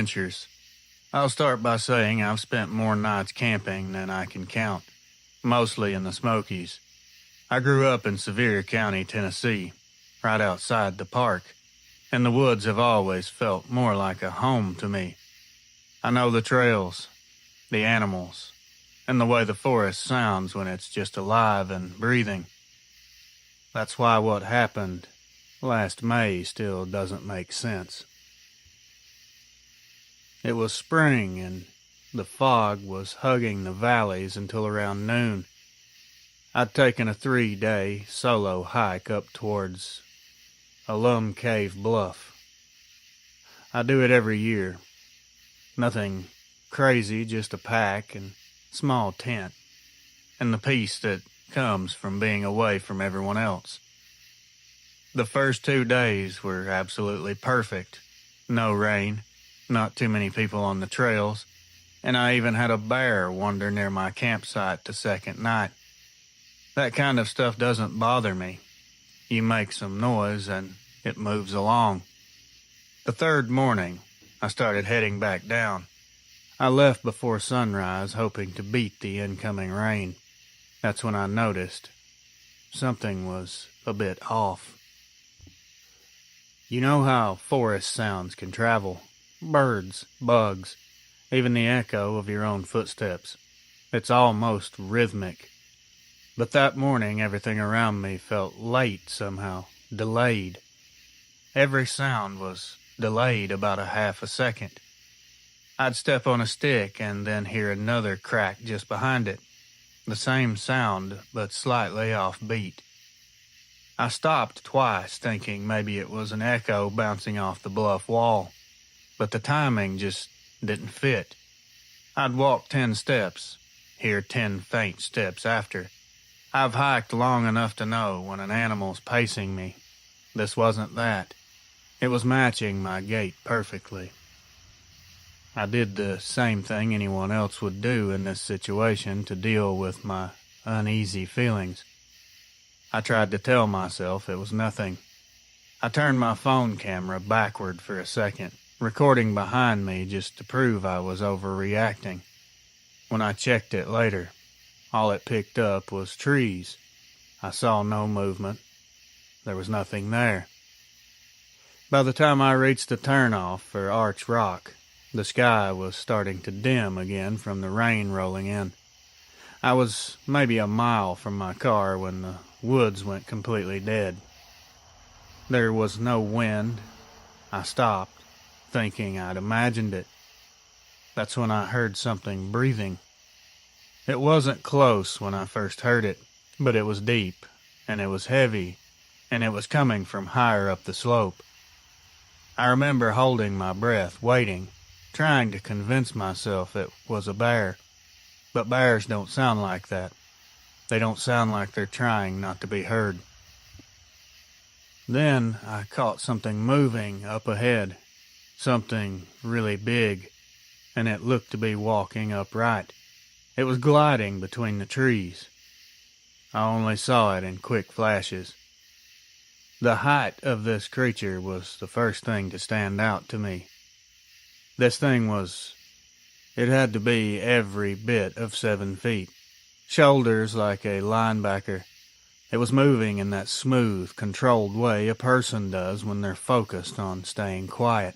adventures. I'll start by saying I've spent more nights camping than I can count, mostly in the Smokies. I grew up in Sevier County, Tennessee, right outside the park, and the woods have always felt more like a home to me. I know the trails, the animals, and the way the forest sounds when it's just alive and breathing. That's why what happened last May still doesn't make sense. It was spring, and the fog was hugging the valleys until around noon. I'd taken a 3-day solo hike up towards Alum Cave Bluff. I do it every year. Nothing crazy, just a pack and small tent, and the peace that comes from being away from everyone else. The first 2 days were absolutely perfect. No rain, not too many people on the trails, and I even had a bear wander near my campsite the second night. That kind of stuff doesn't bother me. You make some noise and it moves along. The third morning, I started heading back down. I left before sunrise, hoping to beat the incoming rain. That's when I noticed something was a bit off. You know how forest sounds can travel? Birds, bugs, even the echo of your own footsteps. It's almost rhythmic. But that morning, everything around me felt late somehow, delayed. Every sound was delayed about a half a second. I'd step on a stick and then hear another crack just behind it. The same sound, but slightly off beat. I stopped twice, thinking maybe it was an echo bouncing off the bluff wall, but the timing just didn't fit. I'd walk 10 steps, hear 10 faint steps after. I've hiked long enough to know when an animal's pacing me. This wasn't that. It was matching my gait perfectly. I did the same thing anyone else would do in this situation to deal with my uneasy feelings. I tried to tell myself it was nothing. I turned my phone camera backward for a second, recording behind me just to prove I was overreacting. When I checked it later, all it picked up was trees. I saw no movement. There was nothing there. By the time I reached the turnoff for Arch Rock, the sky was starting to dim again from the rain rolling in. I was maybe a mile from my car when the woods went completely dead. There was no wind. I stopped, thinking I'd imagined it. That's when I heard something breathing. It wasn't close when I first heard it, but it was deep, and it was heavy, and it was coming from higher up the slope. I remember holding my breath, waiting, trying to convince myself it was a bear. But bears don't sound like that. They don't sound like they're trying not to be heard. Then I caught something moving up ahead, something really big, and it looked to be walking upright. It was gliding between the trees. I only saw it in quick flashes. The height of this creature was the first thing to stand out to me. This thing it had to be every bit of 7 feet. Shoulders like a linebacker. It was moving in that smooth, controlled way a person does when they're focused on staying quiet.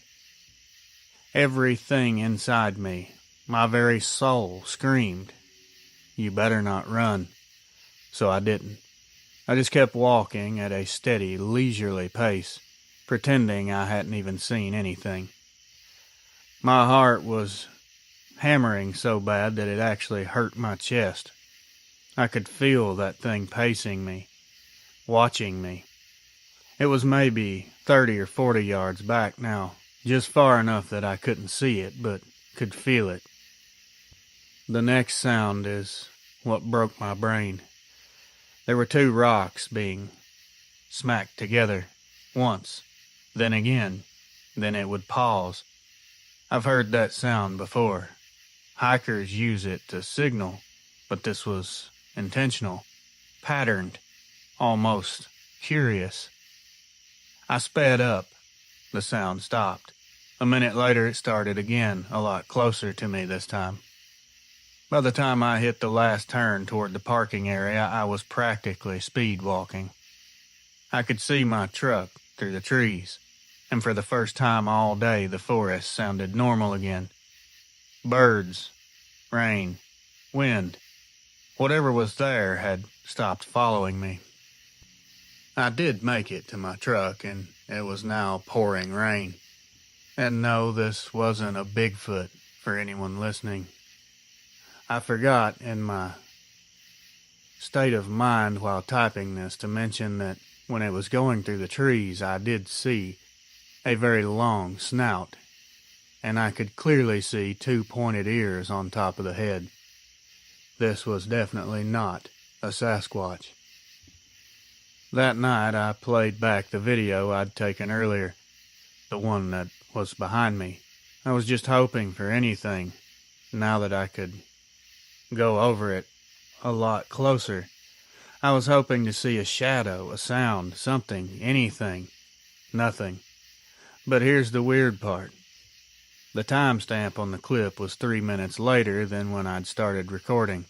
Everything inside me, my very soul, screamed, "You better not run." So I didn't. I just kept walking at a steady, leisurely pace, pretending I hadn't even seen anything. My heart was hammering so bad that it actually hurt my chest. I could feel that thing pacing me, watching me. It was maybe 30 or 40 yards back now, just far enough that I couldn't see it, but could feel it. The next sound is what broke my brain. There were 2 rocks being smacked together, once, then again, then it would pause. I've heard that sound before. Hikers use it to signal, but this was intentional, patterned, almost curious. I sped up. The sound stopped. A minute later, it started again, a lot closer to me this time. By the time I hit the last turn toward the parking area, I was practically speed walking. I could see my truck through the trees, and for the first time all day, the forest sounded normal again. Birds, rain, wind, whatever was there had stopped following me. I did make it to my truck, and it was now pouring rain. And no, this wasn't a Bigfoot for anyone listening. I forgot in my state of mind while typing this to mention that when it was going through the trees, I did see a very long snout, and I could clearly see 2 pointed ears on top of the head. This was definitely not a Sasquatch. That night, I played back the video I'd taken earlier, the one that was behind me. I was just hoping for anything, now that I could go over it a lot closer. I was hoping to see a shadow, a sound, something, anything. Nothing. But here's the weird part. The timestamp on the clip was 3 minutes later than when I'd started recording.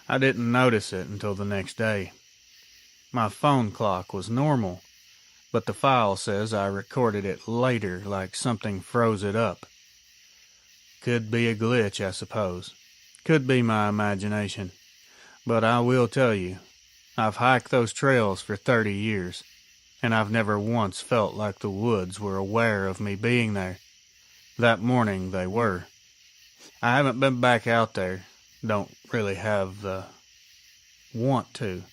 I didn't notice it until the next day. My phone clock was normal, but the file says I recorded it later, like something froze it up. Could be a glitch, I suppose. Could be my imagination. But I will tell you, I've hiked those trails for 30 years, and I've never once felt like the woods were aware of me being there. That morning they were. I haven't been back out there. Don't really have the want to.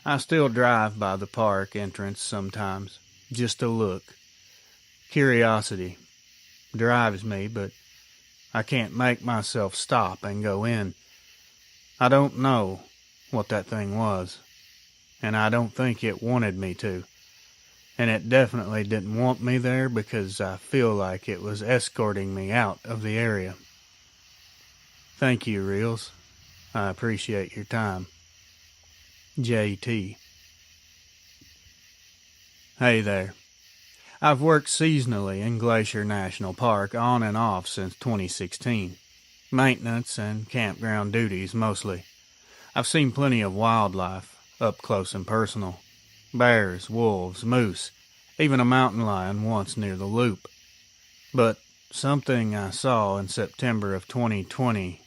I still drive by the park entrance sometimes, just to look. Curiosity drives me, but I can't make myself stop and go in. I don't know what that thing was, and I don't think it wanted me to. And it definitely didn't want me there because I feel like it was escorting me out of the area. Thank you, Reels. I appreciate your time. JT. Hey there. I've worked seasonally in Glacier National Park on and off since 2016. Maintenance and campground duties mostly. I've seen plenty of wildlife, up close and personal. Bears, wolves, moose, even a mountain lion once near the loop. But something I saw in September of 2020,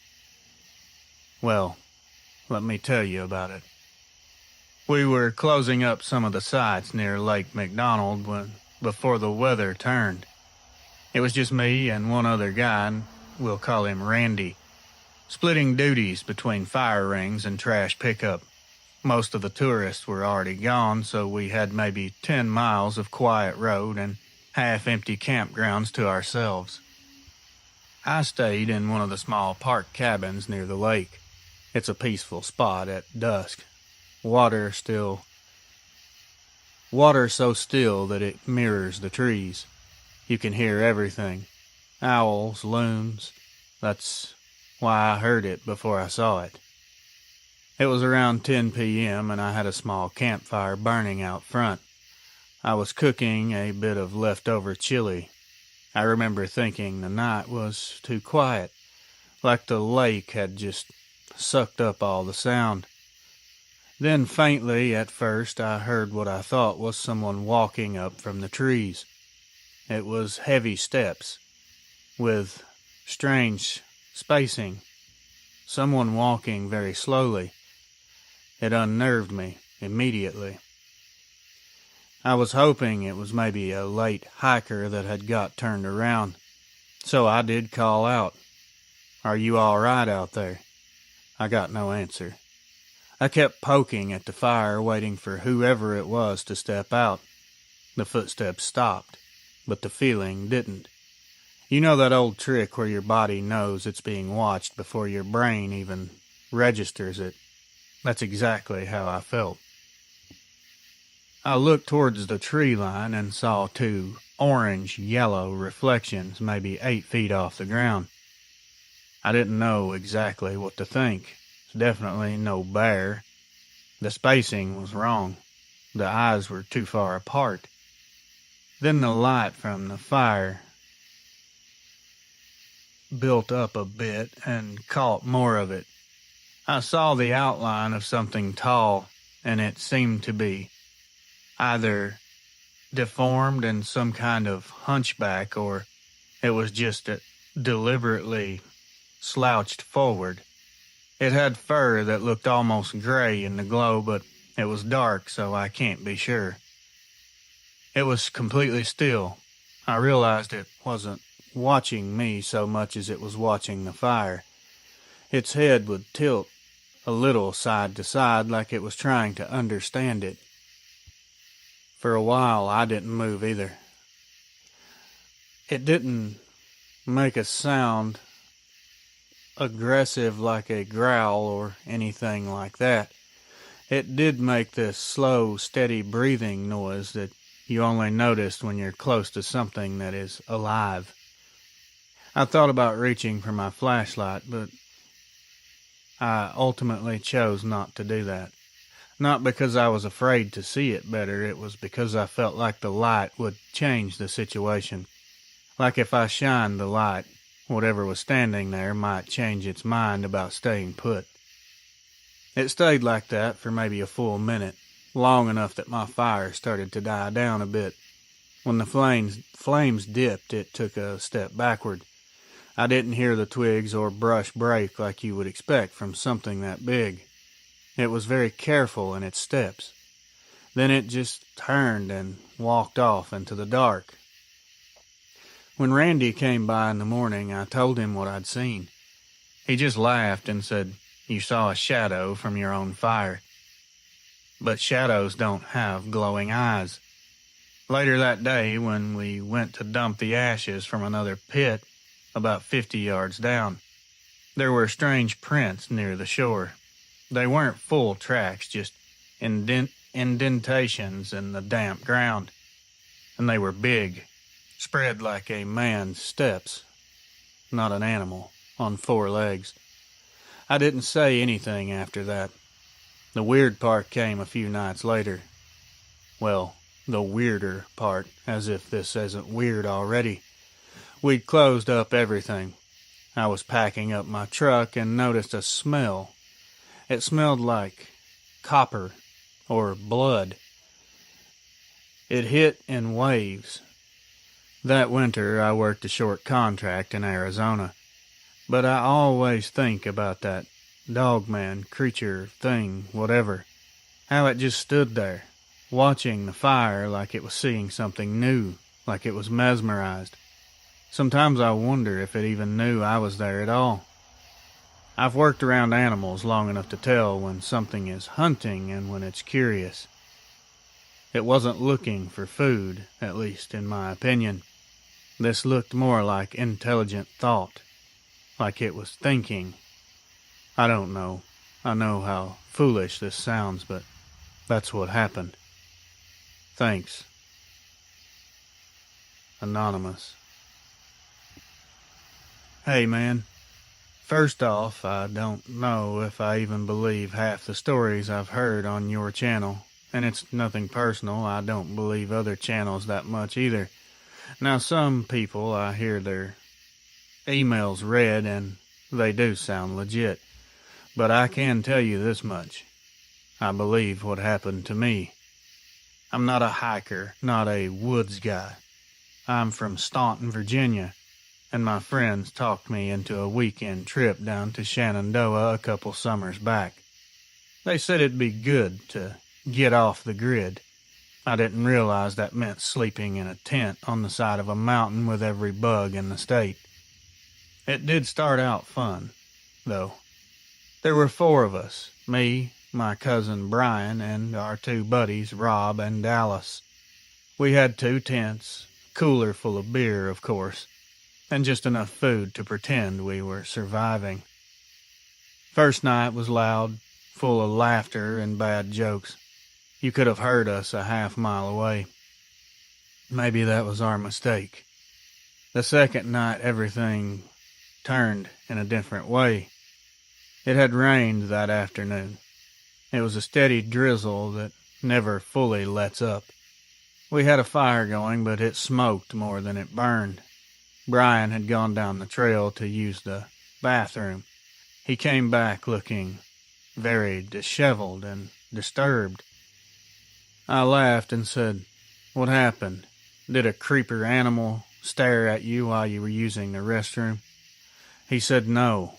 well, let me tell you about it. We were closing up some of the sites near Lake McDonald before the weather turned. It was just me and one other guy, and we'll call him Randy, splitting duties between fire rings and trash pickup. Most of the tourists were already gone, so we had maybe 10 miles of quiet road and half-empty campgrounds to ourselves. I stayed in one of the small park cabins near the lake. It's a peaceful spot at dusk. Water so still that it mirrors the trees. You can hear everything. Owls, loons. That's why I heard it before I saw it. It was around 10 p.m. and I had a small campfire burning out front. I was cooking a bit of leftover chili. I remember thinking the night was too quiet, like the lake had just sucked up all the sound. Then faintly, at first, I heard what I thought was someone walking up from the trees. It was heavy steps, with strange spacing. Someone walking very slowly. It unnerved me immediately. I was hoping it was maybe a late hiker that had got turned around, so I did call out, "Are you all right out there?" I got no answer. I kept poking at the fire, waiting for whoever it was to step out. The footsteps stopped, but the feeling didn't. You know that old trick where your body knows it's being watched before your brain even registers it? That's exactly how I felt. I looked towards the tree line and saw 2 orange-yellow reflections maybe 8 feet off the ground. I didn't know exactly what to think. Definitely no bear. The spacing was wrong. The eyes were too far apart. Then the light from the fire built up a bit and caught more of it. I saw the outline of something tall, and it seemed to be either deformed in some kind of hunchback, or it was just deliberately slouched forward. It had fur that looked almost gray in the glow, but it was dark, so I can't be sure. It was completely still. I realized it wasn't watching me so much as it was watching the fire. Its head would tilt a little side to side like it was trying to understand it. For a while, I didn't move either. It didn't make a sound aggressive like a growl or anything like that. It did make this slow, steady breathing noise that you only notice when you're close to something that is alive. I thought about reaching for my flashlight, but I ultimately chose not to do that. Not because I was afraid to see it better, it was because I felt like the light would change the situation. Like if I shined the light, whatever was standing there might change its mind about staying put. It stayed like that for maybe a full minute, long enough that my fire started to die down a bit. When the flames dipped, it took a step backward. I didn't hear the twigs or brush break like you would expect from something that big. It was very careful in its steps. Then it just turned and walked off into the dark. When Randy came by in the morning, I told him what I'd seen. He just laughed and said, "You saw a shadow from your own fire." But shadows don't have glowing eyes. Later that day, when we went to dump the ashes from another pit about 50 yards down, there were strange prints near the shore. They weren't full tracks, just indentations in the damp ground. And they were big, spread like a man's steps, not an animal, on 4 legs. I didn't say anything after that. The weird part came a few nights later. Well, the weirder part, as if this isn't weird already. We'd closed up everything. I was packing up my truck and noticed a smell. It smelled like copper or blood. It hit in waves. That winter, I worked a short contract in Arizona. But I always think about that Dogman, creature, thing, whatever. How it just stood there, watching the fire like it was seeing something new, like it was mesmerized. Sometimes I wonder if it even knew I was there at all. I've worked around animals long enough to tell when something is hunting and when it's curious. It wasn't looking for food, at least in my opinion. This looked more like intelligent thought, like it was thinking. I don't know. I know how foolish this sounds, but that's what happened. Thanks. Anonymous. Hey, man. First off, I don't know if I even believe half the stories I've heard on your channel, and it's nothing personal. I don't believe other channels that much either. Now, some people, I hear their emails read, and they do sound legit. But I can tell you this much. I believe what happened to me. I'm not a hiker, not a woods guy. I'm from Staunton, Virginia, and my friends talked me into a weekend trip down to Shenandoah a couple summers back. They said it'd be good to get off the grid. I didn't realize that meant sleeping in a tent on the side of a mountain with every bug in the state. It did start out fun, though. There were 4 of us, me, my cousin Brian, and our 2 buddies, Rob and Dallas. We had 2 tents, a cooler full of beer, of course, and just enough food to pretend we were surviving. First night was loud, full of laughter and bad jokes. You could have heard us a half-mile away. Maybe that was our mistake. The second night, everything turned in a different way. It had rained that afternoon. It was a steady drizzle that never fully lets up. We had a fire going, but it smoked more than it burned. Brian had gone down the trail to use the bathroom. He came back looking very disheveled and disturbed. I laughed and said, "What happened? Did a creeper animal stare at you while you were using the restroom?" He said, "No.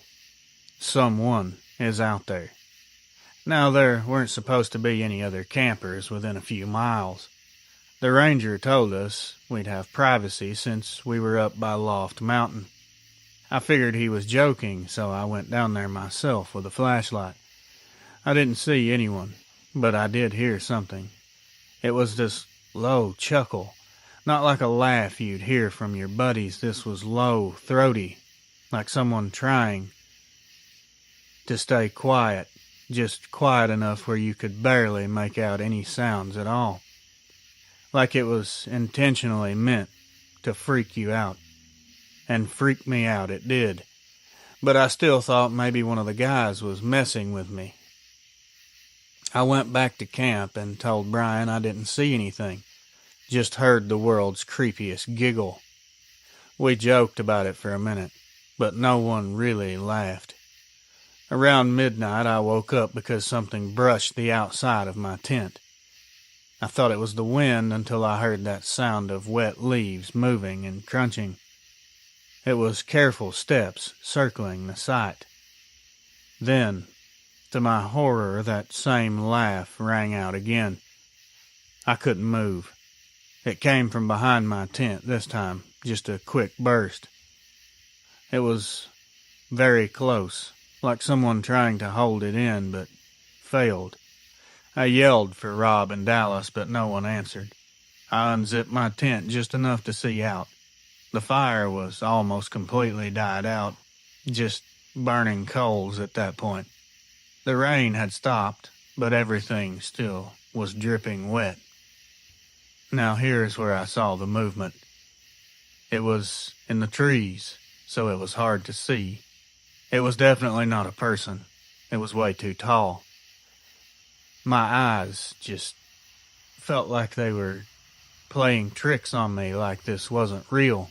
Someone is out there." Now, there weren't supposed to be any other campers within a few miles. The ranger told us we'd have privacy since we were up by Loft Mountain. I figured he was joking, so I went down there myself with a flashlight. I didn't see anyone, but I did hear something. It was this low chuckle, not like a laugh you'd hear from your buddies. This was low, throaty, like someone trying to stay quiet, just quiet enough where you could barely make out any sounds at all. Like it was intentionally meant to freak you out. And freak me out it did. But I still thought maybe one of the guys was messing with me. I went back to camp and told Brian I didn't see anything, just heard the world's creepiest giggle. We joked about it for a minute, but no one really laughed. Around midnight I woke up because something brushed the outside of my tent. I thought it was the wind until I heard that sound of wet leaves moving and crunching. It was careful steps circling the site. Then, to my horror, that same laugh rang out again. I couldn't move. It came from behind my tent this time, just a quick burst. It was very close, like someone trying to hold it in, but failed. I yelled for Rob and Dallas, but no one answered. I unzipped my tent just enough to see out. The fire was almost completely died out, just burning coals at that point. The rain had stopped, but everything still was dripping wet. Now here's where I saw the movement. It was in the trees, so it was hard to see. It was definitely not a person. It was way too tall. My eyes just felt like they were playing tricks on me, like this wasn't real.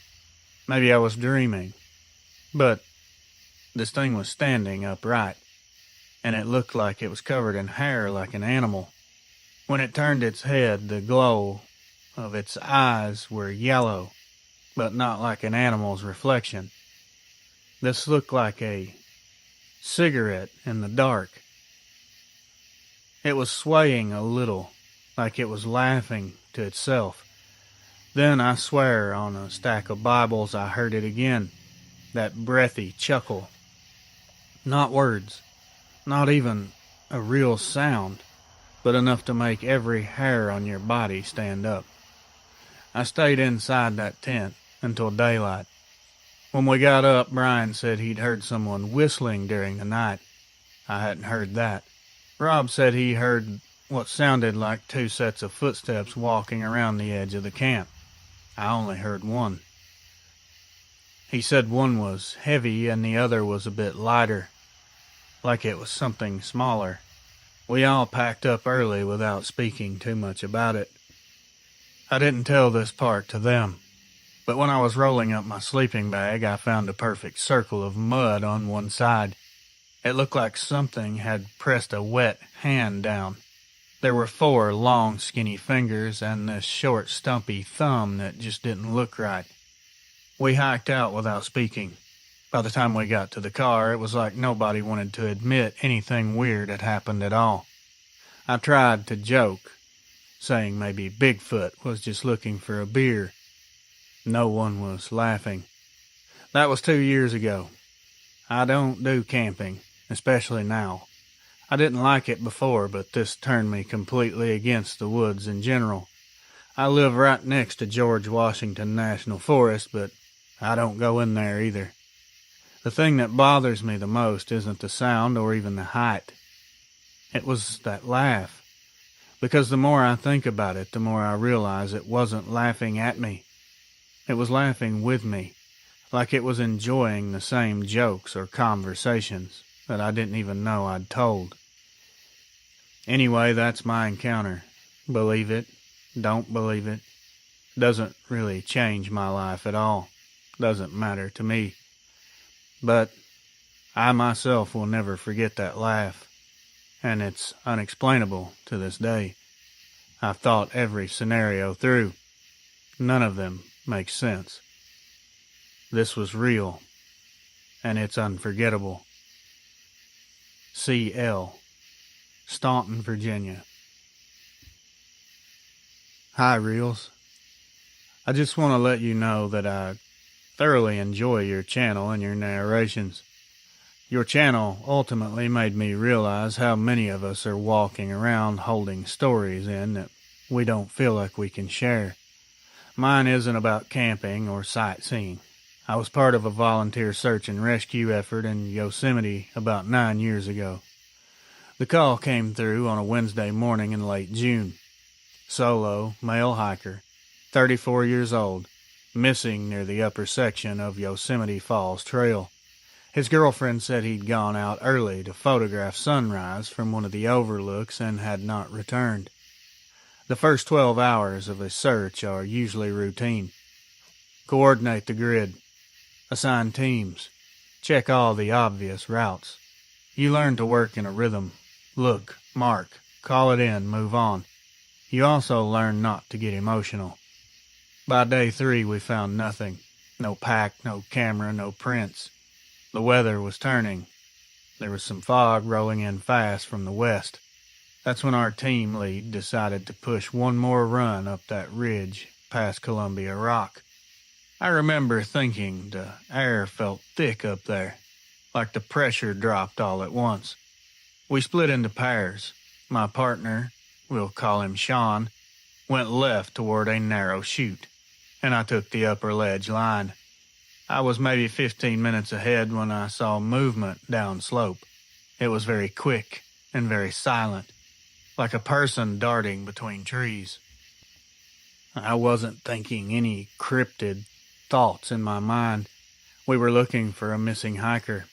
Maybe I was dreaming. But this thing was standing upright, and it looked like it was covered in hair like an animal. When it turned its head, the glow of its eyes were yellow, but not like an animal's reflection. This looked like a cigarette in the dark. It was swaying a little, like it was laughing to itself. Then, I swear, on a stack of Bibles, I heard it again, that breathy chuckle. Not words, not even a real sound, but enough to make every hair on your body stand up. I stayed inside that tent until daylight. When we got up, Brian said he'd heard someone whistling during the night. I hadn't heard that. Rob said he heard what sounded like 2 sets of footsteps walking around the edge of the camp. I only heard one. He said one was heavy and the other was a bit lighter, like it was something smaller. We all packed up early without speaking too much about it. I didn't tell this part to them, but when I was rolling up my sleeping bag, I found a perfect circle of mud on one side. It looked like something had pressed a wet hand down. There were 4 long, skinny fingers and this short, stumpy thumb that just didn't look right. We hiked out without speaking. By the time we got to the car, it was like nobody wanted to admit anything weird had happened at all. I tried to joke, saying maybe Bigfoot was just looking for a beer. No one was laughing. That was 2 years ago. I don't do camping, especially now. I didn't like it before, but this turned me completely against the woods in general. I live right next to George Washington National Forest, but I don't go in there either. The thing that bothers me the most isn't the sound or even the height. It was that laugh. Because the more I think about it, the more I realize it wasn't laughing at me. It was laughing with me, like it was enjoying the same jokes or conversations that I didn't even know I'd told. Anyway, that's my encounter. Believe it, don't believe it, doesn't really change my life at all. doesn't matter to me. But I myself will never forget that laugh, and it's unexplainable to this day. I've thought every scenario through. None of them makes sense. This was real, and it's unforgettable. C.L. Staunton, Virginia. Hi, Reels. I just want to let you know that I thoroughly enjoy your channel and your narrations. Your channel ultimately made me realize how many of us are walking around holding stories in that we don't feel like we can share. Mine isn't about camping or sightseeing. I was part of a volunteer search and rescue effort in Yosemite about 9 years ago. The call came through on a Wednesday morning in late June. Solo, male hiker, 34 years old, missing near the upper section of Yosemite Falls Trail. His girlfriend said he'd gone out early to photograph sunrise from one of the overlooks and had not returned. The first 12 hours of a search are usually routine. Coordinate the grid. Assign teams. Check all the obvious routes. You learn to work in a rhythm. Look, mark, call it in, move on. You also learn not to get emotional. By day 3, we found nothing. No pack, no camera, no prints. The weather was turning. There was some fog rolling in fast from the west. That's when our team lead decided to push one more run up that ridge past Columbia Rock. I remember thinking the air felt thick up there, like the pressure dropped all at once. We split into pairs. My partner, we'll call him Sean, went left toward a narrow chute, and I took the upper ledge line. I was maybe 15 minutes ahead when I saw movement downslope. It was very quick and very silent, like a person darting between trees. I wasn't thinking any cryptid thoughts in my mind. We were looking for a missing hiker.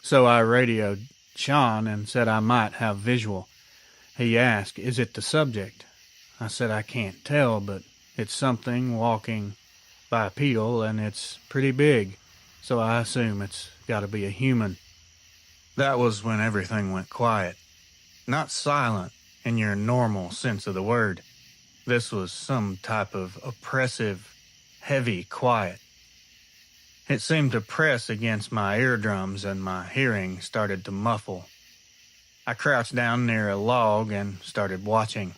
So I radioed Sean and said I might have visual. He asked, "Is it the subject?" I said, "I can't tell, but it's something walking bipedal and it's pretty big, so I assume it's got to be a human." That was when everything went quiet. Not silent in your normal sense of the word. This was some type of oppressive, heavy quiet. It seemed to press against my eardrums and my hearing started to muffle. I crouched down near a log and started watching.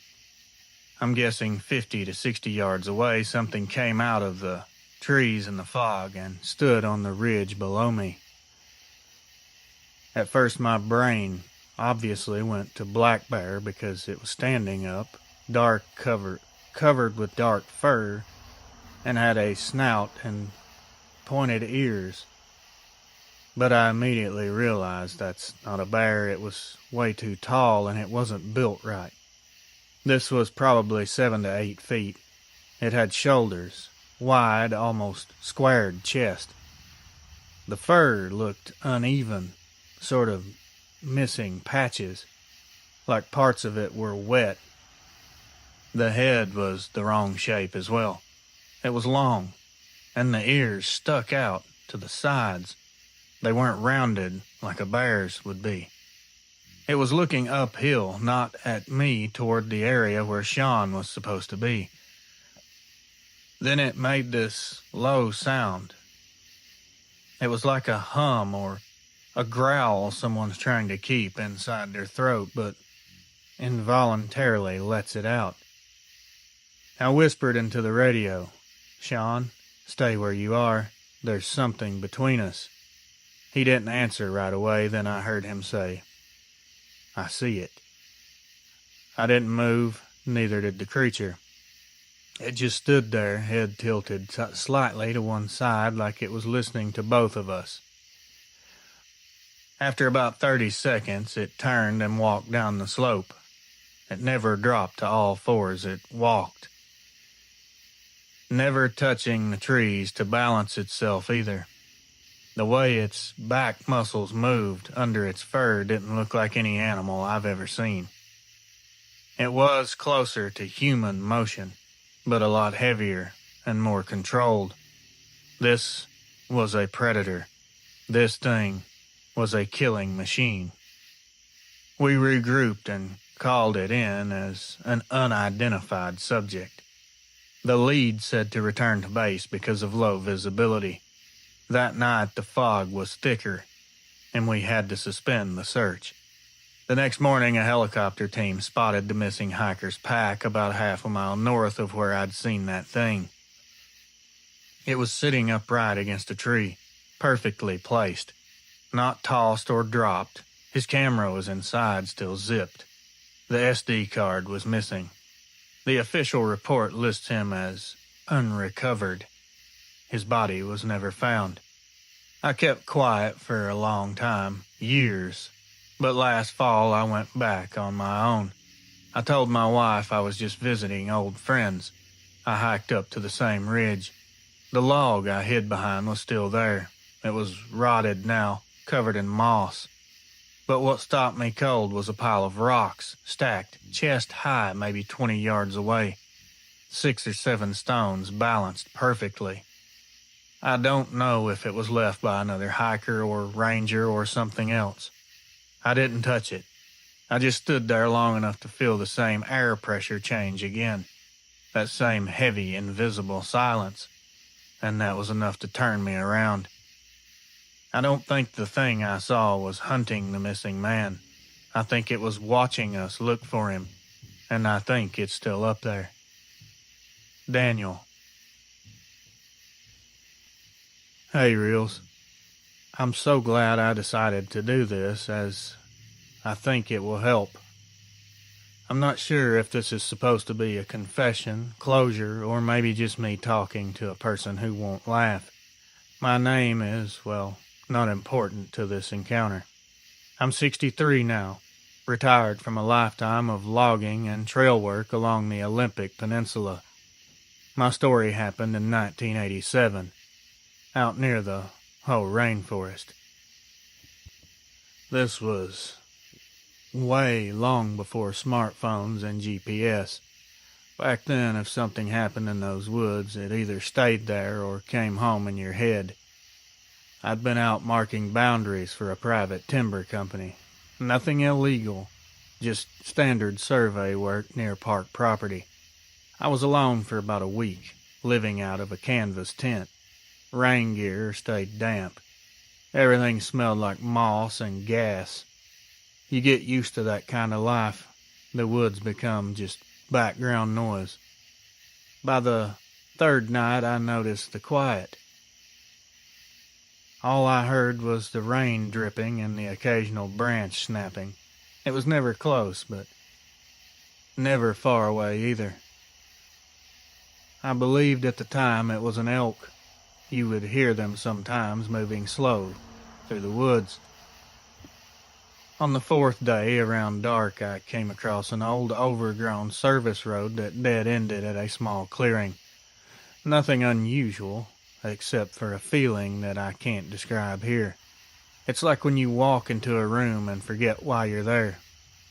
I'm guessing 50 to 60 yards away, something came out of the trees in the fog and stood on the ridge below me. At first my brain obviously went to black bear because it was standing up, dark covered with dark fur, and had a snout and pointed ears. But I immediately realized that's not a bear. It was way too tall and it wasn't built right. This was probably 7 to 8 feet. It had shoulders, wide, almost squared chest. The fur looked uneven, sort of missing patches, like parts of it were wet. The head was the wrong shape as well. It was long, and the ears stuck out to the sides. They weren't rounded like a bear's would be. It was looking uphill, not at me, toward the area where Sean was supposed to be. Then it made this low sound. It was like a hum or a growl someone's trying to keep inside their throat, but involuntarily lets it out. I whispered into the radio, "Sean, stay where you are. There's something between us." He didn't answer right away. Then I heard him say, "I see it." I didn't move, neither did the creature. It just stood there, head tilted slightly to one side like it was listening to both of us. After about 30 seconds, it turned and walked down the slope. It never dropped to all fours. It walked, never touching the trees to balance itself either. The way its back muscles moved under its fur didn't look like any animal I've ever seen. It was closer to human motion, but a lot heavier and more controlled. This was a predator. This thing was a killing machine. We regrouped and called it in as an unidentified subject. The lead said to return to base because of low visibility. That night the fog was thicker, and we had to suspend the search. The next morning a helicopter team spotted the missing hiker's pack about half a mile north of where I'd seen that thing. It was sitting upright against a tree, perfectly placed, not tossed or dropped. His camera was inside, still zipped. The SD card was missing. The official report lists him as unrecovered. His body was never found. I kept quiet for a long time, years, but last fall I went back on my own. I told my wife I was just visiting old friends. I hiked up to the same ridge. The log I hid behind was still there. It was rotted now, covered in moss. But what stopped me cold was a pile of rocks, stacked chest high, maybe 20 yards away. 6 or 7 stones balanced perfectly. I don't know if it was left by another hiker or ranger or something else. I didn't touch it. I just stood there long enough to feel the same air pressure change again. That same heavy, invisible silence. And that was enough to turn me around. I don't think the thing I saw was hunting the missing man. I think it was watching us look for him, and I think it's still up there. Daniel. Hey, Reels. I'm so glad I decided to do this, as I think it will help. I'm not sure if this is supposed to be a confession, closure, or maybe just me talking to a person who won't laugh. My name is, well, not important to this encounter. I'm 63 now, retired from a lifetime of logging and trail work along the Olympic Peninsula. My story happened in 1987, out near the whole rainforest. This was way long before smartphones and GPS. Back then, if something happened in those woods, it either stayed there or came home in your head. I'd been out marking boundaries for a private timber company. Nothing illegal, just standard survey work near park property. I was alone for about a week, living out of a canvas tent. Rain gear stayed damp. Everything smelled like moss and gas. You get used to that kind of life. The woods become just background noise. By the third night, I noticed the quiet. All I heard was the rain dripping and the occasional branch snapping. It was never close, but never far away either. I believed at the time it was an elk. You would hear them sometimes moving slow through the woods. On the 4th day, around dark, I came across an old overgrown service road that dead-ended at a small clearing. Nothing unusual, except for a feeling that I can't describe here. It's like when you walk into a room and forget why you're there.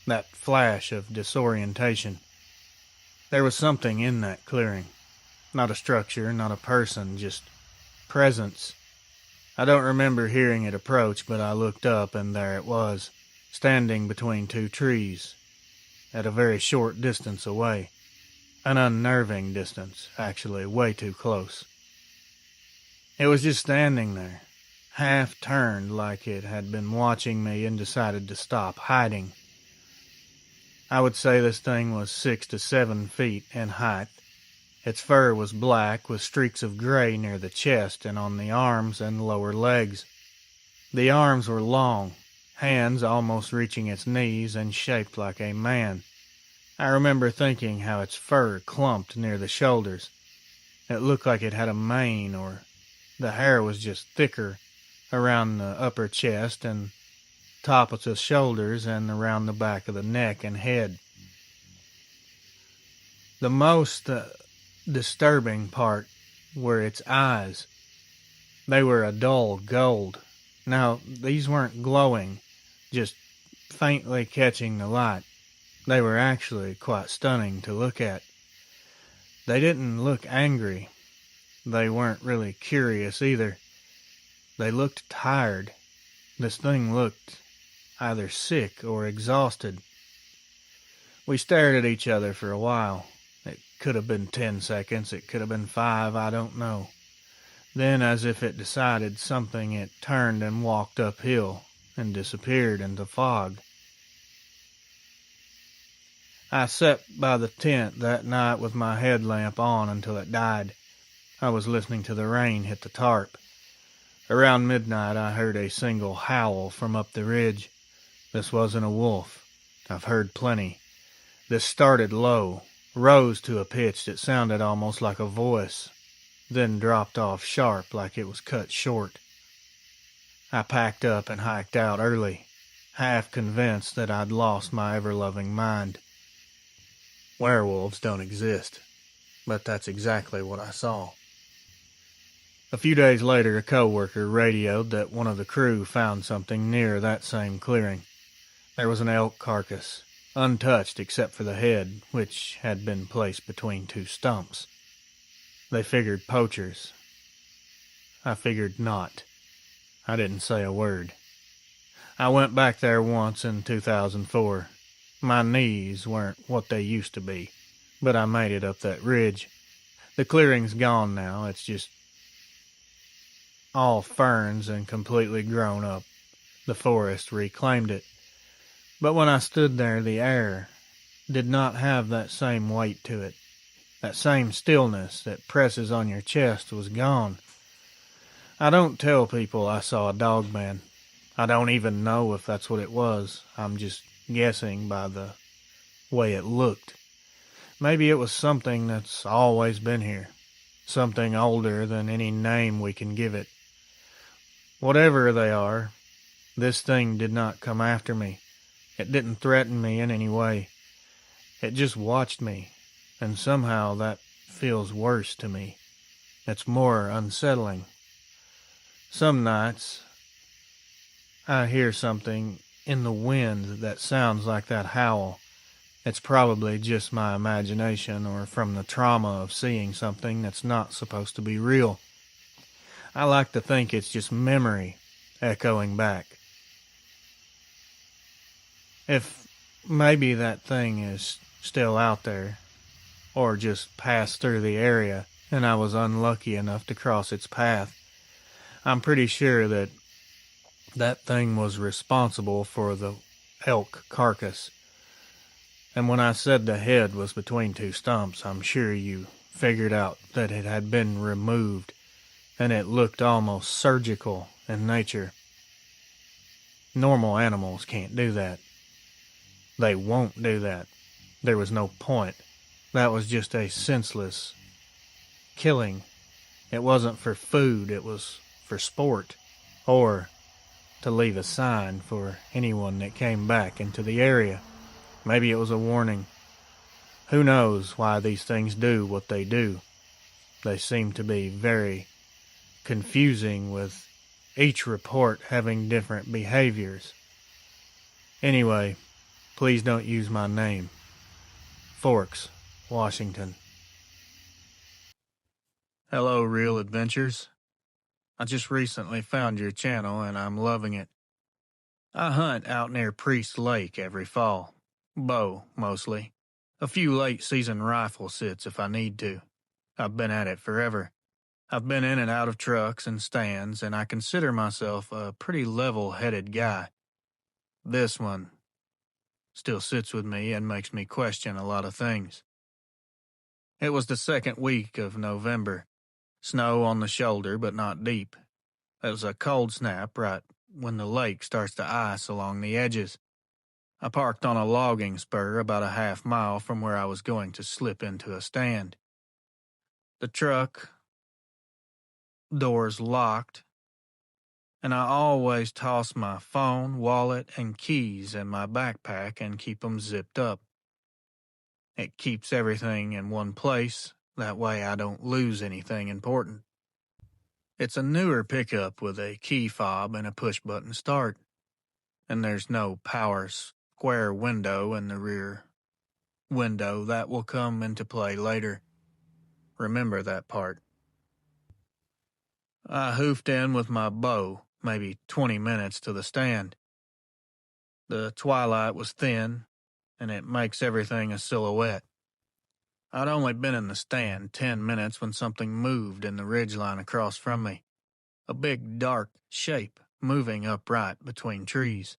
That flash of disorientation. There was something in that clearing. Not a structure, not a person, just presence. I don't remember hearing it approach, but I looked up and there it was, standing between 2 trees, at a very short distance away. An unnerving distance, actually, way too close. It was just standing there, half turned like it had been watching me and decided to stop hiding. I would say this thing was 6 to 7 feet in height. Its fur was black with streaks of gray near the chest and on the arms and lower legs. The arms were long, hands almost reaching its knees and shaped like a man. I remember thinking how its fur clumped near the shoulders. It looked like it had a mane, or the hair was just thicker around the upper chest and top of the shoulders and around the back of the neck and head. The most disturbing part were its eyes. They were a dull gold. Now, these weren't glowing, just faintly catching the light. They were actually quite stunning to look at. They didn't look angry. They weren't really curious either. They looked tired. This thing looked either sick or exhausted. We stared at each other for a while. It could have been 10 seconds, it could have been 5, I don't know. Then, as if it decided something, it turned and walked uphill and disappeared into fog. I sat by the tent that night with my headlamp on until it died. I was listening to the rain hit the tarp. Around midnight, I heard a single howl from up the ridge. This wasn't a wolf. I've heard plenty. This started low, rose to a pitch that sounded almost like a voice, then dropped off sharp like it was cut short. I packed up and hiked out early, half convinced that I'd lost my ever-loving mind. Werewolves don't exist, but that's exactly what I saw. A few days later, a coworker radioed that one of the crew found something near that same clearing. There was an elk carcass, untouched except for the head, which had been placed between two stumps. They figured poachers. I figured not. I didn't say a word. I went back there once in 2004. My knees weren't what they used to be, but I made it up that ridge. The clearing's gone now. It's just all ferns and completely grown up. The forest reclaimed it. But when I stood there, the air did not have that same weight to it. That same stillness that presses on your chest was gone. I don't tell people I saw a dogman. I don't even know if that's what it was. I'm just guessing by the way it looked. Maybe it was something that's always been here. Something older than any name we can give it. Whatever they are, this thing did not come after me. It didn't threaten me in any way. It just watched me, and somehow that feels worse to me. It's more unsettling. Some nights, I hear something in the wind that sounds like that howl. It's probably just my imagination or from the trauma of seeing something that's not supposed to be real. I like to think it's just memory echoing back. If maybe that thing is still out there, or just passed through the area and I was unlucky enough to cross its path, I'm pretty sure that that thing was responsible for the elk carcass. And when I said the head was between two stumps, I'm sure you figured out that it had been removed, and it looked almost surgical in nature. Normal animals can't do that. They won't do that. There was no point. That was just a senseless killing. It wasn't for food, it was for sport, or to leave a sign for anyone that came back into the area. Maybe it was a warning. Who knows why these things do what they do? They seem to be very confusing, with each report having different behaviors. Anyway, please don't use my name. Forks, Washington. Hello, Real Adventures. I just recently found your channel and I'm loving it. I hunt out near Priest Lake every fall. Bow, mostly. A few late-season rifle sits if I need to. I've been at it forever. I've been in and out of trucks and stands, and I consider myself a pretty level-headed guy. This one still sits with me and makes me question a lot of things. It was the second week of November. Snow on the shoulder, but not deep. It was a cold snap right when the lake starts to ice along the edges. I parked on a logging spur about a half-mile from where I was going to slip into a stand. The truck doors locked, and I always toss my phone, wallet, and keys in my backpack and keep them zipped up. It keeps everything in one place, that way I don't lose anything important. It's a newer pickup with a key fob and a push-button start, and there's no power square window in the rear window. That will come into play later. Remember that part. I hoofed in with my bow, maybe 20 minutes to the stand. The twilight was thin, and it makes everything a silhouette. I'd only been in the stand 10 minutes when something moved in the ridgeline across from me. A big, dark shape moving upright between trees.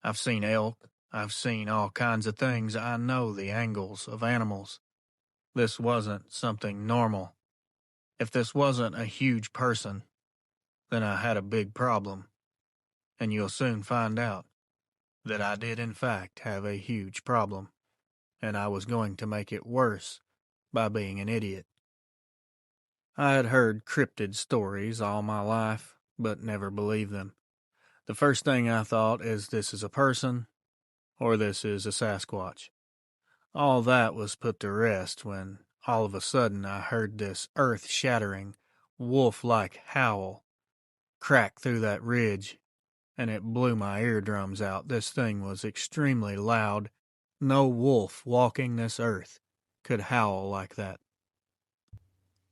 I've seen elk. I've seen all kinds of things. I know the angles of animals. This wasn't something normal. If this wasn't a huge person, then I had a big problem. And you'll soon find out that I did in fact have a huge problem. And I was going to make it worse by being an idiot. I had heard cryptid stories all my life, but never believed them. The first thing I thought is this is a person, or this is a Sasquatch. All that was put to rest when all of a sudden I heard this earth-shattering, wolf-like howl crack through that ridge, and it blew my eardrums out. This thing was extremely loud. No wolf walking this earth could howl like that.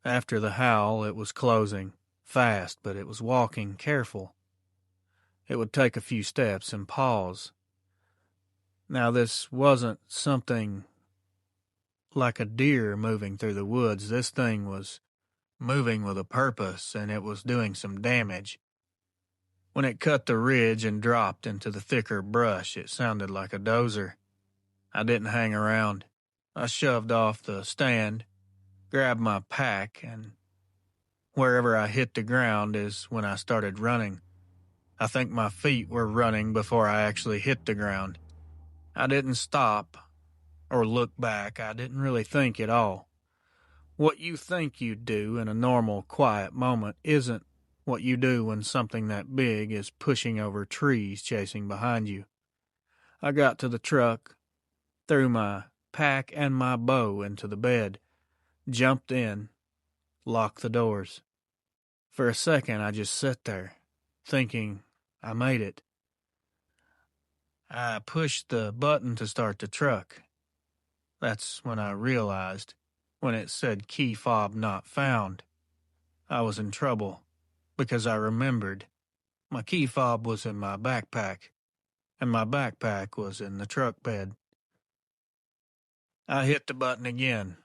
After the howl, it was closing, fast, but it was walking careful. It would take a few steps and pause. Now, this wasn't something like a deer moving through the woods. This thing was moving with a purpose, and it was doing some damage. When it cut the ridge and dropped into the thicker brush, it sounded like a dozer. I didn't hang around. I shoved off the stand, grabbed my pack, and wherever I hit the ground is when I started running. I think my feet were running before I actually hit the ground. I didn't stop or look back. I didn't really think at all. What you think you'd do in a normal, quiet moment isn't what you do when something that big is pushing over trees chasing behind you. I got to the truck, threw my pack and my bow into the bed, jumped in, locked the doors. For a second, I just sat there, thinking I made it. I pushed the button to start the truck. That's when I realized, when it said key fob not found, I was in trouble, because I remembered my key fob was in my backpack, and my backpack was in the truck bed. I hit the button again.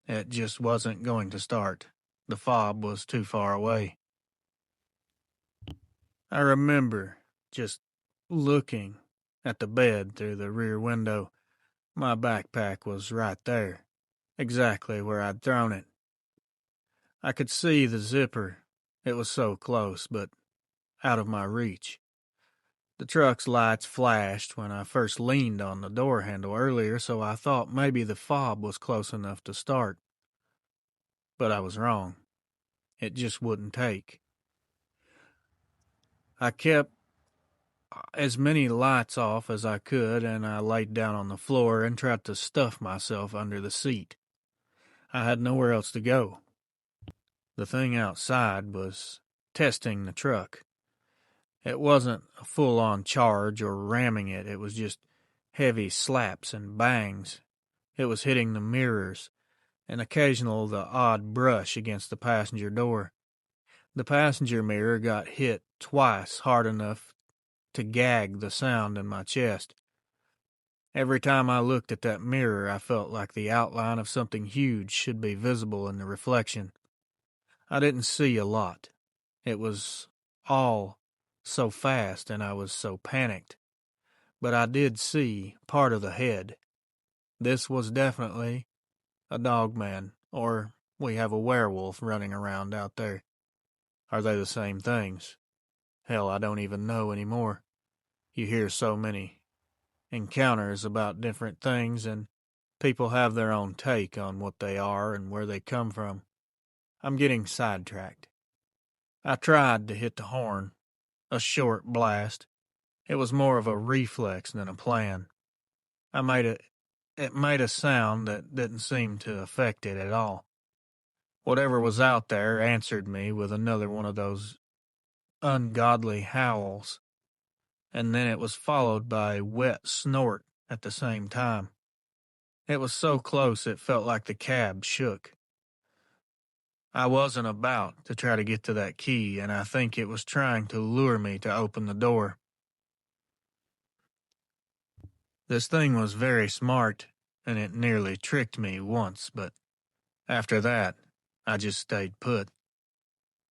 It just wasn't going to start. The fob was too far away. I remember just looking at the bed through the rear window. My backpack was right there, exactly where I'd thrown it. I could see the zipper. It was so close, but out of my reach. The truck's lights flashed when I first leaned on the door handle earlier, so I thought maybe the fob was close enough to start. But I was wrong. It just wouldn't take. I kept as many lights off as I could, and I laid down on the floor and tried to stuff myself under the seat. I had nowhere else to go. The thing outside was testing the truck. It wasn't a full-on charge or ramming it. It was just heavy slaps and bangs. It was hitting the mirrors, and occasional the odd brush against the passenger door. The passenger mirror got hit twice hard enough to gag the sound in my chest. Every time I looked at that mirror, I felt like the outline of something huge should be visible in the reflection. I didn't see a lot. It was all so fast, and I was so panicked. But I did see part of the head. This was definitely a dogman, or we have a werewolf running around out there. Are they the same things? Hell, I don't even know anymore. You hear so many encounters about different things, and people have their own take on what they are and where they come from. I'm getting sidetracked. I tried to hit the horn, a short blast. It was more of a reflex than a plan. It made a sound that didn't seem to affect it at all. Whatever was out there answered me with another one of those ungodly howls, and then it was followed by a wet snort at the same time. It was so close it felt like the cab shook. I wasn't about to try to get to that key, and I think it was trying to lure me to open the door. This thing was very smart, and it nearly tricked me once, but after that, I just stayed put.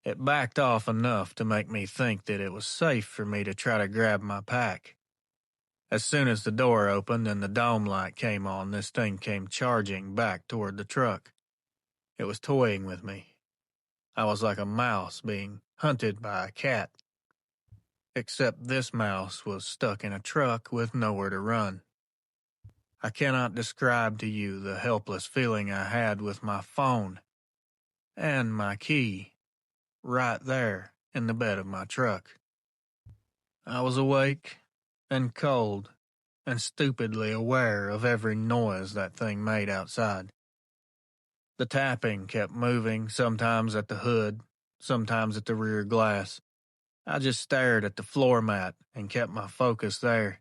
It backed off enough to make me think that it was safe for me to try to grab my pack. As soon as the door opened and the dome light came on, this thing came charging back toward the truck. It was toying with me. I was like a mouse being hunted by a cat. Except this mouse was stuck in a truck with nowhere to run. I cannot describe to you the helpless feeling I had with my phone and my key right there in the bed of my truck. I was awake and cold and stupidly aware of every noise that thing made outside. The tapping kept moving, sometimes at the hood, sometimes at the rear glass. I just stared at the floor mat and kept my focus there.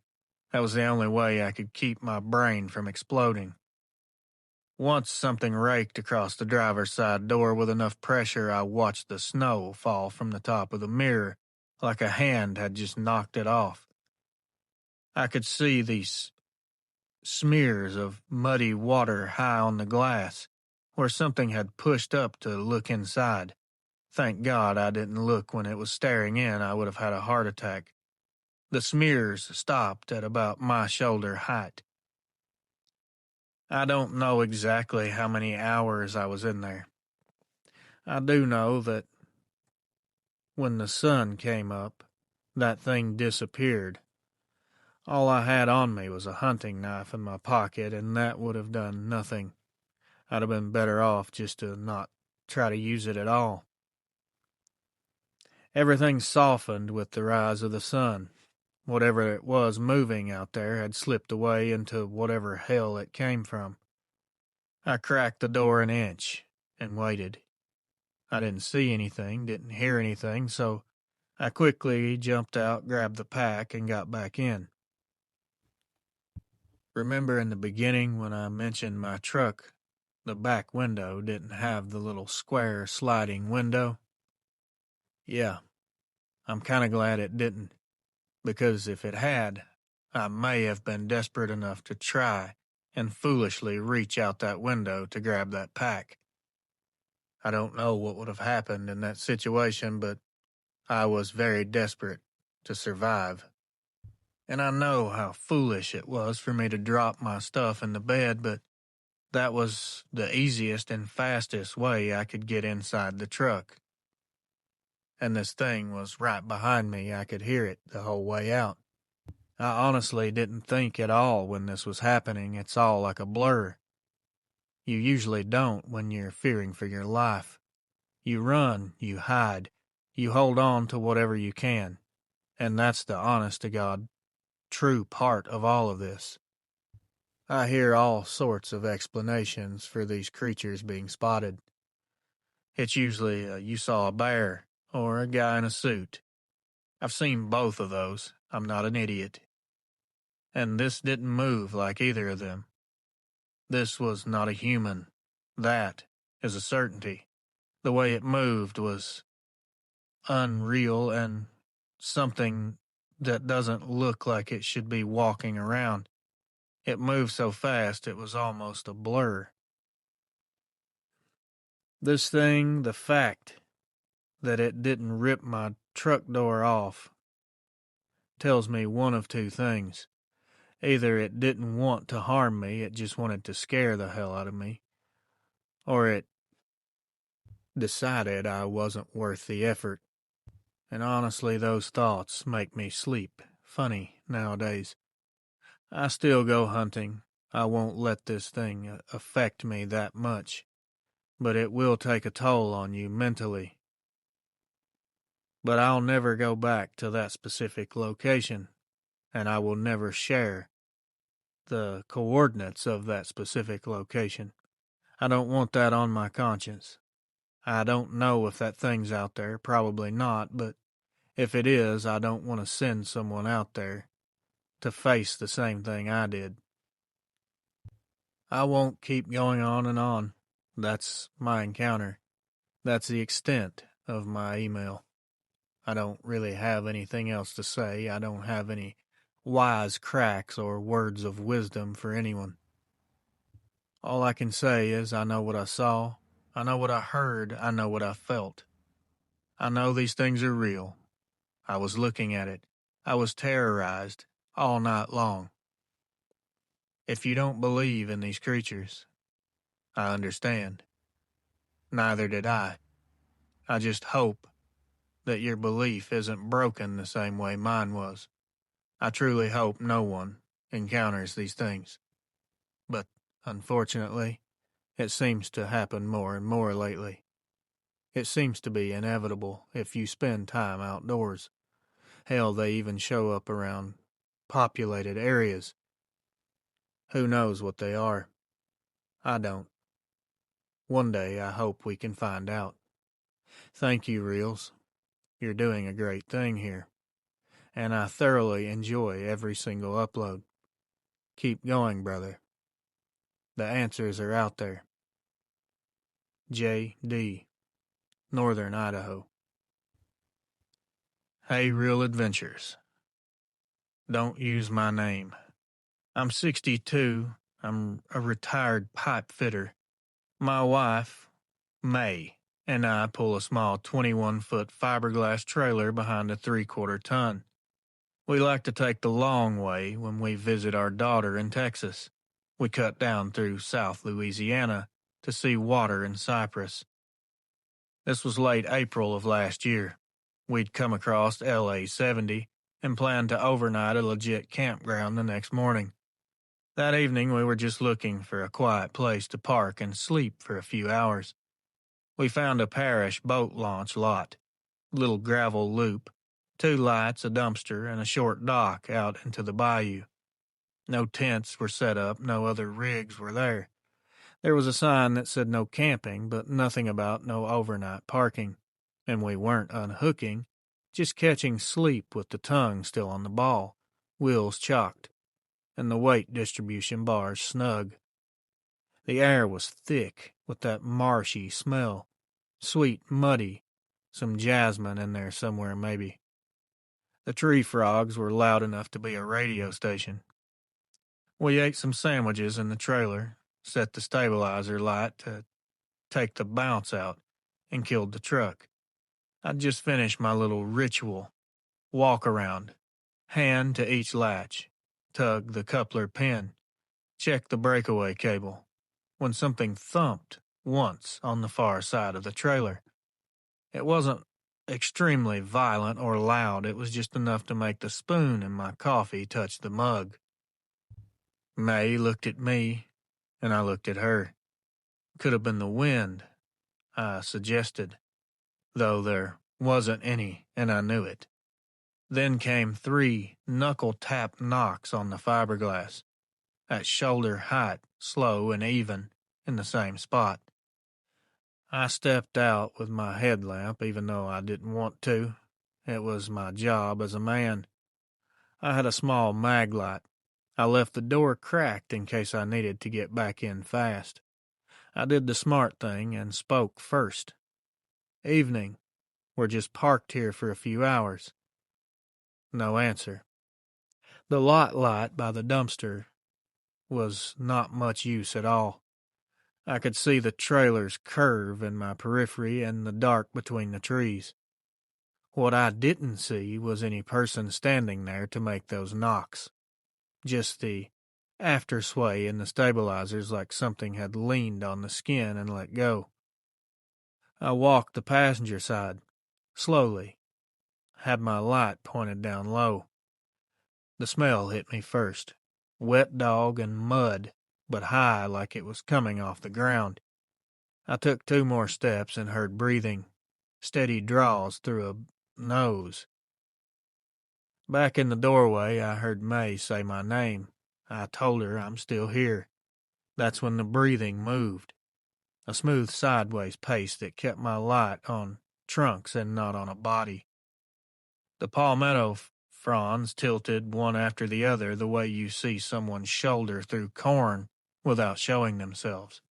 That was the only way I could keep my brain from exploding. Once something raked across the driver's side door with enough pressure, I watched the snow fall from the top of the mirror like a hand had just knocked it off. I could see these smears of muddy water high on the glass, where something had pushed up to look inside. Thank God I didn't look when it was staring in. I would have had a heart attack. The smears stopped at about my shoulder height. I don't know exactly how many hours I was in there. I do know that when the sun came up, that thing disappeared. All I had on me was a hunting knife in my pocket, and that would have done nothing. I'd have been better off just to not try to use it at all. Everything softened with the rise of the sun. Whatever it was moving out there had slipped away into whatever hell it came from. I cracked the door an inch and waited. I didn't see anything, didn't hear anything, so I quickly jumped out, grabbed the pack, and got back in. Remember in the beginning when I mentioned my truck, the back window didn't have the little square sliding window? Yeah, I'm kind of glad it didn't, because if it had, I may have been desperate enough to try and foolishly reach out that window to grab that pack. I don't know what would have happened in that situation, but I was very desperate to survive. And I know how foolish it was for me to drop my stuff in the bed, but that was the easiest and fastest way I could get inside the truck. And this thing was right behind me. I could hear it the whole way out. I honestly didn't think at all when this was happening. It's all like a blur. You usually don't when you're fearing for your life. You run, you hide, you hold on to whatever you can. And that's the honest-to-God, true part of all of this. I hear all sorts of explanations for these creatures being spotted. It's usually you saw a bear or a guy in a suit. I've seen both of those. I'm not an idiot. And this didn't move like either of them. This was not a human. That is a certainty. The way it moved was unreal and something that doesn't look like it should be walking around. It moved so fast it was almost a blur. This thing, the fact that it didn't rip my truck door off, tells me one of two things. Either it didn't want to harm me, it just wanted to scare the hell out of me, or it decided I wasn't worth the effort. And honestly, those thoughts make me sleep funny nowadays. I still go hunting. I won't let this thing affect me that much, but it will take a toll on you mentally. But I'll never go back to that specific location, and I will never share the coordinates of that specific location. I don't want that on my conscience. I don't know if that thing's out there, probably not, but if it is, I don't want to send someone out there to face the same thing I did. I won't keep going on and on. That's my encounter. That's the extent of my email. I don't really have anything else to say. I don't have any wise cracks or words of wisdom for anyone. All I can say is I know what I saw, I know what I heard, I know what I felt. I know these things are real. I was looking at it. I was terrorized all night long. If you don't believe in these creatures, I understand. Neither did I. I just hope that your belief isn't broken the same way mine was. I truly hope no one encounters these things. But, unfortunately, it seems to happen more and more lately. It seems to be inevitable if you spend time outdoors. Hell, they even show up around populated areas. Who knows what they are? I don't. One day I hope we can find out. Thank you, Reels. You're doing a great thing here, and I thoroughly enjoy every single upload. Keep going, brother. The answers are out there. J.D., Northern Idaho. Hey, Real Adventures. Don't use my name. I'm 62. I'm a retired pipe fitter. My wife, May, and I pull a small 21-foot fiberglass trailer behind a 3/4 ton. We like to take the long way when we visit our daughter in Texas. We cut down through South Louisiana to see water in Cypress. This was late April of last year. We'd come across LA 70 and planned to overnight at a legit campground the next morning. That evening, we were just looking for a quiet place to park and sleep for a few hours. We found a parish boat launch lot, little gravel loop, 2 lights, a dumpster, and a short dock out into the bayou. No tents were set up, no other rigs were there. There was a sign that said no camping, but nothing about no overnight parking. And we weren't unhooking, just catching sleep with the tongue still on the ball, wheels chocked, and the weight distribution bars snug. The air was thick with that marshy smell, sweet, muddy, some jasmine in there somewhere maybe. The tree frogs were loud enough to be a radio station. We ate some sandwiches in the trailer, set the stabilizer light to take the bounce out, and killed the truck. I'd just finished my little ritual, walk around, hand to each latch, tug the coupler pin, check the breakaway cable, when something thumped once on the far side of the trailer. It wasn't extremely violent or loud, it was just enough to make the spoon in my coffee touch the mug. May looked at me, and I looked at her. Could have been the wind, I suggested, though there wasn't any, and I knew it. Then came 3 knuckle-tap knocks on the fiberglass, at shoulder height, slow and even, in the same spot. I stepped out with my headlamp, even though I didn't want to. It was my job as a man. I had a small mag light. I left the door cracked in case I needed to get back in fast. I did the smart thing and spoke first. Evening. We're just parked here for a few hours. No answer. The lot light by the dumpster was not much use at all. I could see the trailer's curve in my periphery and the dark between the trees. What I didn't see was any person standing there to make those knocks. Just the after sway in the stabilizers like something had leaned on the skin and let go. I walked the passenger side, slowly, had my light pointed down low. The smell hit me first. Wet dog and mud, but high like it was coming off the ground. I took 2 more steps and heard breathing, steady draws through a nose. Back in the doorway, I heard May say my name. I told her I'm still here. That's when the breathing moved. A smooth sideways pace that kept my light on trunks and not on a body. The palmetto fronds tilted one after the other the way you see someone shoulder through corn without showing themselves.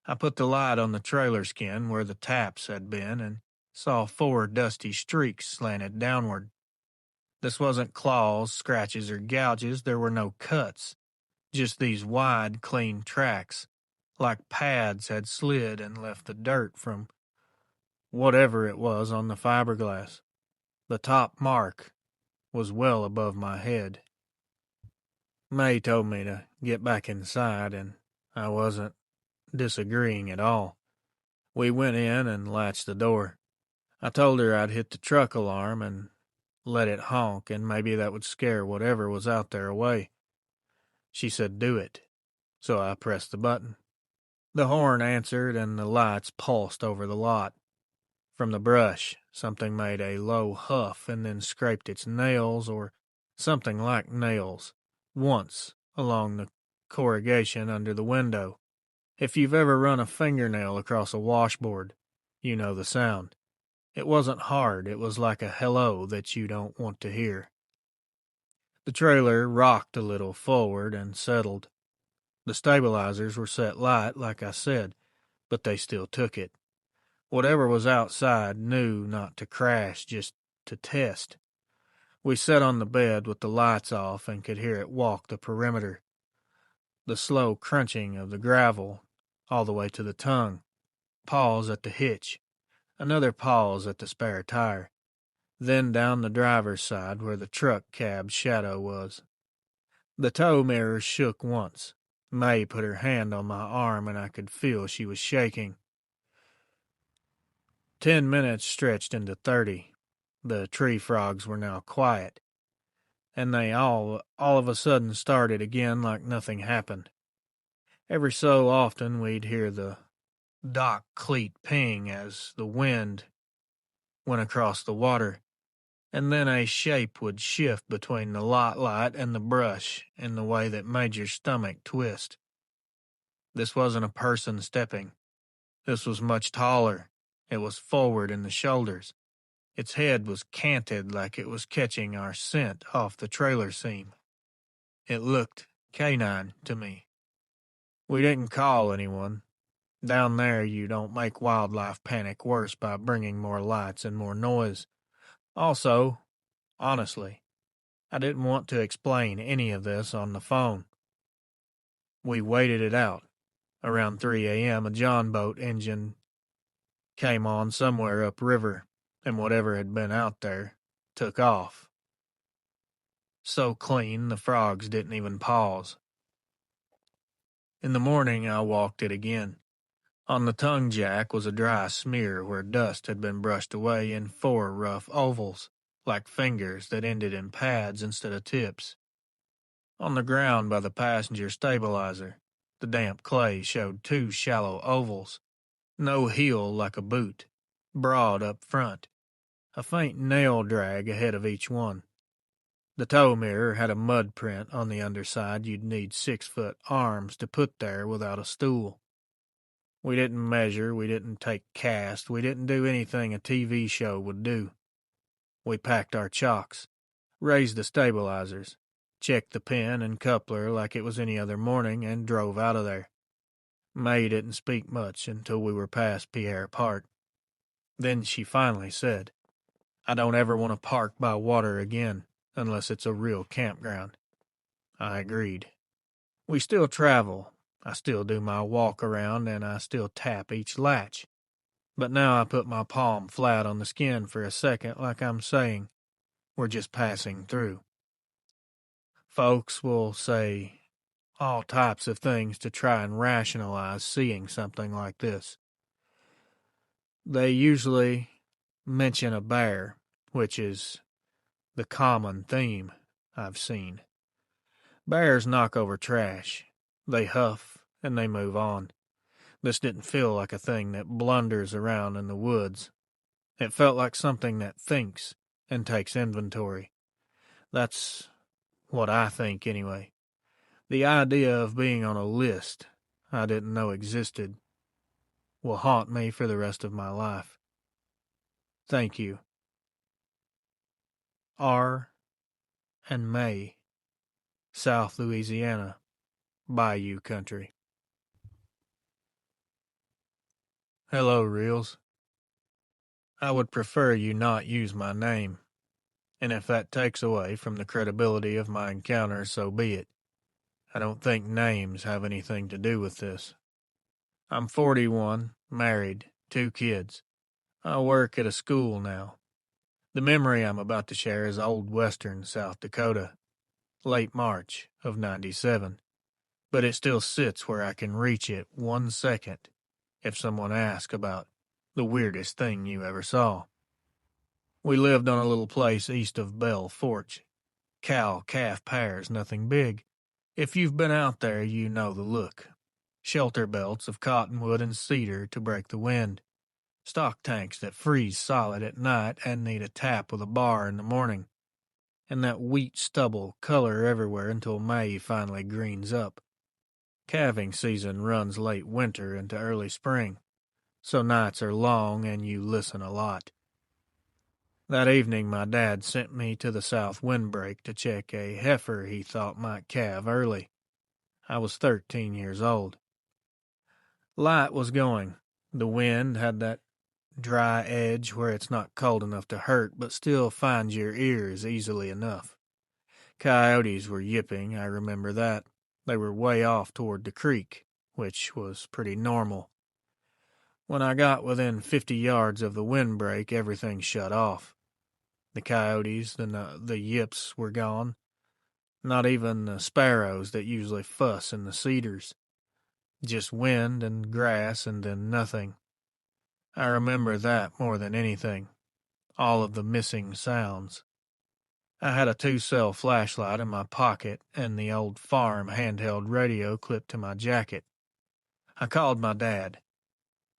I put the light on the trailer skin where the taps had been and saw 4 dusty streaks slanted downward. This wasn't claws, scratches, or gouges. There were no cuts, just these wide, clean tracks, like pads had slid and left the dirt from whatever it was on the fiberglass. The top mark was well above my head. May told me to get back inside, and I wasn't disagreeing at all. We went in and latched the door. I told her I'd hit the truck alarm and let it honk, and maybe that would scare whatever was out there away. She said do it, so I pressed the button. The horn answered, and the lights pulsed over the lot. From the brush, something made a low huff and then scraped its nails, or something like nails, once along the corrugation under the window. If you've ever run a fingernail across a washboard, you know the sound. It wasn't hard, it was like a hello that you don't want to hear. The trailer rocked a little forward and settled. The stabilizers were set light, like I said, but they still took it. Whatever was outside knew not to crash, just to test. We sat on the bed with the lights off and could hear it walk the perimeter. The slow crunching of the gravel all the way to the tongue. Pause at the hitch. Another pause at the spare tire. Then down the driver's side where the truck cab's shadow was. The tow mirror shook once. May put her hand on my arm and I could feel she was shaking. 10 minutes stretched into 30. The tree frogs were now quiet, and they all of a sudden started again like nothing happened. Every so often we'd hear the dock cleat ping as the wind went across the water, and then a shape would shift between the lot light and the brush in the way that made your stomach twist. This wasn't a person stepping. This was much taller. It was forward in the shoulders. Its head was canted like it was catching our scent off the trailer seam. It looked canine to me. We didn't call anyone. Down there you don't make wildlife panic worse by bringing more lights and more noise. Also, honestly, I didn't want to explain any of this on the phone. We waited it out. Around 3 a.m. a John boat engine came on somewhere upriver, and whatever had been out there took off. So clean the frogs didn't even pause. In the morning I walked it again. On the tongue jack was a dry smear where dust had been brushed away in 4 rough ovals, like fingers that ended in pads instead of tips. On the ground by the passenger stabilizer, the damp clay showed 2 shallow ovals, no heel like a boot, broad up front, a faint nail drag ahead of each one. The tow mirror had a mud print on the underside you'd need 6-foot arms to put there without a stool. We didn't measure, we didn't take cast, we didn't do anything a TV show would do. We packed our chocks, raised the stabilizers, checked the pin and coupler like it was any other morning, and drove out of there. May didn't speak much until we were past Pierre Park. Then she finally said, I don't ever want to park by water again, unless it's a real campground. I agreed. We still travel. I still do my walk around and I still tap each latch. But now I put my palm flat on the skin for a second like I'm saying, we're just passing through. Folks will say all types of things to try and rationalize seeing something like this. They usually mention a bear, which is the common theme I've seen. Bears knock over trash. They huff and they move on. This didn't feel like a thing that blunders around in the woods. It felt like something that thinks and takes inventory. That's what I think anyway. The idea of being on a list I didn't know existed will haunt me for the rest of my life. Thank you. R. and May, South Louisiana, Bayou Country. Hello, Reels. I would prefer you not use my name, and if that takes away from the credibility of my encounter, so be it. I don't think names have anything to do with this. I'm 41, married, 2 kids. I work at a school now. The memory I'm about to share is old western South Dakota, late March of '97, but it still sits where I can reach it 1 second if someone asks about the weirdest thing you ever saw. We lived on a little place east of Bell Forge. Cow-calf pairs, nothing big. If you've been out there, you know the look. Shelter belts of cottonwood and cedar to break the wind. Stock tanks that freeze solid at night and need a tap with a bar in the morning. And that wheat stubble color everywhere until May finally greens up. Calving season runs late winter into early spring, so nights are long and you listen a lot. That evening, my dad sent me to the south windbreak to check a heifer he thought might calve early. I was 13 years old. Light was going. The wind had that dry edge where it's not cold enough to hurt, but still finds your ears easily enough. Coyotes were yipping, I remember that. They were way off toward the creek, which was pretty normal. When I got within 50 yards of the windbreak, everything shut off. The coyotes, the yips were gone. Not even the sparrows that usually fuss in the cedars. Just wind and grass and then nothing. I remember that more than anything. All of the missing sounds. I had a 2-cell flashlight in my pocket and the old farm handheld radio clipped to my jacket. I called my dad.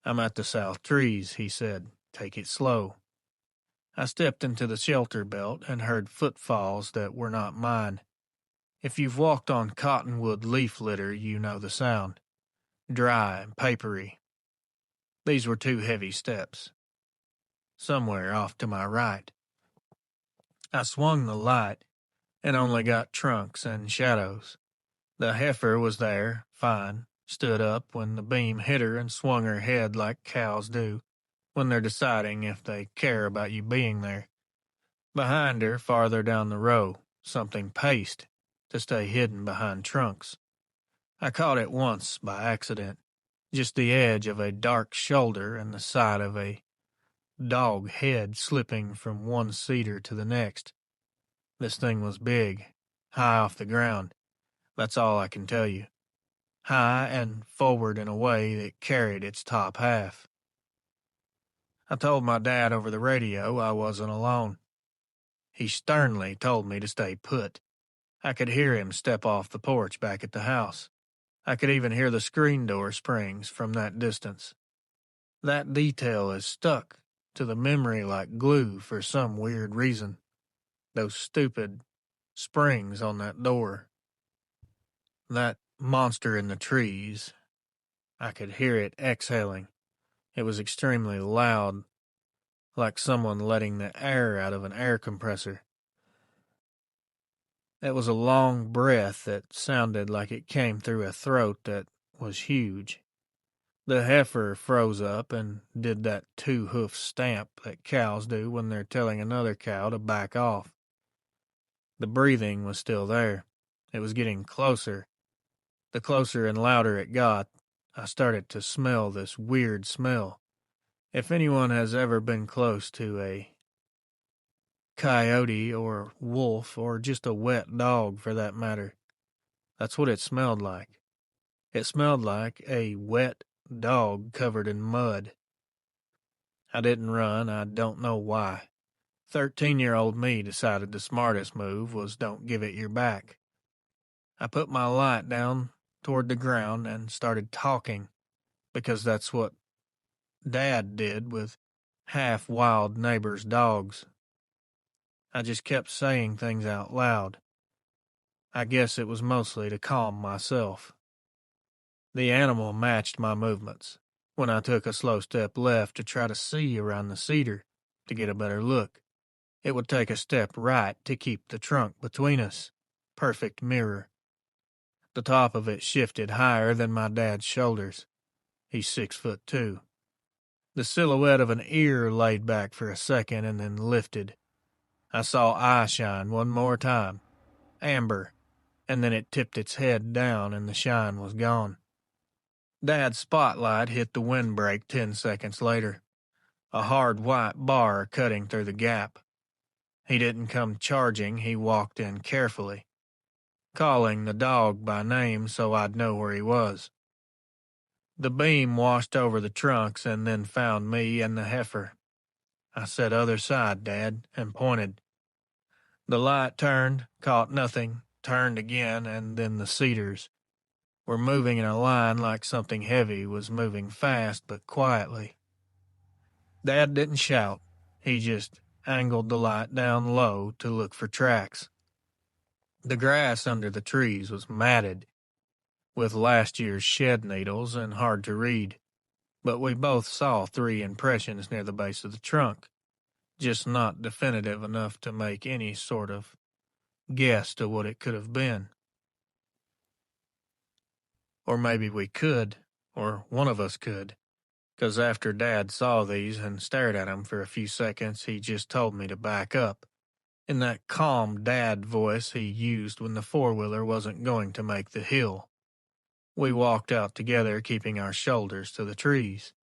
"I'm at the south trees," he said. "Take it slow." I stepped into the shelter belt and heard footfalls that were not mine. If you've walked on cottonwood leaf litter, you know the sound. Dry and papery. These were 2 heavy steps. Somewhere off to my right. I swung the light and only got trunks and shadows. The heifer was there, fine, stood up when the beam hit her and swung her head like cows do when they're deciding if they care about you being there. Behind her, farther down the row, something paced to stay hidden behind trunks. I caught it once by accident, just the edge of a dark shoulder and the side of a dog head slipping from one cedar to the next. This thing was big, high off the ground. That's all I can tell you. High and forward in a way that carried its top half. I told my dad over the radio I wasn't alone. He sternly told me to stay put. I could hear him step off the porch back at the house. I could even hear the screen door springs from that distance. That detail is stuck to the memory like glue for some weird reason. Those stupid springs on that door. That monster in the trees. I could hear it exhaling. It was extremely loud, like someone letting the air out of an air compressor. It was a long breath that sounded like it came through a throat that was huge. The heifer froze up and did that 2-hoof stamp that cows do when they're telling another cow to back off. The breathing was still there. It was getting closer. The closer and louder it got, I started to smell this weird smell. If anyone has ever been close to a coyote or wolf or just a wet dog for that matter, that's what it smelled like. It smelled like a wet dog covered in mud. I didn't run. I don't know why. 13-year-old me decided the smartest move was don't give it your back. I put my light down toward the ground and started talking, because that's what Dad did with half-wild neighbors' dogs. I just kept saying things out loud. I guess it was mostly to calm myself. The animal matched my movements. When I took a slow step left to try to see around the cedar to get a better look, it would take a step right to keep the trunk between us. Perfect mirror. The top of it shifted higher than my dad's shoulders. He's 6'2". The silhouette of an ear laid back for a second and then lifted. I saw eye shine one more time, amber, and then it tipped its head down and the shine was gone. Dad's spotlight hit the windbreak 10 seconds later, a hard white bar cutting through the gap. He didn't come charging, he walked in carefully, calling the dog by name so I'd know where he was. The beam washed over the trunks and then found me and the heifer. I said, "Other side, Dad," and pointed. The light turned, caught nothing, turned again, and then the cedars were moving in a line like something heavy was moving fast but quietly. Dad didn't shout. He just angled the light down low to look for tracks. The grass under the trees was matted with last year's shed needles and hard to read, but we both saw 3 impressions near the base of the trunk, just not definitive enough to make any sort of guess to what it could have been. Or maybe we could, or one of us could, 'cause after Dad saw these and stared at them for a few seconds, he just told me to back up, in that calm dad voice he used when the four-wheeler wasn't going to make the hill. We walked out together, keeping our shoulders to the trees.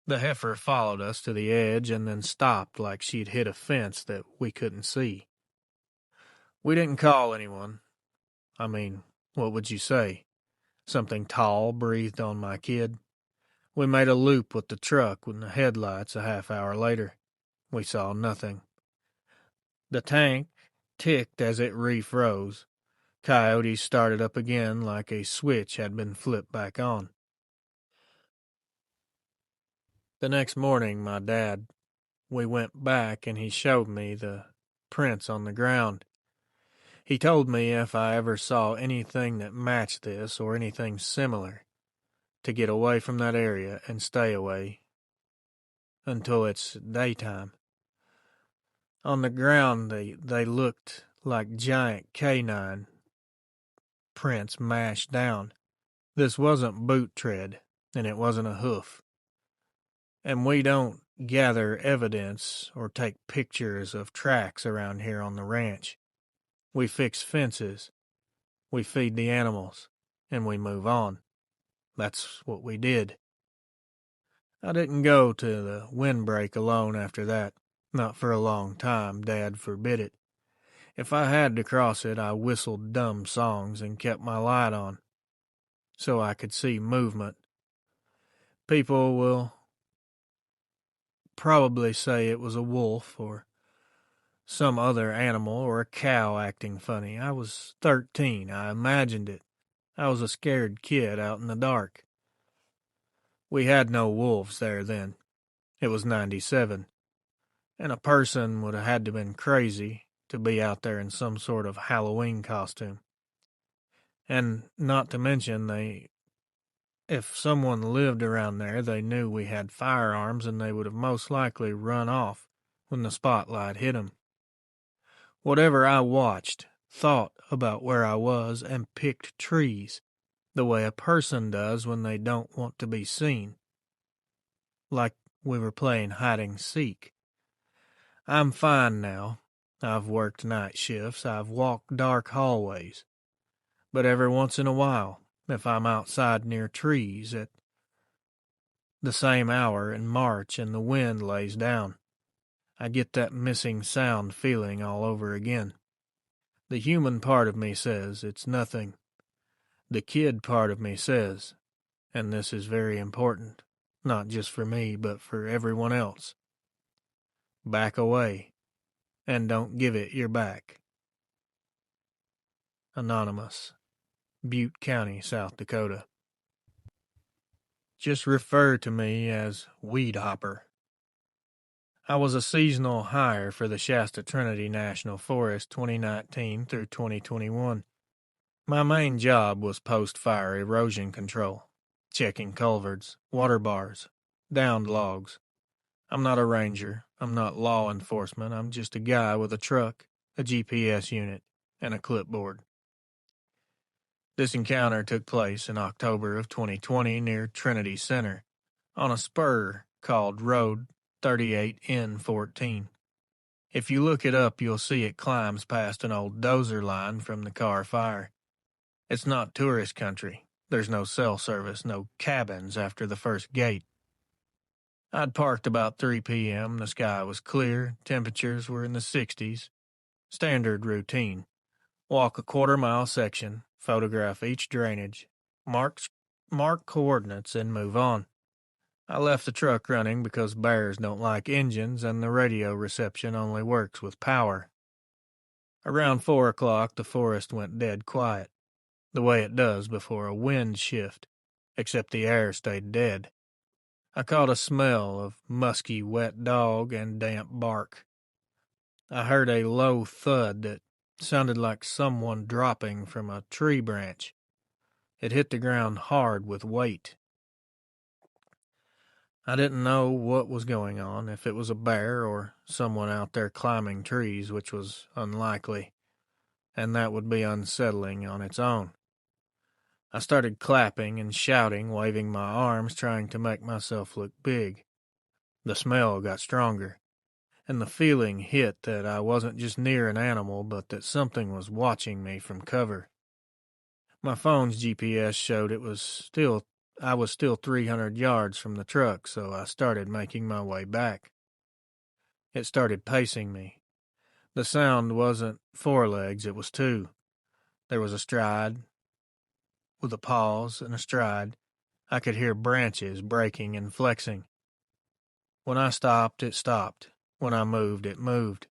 The heifer followed us to the edge and then stopped like she'd hit a fence that we couldn't see. We didn't call anyone. I mean, what would you say? Something tall breathed on my kid. We made a loop with the truck with the headlights a half hour later. We saw nothing. The tank ticked as it refroze. Coyotes started up again like a switch had been flipped back on. The next morning, we went back and he showed me the prints on the ground. He told me if I ever saw anything that matched this or anything similar, to get away from that area and stay away until it's daytime. On the ground, they looked like giant canine prints mashed down. This wasn't boot tread, and it wasn't a hoof. And we don't gather evidence or take pictures of tracks around here on the ranch. We fix fences, we feed the animals, and we move on. That's what we did. I didn't go to the windbreak alone after that. Not for a long time, Dad forbid it. If I had to cross it, I whistled dumb songs and kept my light on, so I could see movement. People will probably say it was a wolf or some other animal or a cow acting funny. I was 13. I imagined it. I was a scared kid out in the dark. We had no wolves there then. It was 97. And a person would have had to been crazy to be out there in some sort of Halloween costume. And not to mention, if someone lived around there, they knew we had firearms and they would have most likely run off when the spotlight hit them. Whatever I watched, thought about where I was and picked trees, the way a person does when they don't want to be seen. Like we were playing hide and seek. I'm fine now. I've worked night shifts. I've walked dark hallways. But every once in a while, if I'm outside near trees at the same hour in March and the wind lays down, I get that missing sound feeling all over again. The human part of me says it's nothing. The kid part of me says, and this is very important, not just for me, but for everyone else, back away, and don't give it your back. Anonymous, Butte County, South Dakota. Just refer to me as Weed Hopper. I was a seasonal hire for the Shasta Trinity National Forest 2019 through 2021. My main job was post-fire erosion control, checking culverts, water bars, downed logs. I'm not a ranger. I'm not law enforcement. I'm just a guy with a truck, a GPS unit, and a clipboard. This encounter took place in October of 2020 near Trinity Center, on a spur called Road 38N14. If you look it up, you'll see it climbs past an old dozer line from the car fire. It's not tourist country. There's no cell service, no cabins after the first gate. I'd parked about 3 p.m. The sky was clear, temperatures were in the 60s. Standard routine. Walk a quarter-mile section, photograph each drainage, mark coordinates, and move on. I left the truck running because bears don't like engines and the radio reception only works with power. Around 4 o'clock, the forest went dead quiet, the way it does before a wind shift, except the air stayed dead. I caught a smell of musky wet dog and damp bark. I heard a low thud that sounded like someone dropping from a tree branch. It hit the ground hard with weight. I didn't know what was going on, if it was a bear or someone out there climbing trees, which was unlikely, and that would be unsettling on its own. I started clapping and shouting, waving my arms, trying to make myself look big. The smell got stronger, and the feeling hit that I wasn't just near an animal, but that something was watching me from cover. My phone's GPS showed I was still 300 yards from the truck, so I started making my way back. It started pacing me. The sound wasn't 4 legs, it was 2. There was a stride, with a pause and a stride. I could hear branches breaking and flexing. When I stopped, it stopped. When I moved, it moved.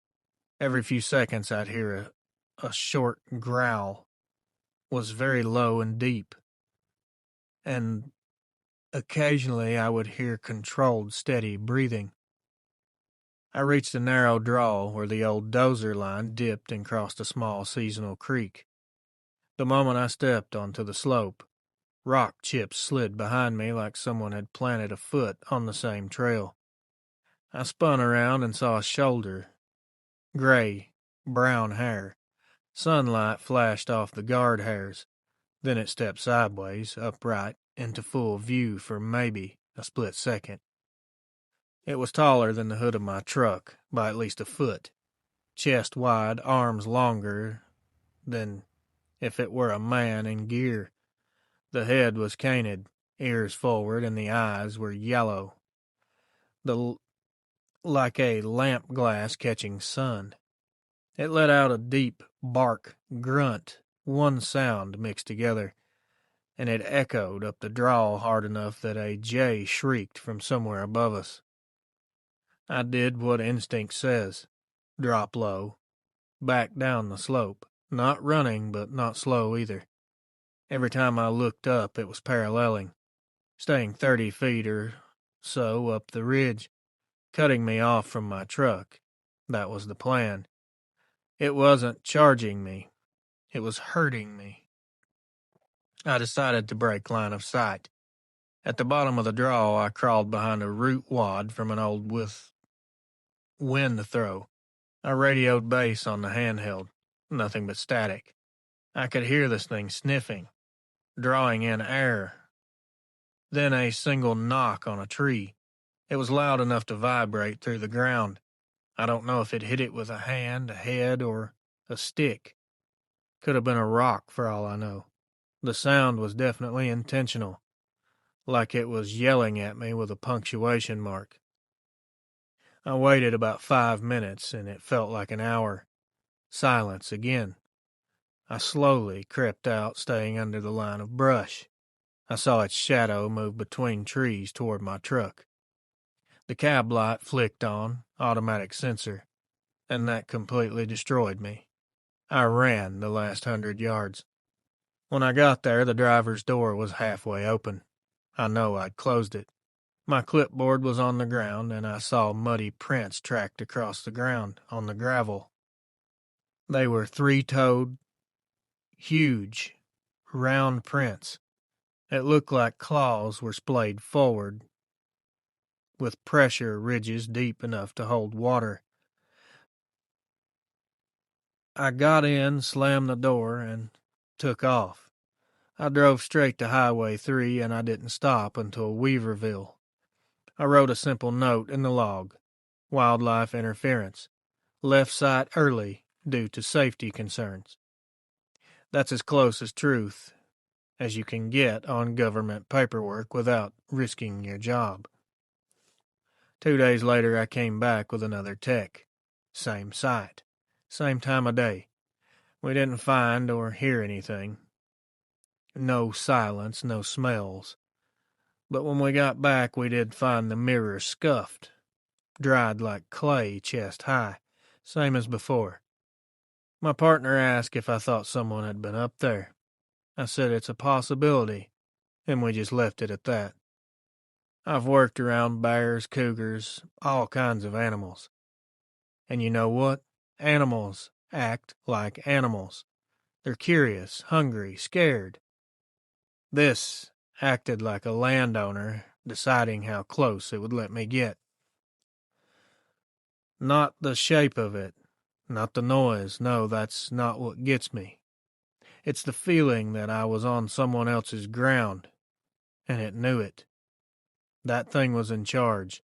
Every few seconds I'd hear a short growl. Was very low and deep. And occasionally I would hear controlled, steady breathing. I reached a narrow draw where the old dozer line dipped and crossed a small seasonal creek. The moment I stepped onto the slope, rock chips slid behind me like someone had planted a foot on the same trail. I spun around and saw a shoulder. Gray, brown hair. Sunlight flashed off the guard hairs. Then it stepped sideways, upright, into full view for maybe a split second. It was taller than the hood of my truck, by at least a foot. Chest wide, arms longer than if it were a man in gear. The head was canted, ears forward, and the eyes were yellow, like a lamp glass catching sun. It let out a deep bark grunt, one sound mixed together, and it echoed up the draw hard enough that a jay shrieked from somewhere above us. I did what instinct says. Drop low. Back down the slope. Not running, but not slow either. Every time I looked up, it was paralleling, staying 30 feet or so up the ridge, cutting me off from my truck. That was the plan. It wasn't charging me. It was hurting me. I decided to break line of sight. At the bottom of the draw, I crawled behind a root wad from an old wind throw. I radioed base on the handheld. Nothing but static. I could hear this thing sniffing, drawing in air. Then a single knock on a tree. It was loud enough to vibrate through the ground. I don't know if it hit it with a hand, a head, or a stick. Could have been a rock for all I know. The sound was definitely intentional, like it was yelling at me with a punctuation mark. I waited about 5 minutes, and it felt like an hour. Silence again. I slowly crept out, staying under the line of brush. I saw its shadow move between trees toward my truck. The cab light flicked on, automatic sensor, and that completely destroyed me. I ran the last 100 yards. When I got there, the driver's door was halfway open. I know I'd closed it. My clipboard was on the ground, and I saw muddy prints tracked across the ground on the gravel. They were 3-toed, huge, round prints. It looked like claws were splayed forward, with pressure ridges deep enough to hold water. I got in, slammed the door, and took off. I drove straight to Highway 3, and I didn't stop until Weaverville. I wrote a simple note in the log. Wildlife interference. Left sight early due to safety concerns. That's as close as truth as you can get on government paperwork without risking your job. 2 days later, I came back with another tech. Same site. Same time of day. We didn't find or hear anything. No silence, no smells. But when we got back, we did find the mirror scuffed, dried like clay chest high, same as before. My partner asked if I thought someone had been up there. I said it's a possibility, and we just left it at that. I've worked around bears, cougars, all kinds of animals. And you know what? Animals act like animals. They're curious, hungry, scared. This acted like a landowner deciding how close it would let me get. Not the shape of it, not the noise. No, that's not what gets me. It's the feeling that I was on someone else's ground, and it knew it. That thing was in charge.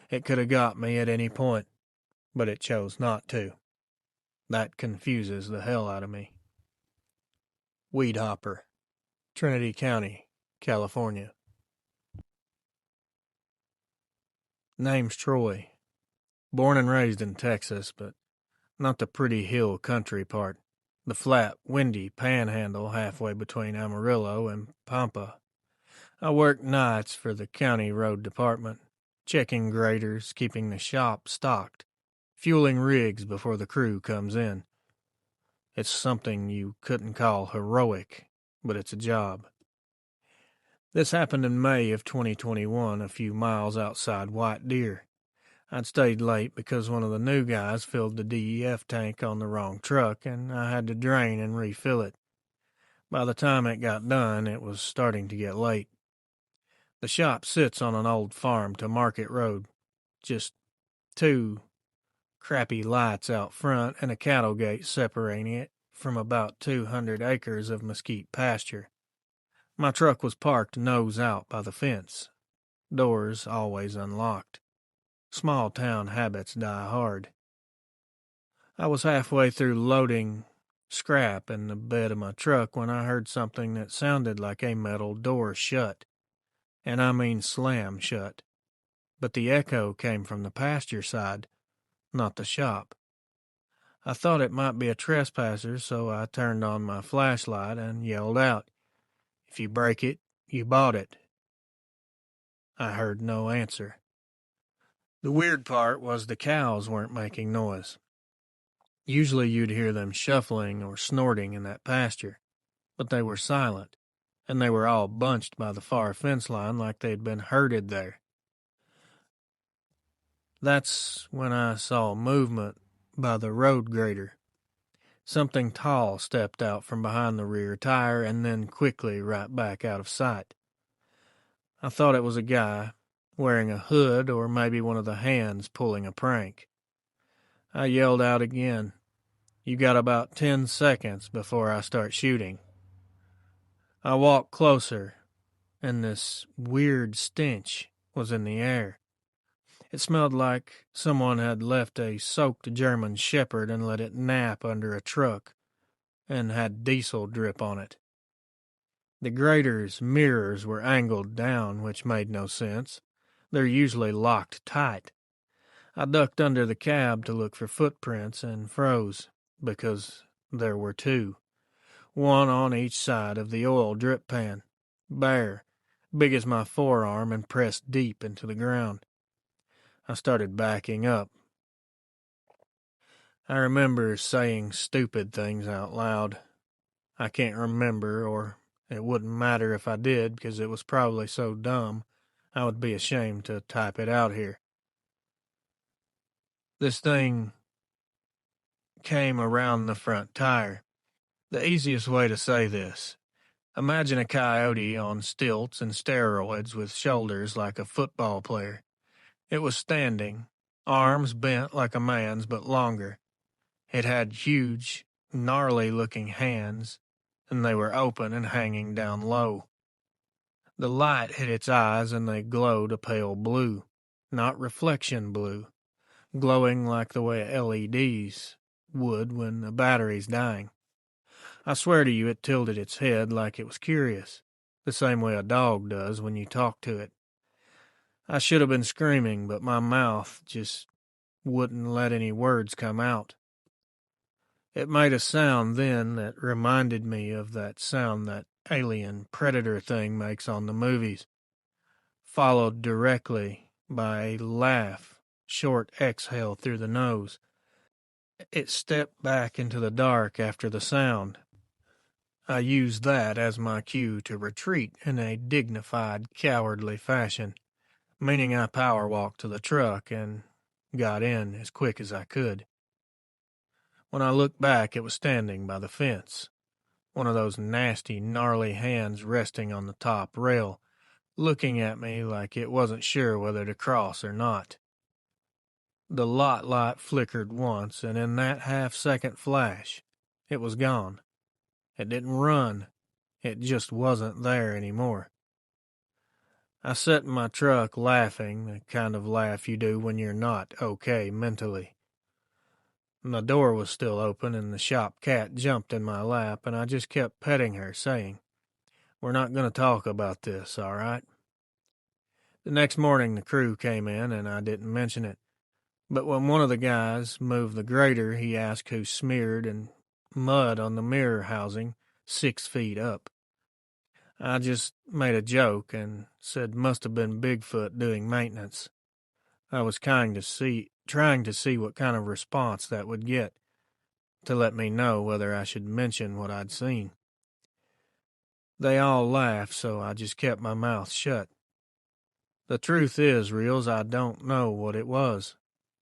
It could have got me at any point, but it chose not to. That confuses the hell out of me. Weedhopper, Trinity County, California. Name's Troy. Born and raised in Texas, but not the pretty hill country part. The flat, windy panhandle halfway between Amarillo and Pampa. I work nights for the county road department, checking graders, keeping the shop stocked, fueling rigs before the crew comes in. It's something you couldn't call heroic, but it's a job. This happened in May of 2021, a few miles outside White Deer. I'd stayed late because one of the new guys filled the DEF tank on the wrong truck, and I had to drain and refill it. By the time it got done, it was starting to get late. The shop sits on an old farm to Market Road. Just 2 crappy lights out front and a cattle gate separating it from about 200 acres of mesquite pasture. My truck was parked nose out by the fence. Doors always unlocked. Small town habits die hard. I was halfway through loading scrap in the bed of my truck when I heard something that sounded like a metal door shut. And I mean slam shut. But the echo came from the pasture side, not the shop. I thought it might be a trespasser, so I turned on my flashlight and yelled out, "If you break it, you bought it." I heard no answer. The weird part was the cows weren't making noise. Usually you'd hear them shuffling or snorting in that pasture, but they were silent, and they were all bunched by the far fence line like they'd been herded there. That's when I saw movement by the road grader. Something tall stepped out from behind the rear tire and then quickly right back out of sight. I thought it was a guy wearing a hood or maybe one of the hands pulling a prank. I yelled out again, "You got about 10 seconds before I start shooting." I walked closer, and this weird stench was in the air. It smelled like someone had left a soaked German Shepherd and let it nap under a truck and had diesel drip on it. The grader's mirrors were angled down, which made no sense. They're usually locked tight. I ducked under the cab to look for footprints and froze, because there were 2. One on each side of the oil drip pan. Bare, big as my forearm and pressed deep into the ground. I started backing up. I remember saying stupid things out loud. I can't remember, or it wouldn't matter if I did, because it was probably so dumb I would be ashamed to type it out here. This thing came around the front tire. The easiest way to say this: imagine a coyote on stilts and steroids with shoulders like a football player. It was standing, arms bent like a man's but longer. It had huge, gnarly-looking hands, and they were open and hanging down low. The light hit its eyes and they glowed a pale blue. not reflection blue, glowing like the way LEDs would when a battery's dying. I swear to you, it tilted its head like it was curious, the same way a dog does when you talk to it. I should have been screaming, but my mouth just wouldn't let any words come out. It made a sound then that reminded me of that sound that alien predator thing makes on the movies, followed directly by a laugh, short exhale through the nose. It stepped back into the dark after the sound. I used that as my cue to retreat in a dignified, cowardly fashion, meaning I power walked to the truck and got in as quick as I could. When I looked back, it was standing by the fence, one of those nasty, gnarly hands resting on the top rail, looking at me like it wasn't sure whether to cross or not. The lot light flickered once, and in that half-second flash, it was gone. It didn't run. It just wasn't there anymore. I sat in my truck laughing, the kind of laugh you do when you're not okay mentally. The door was still open, and the shop cat jumped in my lap, and I just kept petting her, saying, "We're not going to talk about this, all right?" The next morning the crew came in, and I didn't mention it. But when one of the guys moved the grader, he asked who smeared and mud on the mirror housing 6 feet up. I just made a joke and said must have been Bigfoot doing maintenance. I was trying to see what kind of response that would get, to let me know whether I should mention what I'd seen. They all laughed, so I just kept my mouth shut. The truth is, Reels, I don't know what it was.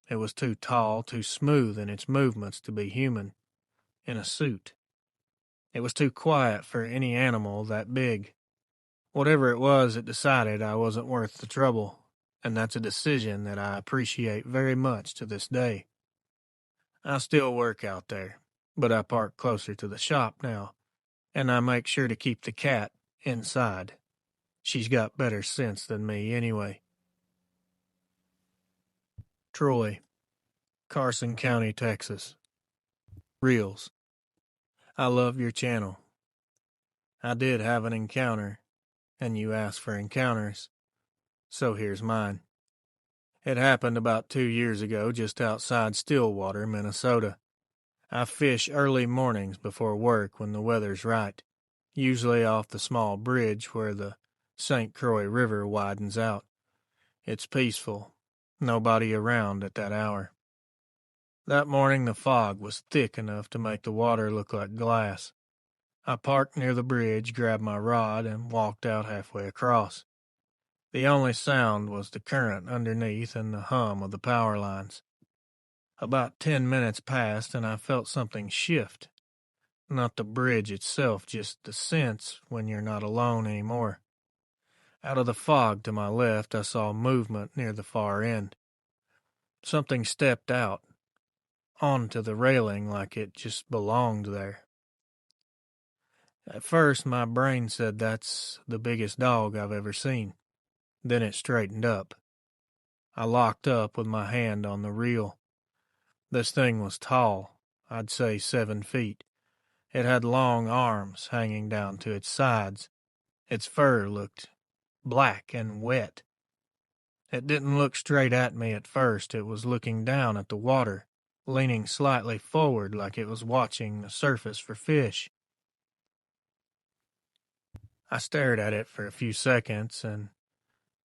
It was too tall, too smooth in its movements to be human, in a suit. It was too quiet for any animal that big. Whatever it was, it decided I wasn't worth the trouble, and that's a decision that I appreciate very much to this day. I still work out there, but I park closer to the shop now, and I make sure to keep the cat inside. She's got better sense than me anyway. Troy, Carson County, Texas. Reels. I love your channel. I did have an encounter, and you asked for encounters, so here's mine. It happened about 2 years ago just outside Stillwater, Minnesota. I fish early mornings before work when the weather's right, usually off the small bridge where the St. Croix River widens out. It's peaceful, nobody around at that hour. That morning the fog was thick enough to make the water look like glass. I parked near the bridge, grabbed my rod, and walked out halfway across. The only sound was the current underneath and the hum of the power lines. About 10 minutes passed, and I felt something shift. Not the bridge itself, just the sense when you're not alone anymore. Out of the fog to my left, I saw movement near the far end. Something stepped out, onto the railing like it just belonged there. At first, my brain said that's the biggest dog I've ever seen. Then it straightened up. I locked up with my hand on the reel. This thing was tall, I'd say 7 feet. It had long arms hanging down to its sides. Its fur looked black and wet. It didn't look straight at me at first. It was looking down at the water, leaning slightly forward like it was watching the surface for fish. I stared at it for a few seconds, and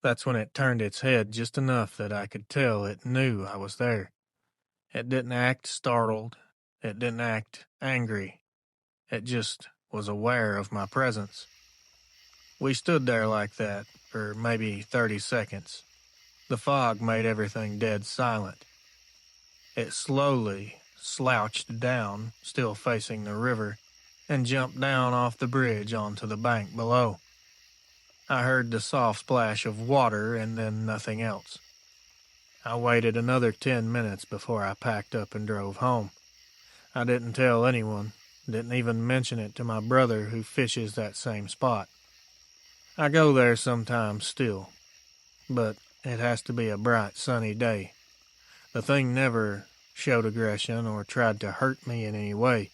that's when it turned its head just enough that I could tell it knew I was there. It didn't act startled. It didn't act angry. It just was aware of my presence. We stood there like that for maybe 30 seconds. The fog made everything dead silent. It slowly slouched down, still facing the river, and jumped down off the bridge onto the bank below. I heard the soft splash of water and then nothing else. I waited another 10 minutes before I packed up and drove home. I didn't tell anyone, didn't even mention it to my brother who fishes that same spot. I go there sometimes still, but it has to be a bright, sunny day. The thing never showed aggression or tried to hurt me in any way.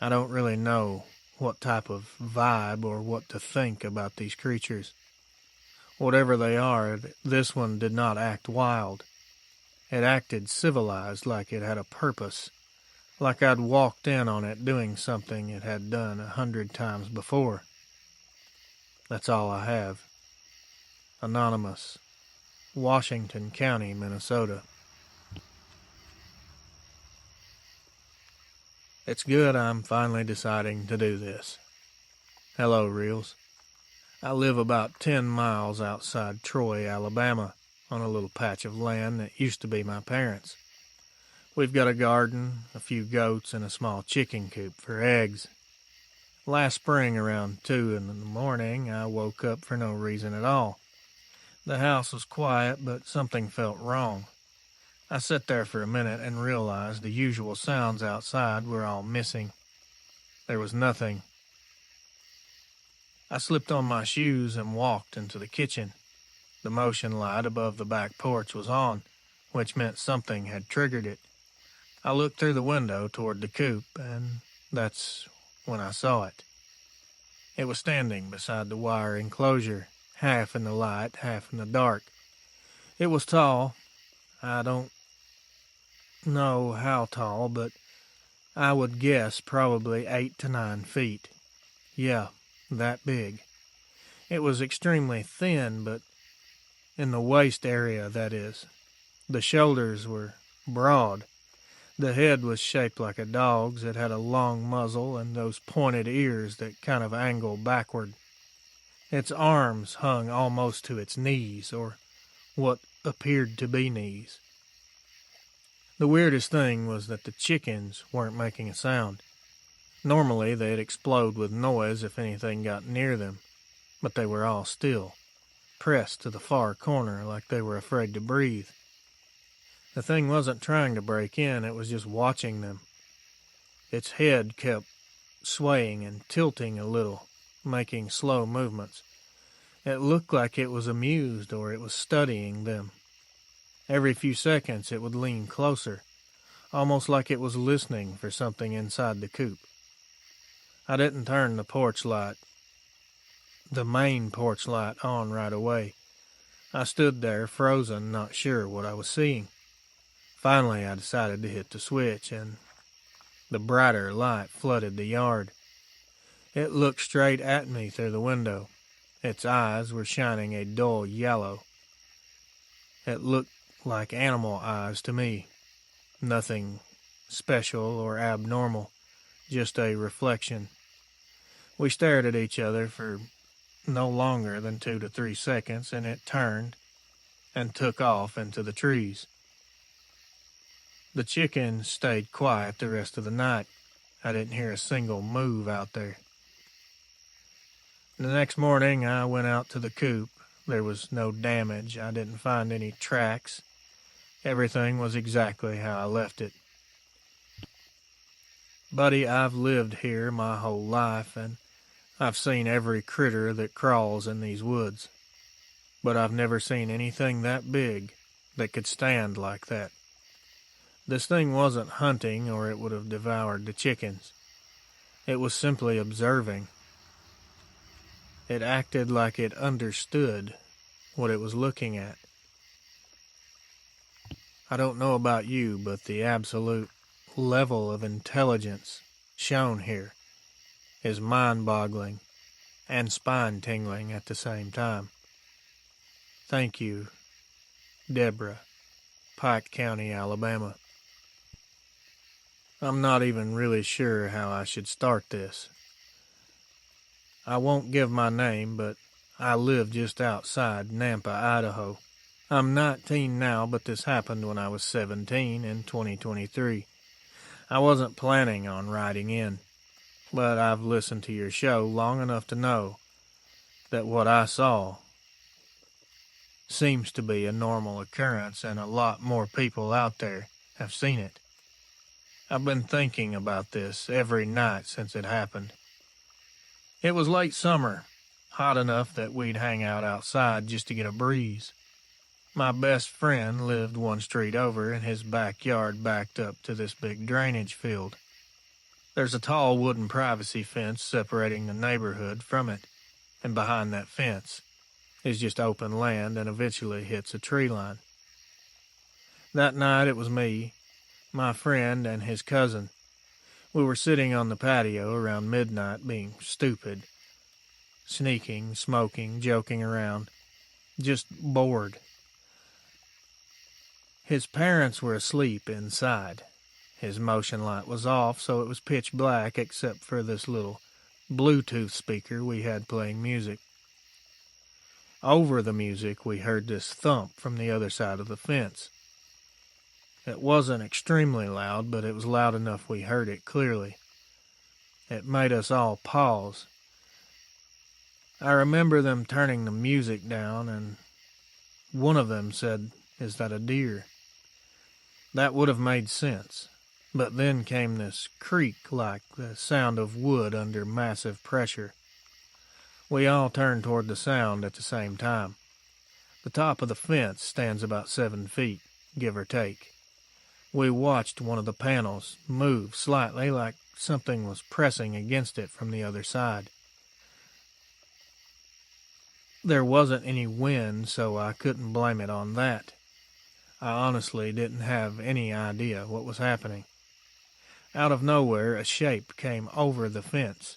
I don't really know what type of vibe or what to think about these creatures. Whatever they are, this one did not act wild. It acted civilized, like it had a purpose, like I'd walked in on it doing something it had done 100 times before. That's all I have. Anonymous, Washington County, Minnesota. It's good I'm finally deciding to do this. Hello, Reels. I live about 10 miles outside Troy, Alabama, on a little patch of land that used to be my parents'. We've got a garden, a few goats, and a small chicken coop for eggs. Last spring around 2 in the morning, I woke up for no reason at all. The house was quiet, but something felt wrong. I sat there for a minute and realized the usual sounds outside were all missing. There was nothing. I slipped on my shoes and walked into the kitchen. The motion light above the back porch was on, which meant something had triggered it. I looked through the window toward the coop, and that's when I saw it. It was standing beside the wire enclosure, half in the light, half in the dark. It was tall. I don't know how tall, but I would guess probably 8 to 9 feet. Yeah, that big. It was extremely thin, but in the waist area, that is. The shoulders were broad. The head was shaped like a dog's. It had a long muzzle and those pointed ears that kind of angle backward. Its arms hung almost to its knees, or what appeared to be knees. The weirdest thing was that the chickens weren't making a sound. Normally, they'd explode with noise if anything got near them, but they were all still, pressed to the far corner like they were afraid to breathe. The thing wasn't trying to break in, it was just watching them. Its head kept swaying and tilting a little, making slow movements. It looked like it was amused or it was studying them. Every few seconds it would lean closer, almost like it was listening for something inside the coop. I didn't turn the main porch light on right away. I stood there, frozen, not sure what I was seeing. Finally, I decided to hit the switch, and the brighter light flooded the yard. It looked straight at me through the window. Its eyes were shining a dull yellow. It looked like animal eyes to me. Nothing special or abnormal, just a reflection. We stared at each other for no longer than 2 to 3 seconds, and it turned and took off into the trees. The chickens stayed quiet the rest of the night. I didn't hear a single move out there. The next morning, I went out to the coop. There was no damage. I didn't find any tracks. Everything was exactly how I left it. Buddy, I've lived here my whole life, and I've seen every critter that crawls in these woods. But I've never seen anything that big that could stand like that. This thing wasn't hunting, or it would have devoured the chickens. It was simply observing. It acted like it understood what it was looking at. I don't know about you, but the absolute level of intelligence shown here is mind-boggling and spine-tingling at the same time. Thank you, Deborah, Pike County, Alabama. I'm not even really sure how I should start this. I won't give my name, but I live just outside Nampa, Idaho. I'm 19 now, but this happened when I was 17 in 2023. I wasn't planning on writing in, but I've listened to your show long enough to know that what I saw seems to be a normal occurrence, and a lot more people out there have seen it. I've been thinking about this every night since it happened. It was late summer, hot enough that we'd hang out outside just to get a breeze. My best friend lived one street over, and his backyard backed up to this big drainage field. There's a tall wooden privacy fence separating the neighborhood from it, and behind that fence is just open land and eventually hits a tree line. That night it was me, my friend, and his cousin. We were sitting on the patio around midnight being stupid, sneaking, smoking, joking around, just bored. His parents were asleep inside. His motion light was off, so it was pitch black except for this little Bluetooth speaker we had playing music. Over the music, we heard this thump from the other side of the fence. It wasn't extremely loud, but it was loud enough we heard it clearly. It made us all pause. I remember them turning the music down, and one of them said, "Is that a deer?" That would have made sense, but then came this creak like the sound of wood under massive pressure. We all turned toward the sound at the same time. The top of the fence stands about 7 feet, give or take. We watched one of the panels move slightly like something was pressing against it from the other side. There wasn't any wind, so I couldn't blame it on that. I honestly didn't have any idea what was happening. Out of nowhere, a shape came over the fence,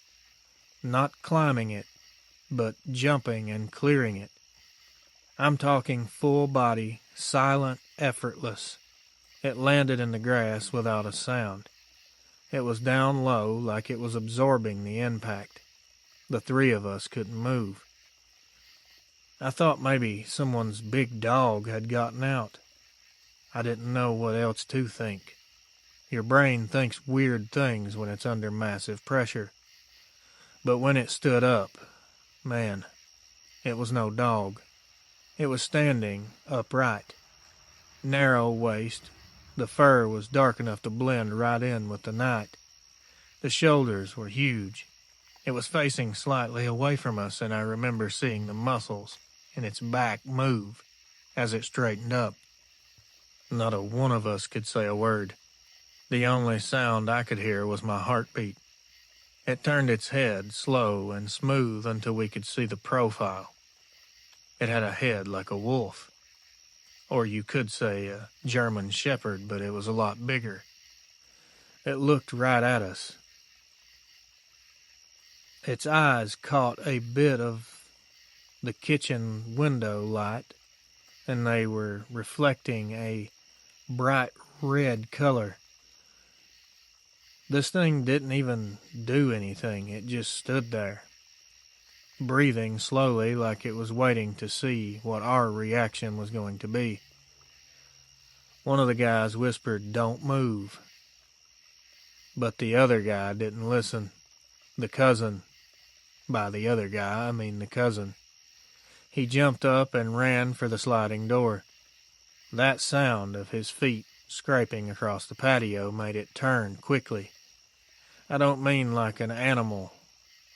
not climbing it, but jumping and clearing it. I'm talking full body, silent, effortless. It landed in the grass without a sound. It was down low, like it was absorbing the impact. The three of us couldn't move. I thought maybe someone's big dog had gotten out. I didn't know what else to think. Your brain thinks weird things when it's under massive pressure. But when it stood up, man, it was no dog. It was standing upright. Narrow waist. The fur was dark enough to blend right in with the night. The shoulders were huge. It was facing slightly away from us, and I remember seeing the muscles in its back move as it straightened up. Not a one of us could say a word. The only sound I could hear was my heartbeat. It turned its head slow and smooth until we could see the profile. It had a head like a wolf. Or you could say a German shepherd, but it was a lot bigger. It looked right at us. Its eyes caught a bit of the kitchen window light, and they were reflecting a bright red color. This thing didn't even do anything. It just stood there, breathing slowly like it was waiting to see what our reaction was going to be. One of the guys whispered, "Don't move." But the other guy didn't listen. The cousin. By the other guy, I mean the cousin. He jumped up and ran for the sliding door. That sound of his feet scraping across the patio made it turn quickly. I don't mean like an animal.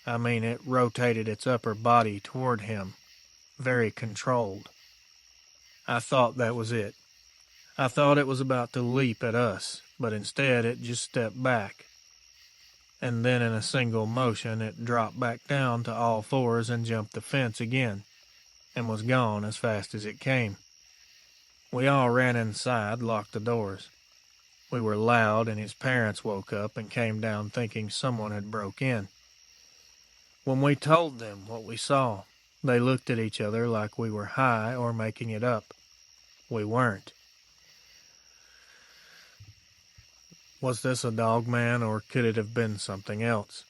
I mean it rotated its upper body toward him, very controlled. I thought that was it. I thought it was about to leap at us, but instead it just stepped back. And then in a single motion it dropped back down to all fours and jumped the fence again, and was gone as fast as it came. We all ran inside, locked the doors. We were loud, and his parents woke up and came down thinking someone had broke in. When we told them what we saw, they looked at each other like we were high or making it up. We weren't. Was this a Dogman, or could it have been something else?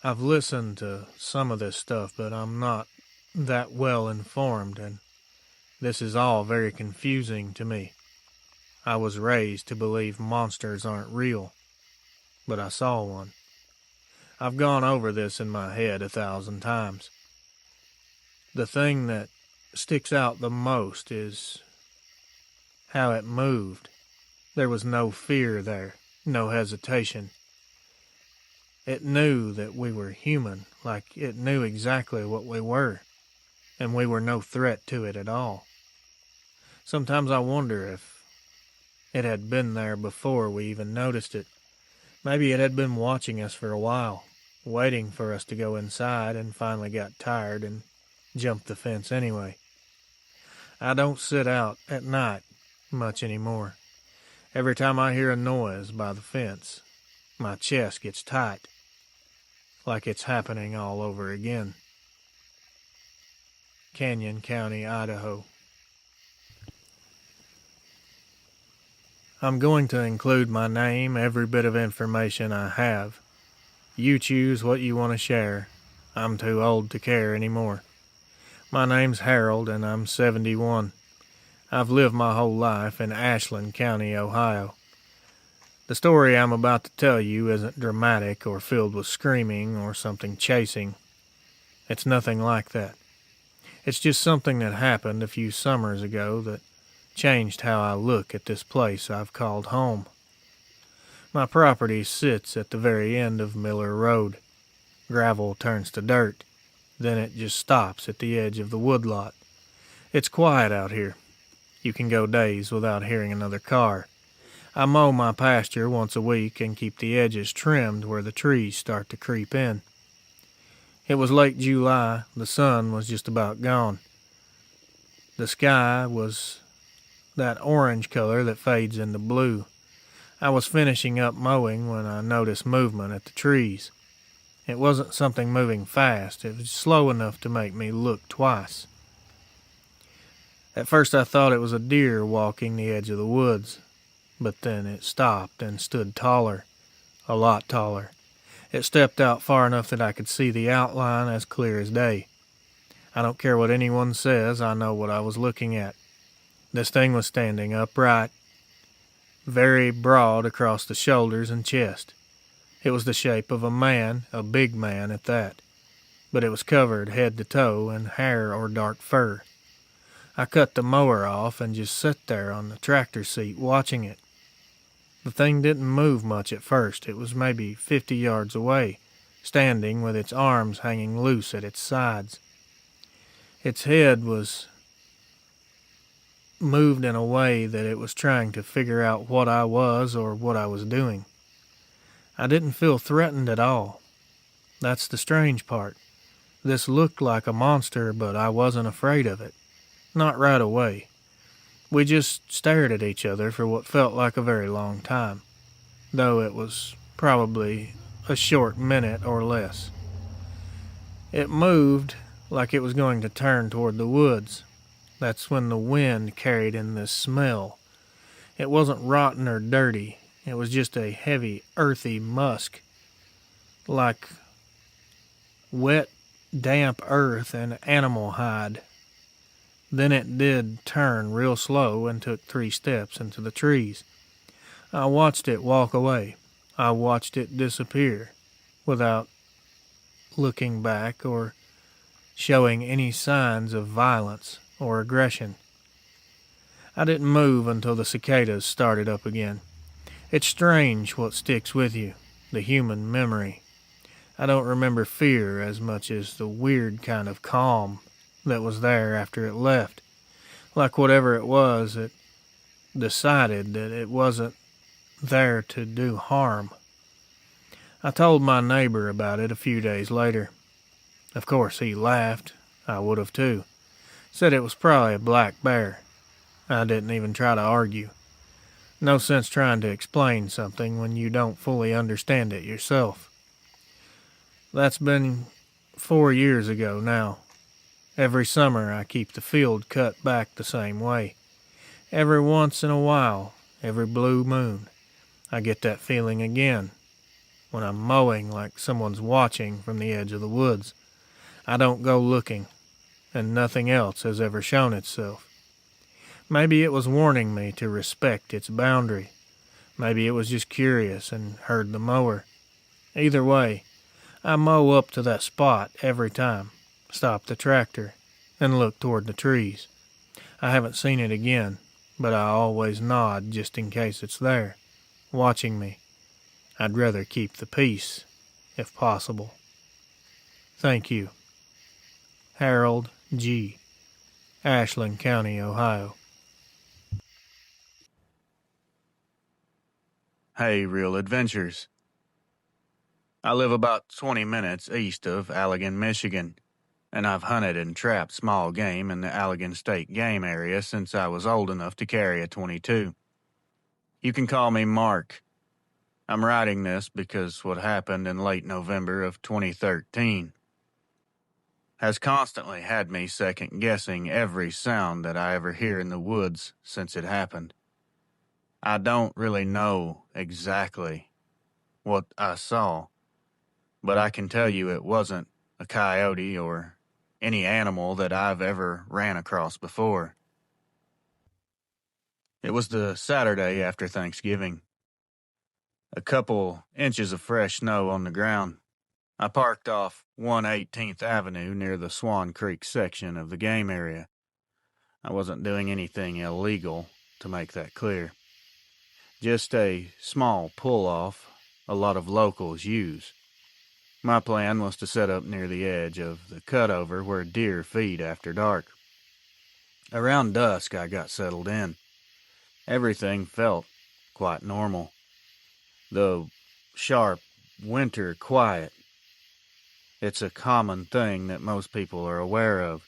I've listened to some of this stuff, but I'm not that well informed, and this is all very confusing to me. I was raised to believe monsters aren't real, but I saw one. I've gone over this in my head 1,000 times. The thing that sticks out the most is how it moved. There was no fear there, no hesitation. It knew that we were human, like it knew exactly what we were, and we were no threat to it at all. Sometimes I wonder if it had been there before we even noticed it. Maybe it had been watching us for a while, waiting for us to go inside, and finally got tired and jumped the fence anyway. I don't sit out at night much anymore. Every time I hear a noise by the fence, my chest gets tight, like it's happening all over again. Canyon County, Idaho. I'm going to include my name, every bit of information I have. You choose what you want to share. I'm too old to care anymore. My name's Harold, and I'm 71. I've lived my whole life in Ashland County, Ohio. The story I'm about to tell you isn't dramatic or filled with screaming or something chasing. It's nothing like that. It's just something that happened a few summers ago that changed how I look at this place I've called home. My property sits at the very end of Miller Road. Gravel turns to dirt. Then it just stops at the edge of the woodlot. It's quiet out here. You can go days without hearing another car. I mow my pasture once a week and keep the edges trimmed where the trees start to creep in. It was late July. The sun was just about gone. The sky was that orange color that fades into blue. I was finishing up mowing when I noticed movement at the trees. It wasn't something moving fast. It was slow enough to make me look twice. At first I thought it was a deer walking the edge of the woods, but then it stopped and stood taller, a lot taller. It stepped out far enough that I could see the outline as clear as day. I don't care what anyone says, I know what I was looking at. This thing was standing upright, very broad across the shoulders and chest. It was the shape of a man, a big man at that, but it was covered head to toe in hair or dark fur. I cut the mower off and just sat there on the tractor seat watching it. The thing didn't move much at first. It was maybe 50 yards away, standing with its arms hanging loose at its sides. Its head was moved in a way that it was trying to figure out what I was or what I was doing. I didn't feel threatened at all. That's the strange part. This looked like a monster, but I wasn't afraid of it. Not right away. We just stared at each other for what felt like a very long time, though it was probably a short minute or less. It moved like it was going to turn toward the woods. That's when the wind carried in this smell. It wasn't rotten or dirty. It was just a heavy, earthy musk, like wet, damp earth and animal hide. Then it did turn real slow and took 3 steps into the trees. I watched it walk away. I watched it disappear without looking back or showing any signs of violence or aggression. I didn't move until the cicadas started up again. It's strange what sticks with you, the human memory. I don't remember fear as much as the weird kind of calm that was there after it left. Like whatever it was, it decided that it wasn't there to do harm. I told my neighbor about it a few days later. Of course, he laughed. I would have too. Said it was probably a black bear. I didn't even try to argue. No sense trying to explain something when you don't fully understand it yourself. That's been 4 years ago now. Every summer I keep the field cut back the same way. Every once in a while, every blue moon, I get that feeling again. When I'm mowing like someone's watching from the edge of the woods. I don't go looking, and nothing else has ever shown itself. Maybe it was warning me to respect its boundary. Maybe it was just curious and heard the mower. Either way, I mow up to that spot every time, stop the tractor, and look toward the trees. I haven't seen it again, but I always nod just in case it's there, watching me. I'd rather keep the peace, if possible. Thank you. Harold G., Ashland County, Ohio. Hey, Real Adventures. I live about 20 minutes east of Allegan, Michigan, and I've hunted and trapped small game in the Allegan State Game Area since I was old enough to carry a .22. You can call me Mark. I'm writing this because what happened in late November of 2013 has constantly had me second-guessing every sound that I ever hear in the woods since it happened. I don't really know exactly what I saw, but I can tell you it wasn't a coyote or any animal that I've ever ran across before. It was the Saturday after Thanksgiving. A couple inches of fresh snow on the ground. I parked off 118th Avenue near the Swan Creek section of the game area. I wasn't doing anything illegal, to make that clear. Just a small pull-off a lot of locals use. My plan was to set up near the edge of the cutover where deer feed after dark. Around dusk, I got settled in. Everything felt quite normal. The sharp winter quiet. It's a common thing that most people are aware of.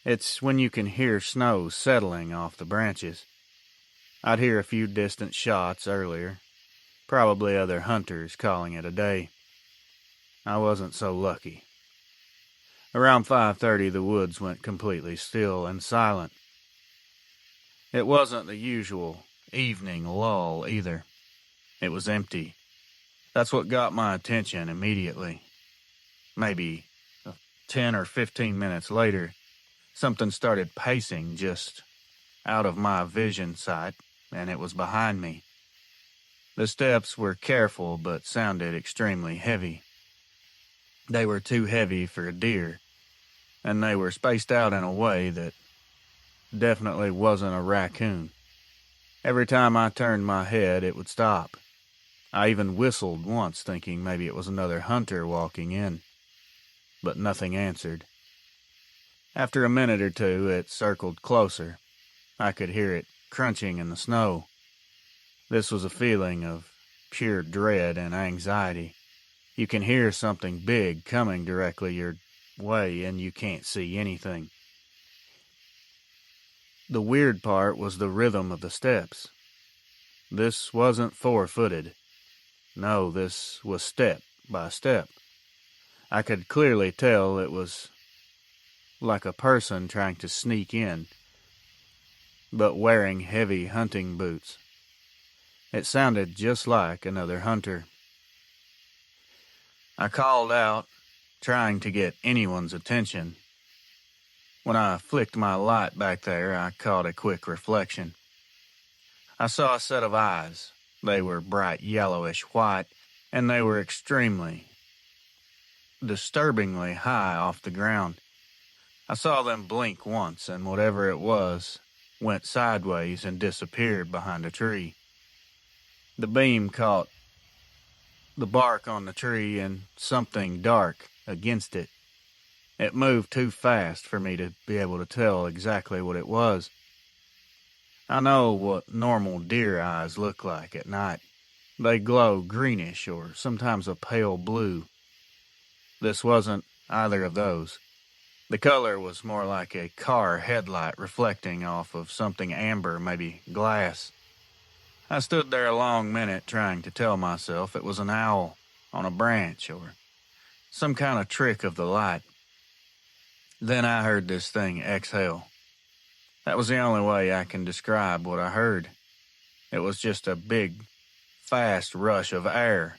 It's when you can hear snow settling off the branches. I'd hear a few distant shots earlier, probably other hunters calling it a day. I wasn't so lucky. Around 5:30, the woods went completely still and silent. It wasn't the usual evening lull either. It was empty. That's what got my attention immediately. Maybe 10 or 15 minutes later, something started pacing just out of my vision sight, and it was behind me. The steps were careful but sounded extremely heavy. They were too heavy for a deer, and they were spaced out in a way that definitely wasn't a raccoon. Every time I turned my head, it would stop. I even whistled once, thinking maybe it was another hunter walking in, but nothing answered. After a minute or two, it circled closer. I could hear it crunching in the snow. This was a feeling of pure dread and anxiety. You can hear something big coming directly your way, and you can't see anything. The weird part was the rhythm of the steps. This wasn't four-footed. No, this was step by step. I could clearly tell it was like a person trying to sneak in, but wearing heavy hunting boots. It sounded just like another hunter. I called out, trying to get anyone's attention. When I flicked my light back there, I caught a quick reflection. I saw a set of eyes. They were bright yellowish white, and they were extremely, disturbingly high off the ground. I saw them blink once, and whatever it was went sideways and disappeared behind a tree. The beam caught the bark on the tree and something dark against it. It moved too fast for me to be able to tell exactly what it was. I know what normal deer eyes look like at night. They glow greenish or sometimes a pale blue. This wasn't either of those. The color was more like a car headlight reflecting off of something amber, maybe glass. I stood there a long minute trying to tell myself it was an owl on a branch or some kind of trick of the light. Then I heard this thing exhale. That was the only way I can describe what I heard. It was just a big, fast rush of air.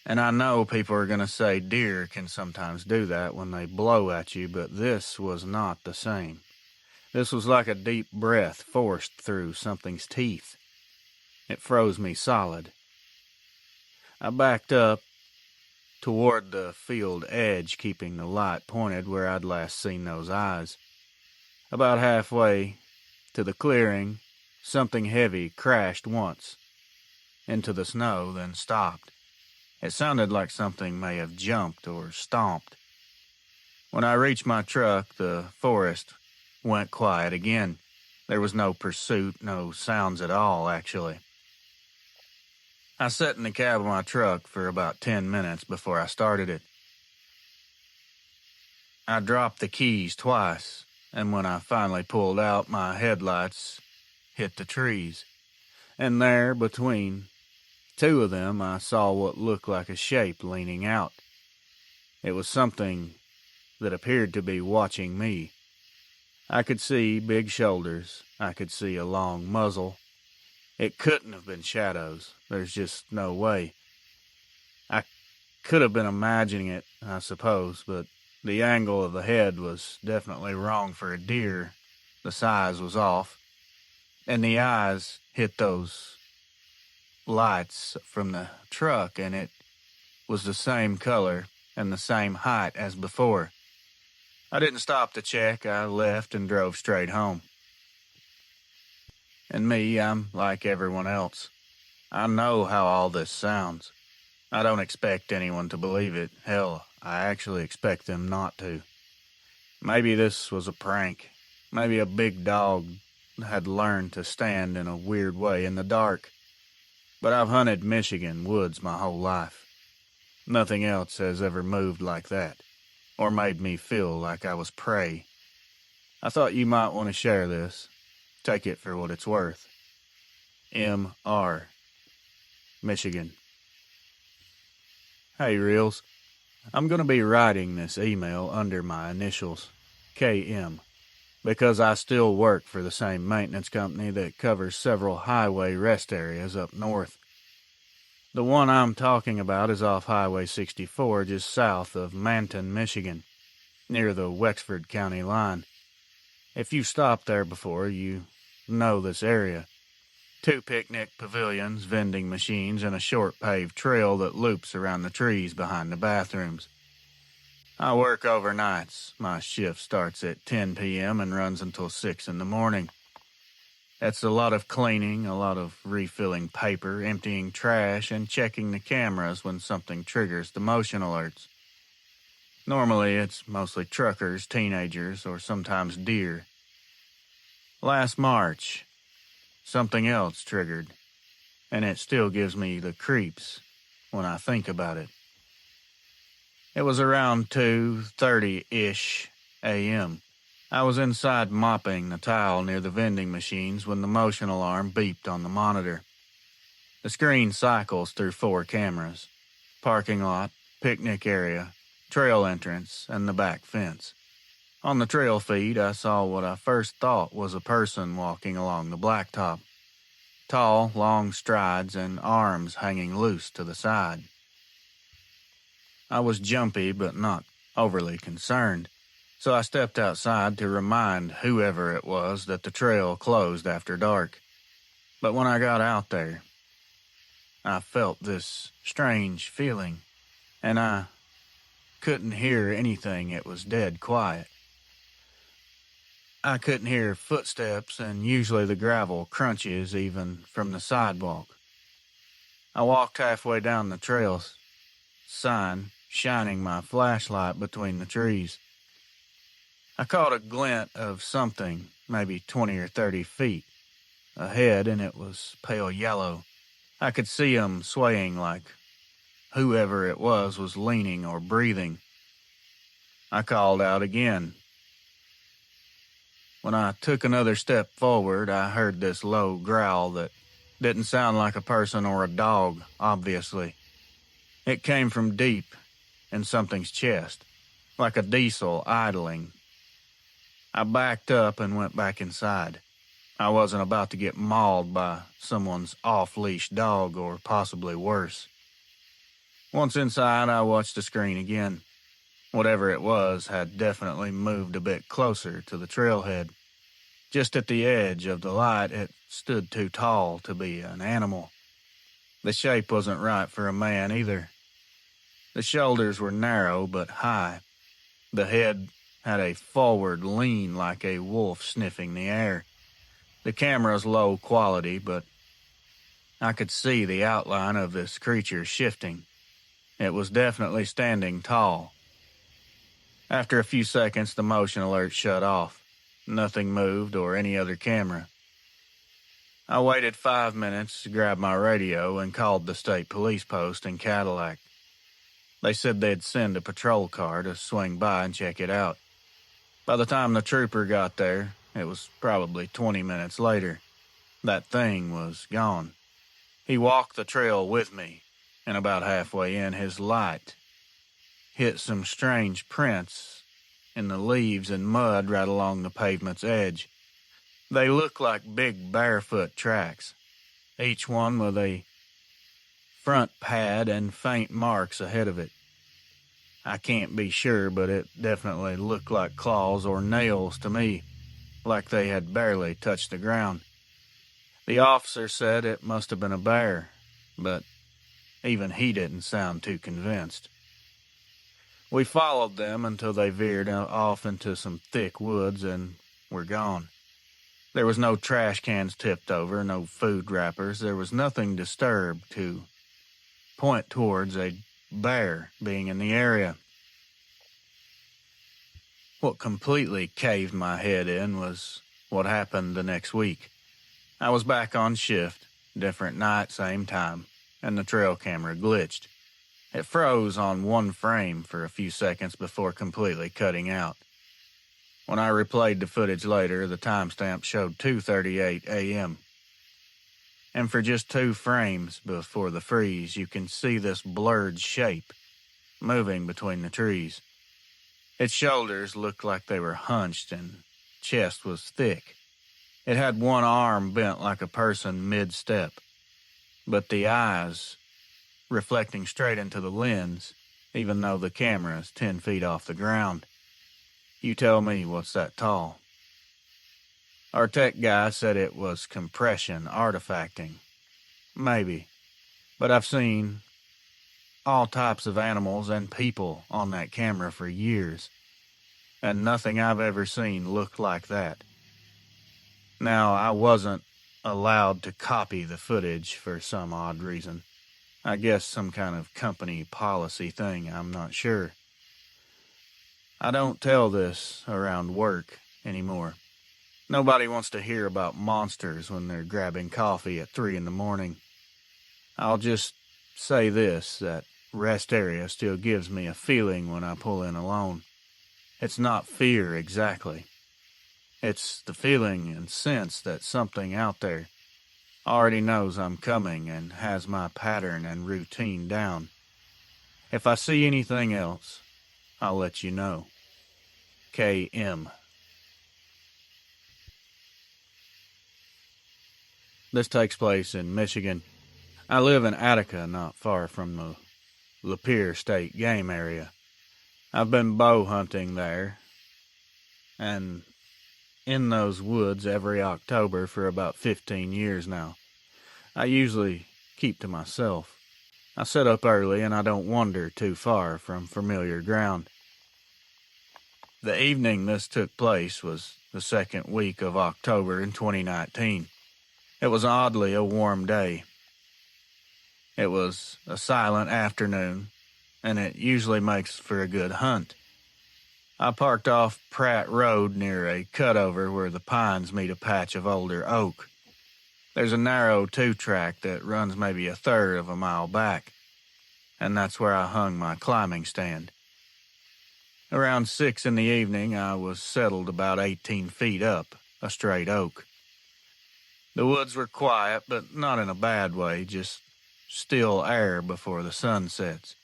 And I know people are going to say deer can sometimes do that when they blow at you, but this was not the same. This was like a deep breath forced through something's teeth. It froze me solid. I backed up toward the field edge, keeping the light pointed where I'd last seen those eyes. About halfway to the clearing, something heavy crashed once into the snow, then stopped. It sounded like something may have jumped or stomped. When I reached my truck, the forest went quiet again. There was no pursuit, no sounds at all, actually. I sat in the cab of my truck for about 10 minutes before I started it. I dropped the keys twice, and when I finally pulled out, my headlights hit the trees. And there, between two of them, I saw what looked like a shape leaning out. It was something that appeared to be watching me. I could see big shoulders. I could see a long muzzle. It couldn't have been shadows. There's just no way. I could have been imagining it, I suppose, but the angle of the head was definitely wrong for a deer. The size was off. And the eyes hit those lights from the truck, and it was the same color and the same height as before. I didn't stop to check. I left and drove straight home. And me, I'm like everyone else. I know how all this sounds. I don't expect anyone to believe it. Hell, I actually expect them not to. Maybe this was a prank. Maybe a big dog had learned to stand in a weird way in the dark. But I've hunted Michigan woods my whole life. Nothing else has ever moved like that, or made me feel like I was prey. I thought you might want to share this. Take it for what it's worth. M.R. Michigan. Hey, Reels. I'm going to be writing this email under my initials, KM, because I still work for the same maintenance company that covers several highway rest areas up north. The one I'm talking about is off Highway 64 just south of Manton, Michigan, near the Wexford County line. If you've stopped there before, you know this area. 2 picnic pavilions, vending machines, and a short paved trail that loops around the trees behind the bathrooms. I work overnights. My shift starts at 10 p.m. and runs until 6 in the morning. That's a lot of cleaning, a lot of refilling paper, emptying trash, and checking the cameras when something triggers the motion alerts. Normally, it's mostly truckers, teenagers, or sometimes deer. Last March, something else triggered, and it still gives me the creeps when I think about it. It was around 2:30-ish a.m. I was inside mopping the tile near the vending machines when the motion alarm beeped on the monitor. The screen cycles through 4 cameras: parking lot, picnic area, trail entrance, and the back fence. On the trail feed, I saw what I first thought was a person walking along the blacktop. Tall, long strides and arms hanging loose to the side. I was jumpy but not overly concerned, so I stepped outside to remind whoever it was that the trail closed after dark. But when I got out there, I felt this strange feeling, and I couldn't hear anything. It was dead quiet. I couldn't hear footsteps, and usually the gravel crunches even from the sidewalk. I walked halfway down the trail sign, shining my flashlight between the trees. I caught a glint of something, maybe 20 or 30 feet ahead, and it was pale yellow. I could see him swaying like whoever it was leaning or breathing. I called out again. When I took another step forward, I heard this low growl that didn't sound like a person or a dog, obviously. It came from deep in something's chest, like a diesel idling. I backed up and went back inside. I wasn't about to get mauled by someone's off-leash dog or possibly worse. Once inside, I watched the screen again. Whatever it was had definitely moved a bit closer to the trailhead. Just at the edge of the light, it stood too tall to be an animal. The shape wasn't right for a man either. The shoulders were narrow but high. The head had a forward lean like a wolf sniffing the air. The camera's low quality, but I could see the outline of this creature shifting. It was definitely standing tall. After a few seconds, the motion alert shut off. Nothing moved or any other camera. I waited 5 minutes to grab my radio and called the state police post in Cadillac. They said they'd send a patrol car to swing by and check it out. By the time the trooper got there, it was probably 20 minutes later. That thing was gone. He walked the trail with me, and about halfway in, his light hit some strange prints in the leaves and mud right along the pavement's edge. They looked like big barefoot tracks, each one with a front pad and faint marks ahead of it. I can't be sure, but it definitely looked like claws or nails to me, like they had barely touched the ground. The officer said it must have been a bear, but even he didn't sound too convinced. We followed them until they veered off into some thick woods and were gone. There was no trash cans tipped over, no food wrappers. There was nothing disturbed to point towards a bear being in the area. What completely caved my head in was what happened the next week. I was back on shift, different night, same time, and the trail camera glitched. It froze on one frame for a few seconds before completely cutting out. When I replayed the footage later, the timestamp showed 2:38 a.m. And for just 2 frames before the freeze, you can see this blurred shape moving between the trees. Its shoulders looked like they were hunched and chest was thick. It had one arm bent like a person mid-step, but the eyes reflecting straight into the lens, even though the camera is 10 feet off the ground. You tell me what's that tall. Our tech guy said it was compression artifacting. Maybe, but I've seen all types of animals and people on that camera for years, and nothing I've ever seen looked like that. Now, I wasn't allowed to copy the footage for some odd reason. I guess some kind of company policy thing, I'm not sure. I don't tell this around work anymore. Nobody wants to hear about monsters when they're grabbing coffee at 3 in the morning. I'll just say this, that rest area still gives me a feeling when I pull in alone. It's not fear exactly. It's the feeling and sense that something out there already knows I'm coming and has my pattern and routine down. If I see anything else, I'll let you know. KM. This takes place in Michigan. I live in Attica, not far from the Lapeer State Game Area. I've been bow hunting there, and in those woods every October for about 15 years now. I usually keep to myself. I set up early and I don't wander too far from familiar ground. The evening this took place was the second week of October in 2019. It was oddly a warm day. It was a silent afternoon, and it usually makes for a good hunt. I parked off Pratt Road near a cutover where the pines meet a patch of older oak. There's a narrow 2-track that runs maybe a third of a mile back, and that's where I hung my climbing stand. Around 6 in the evening, I was settled about 18 feet up a straight oak. The woods were quiet, but not in a bad way, just still air before the sun sets.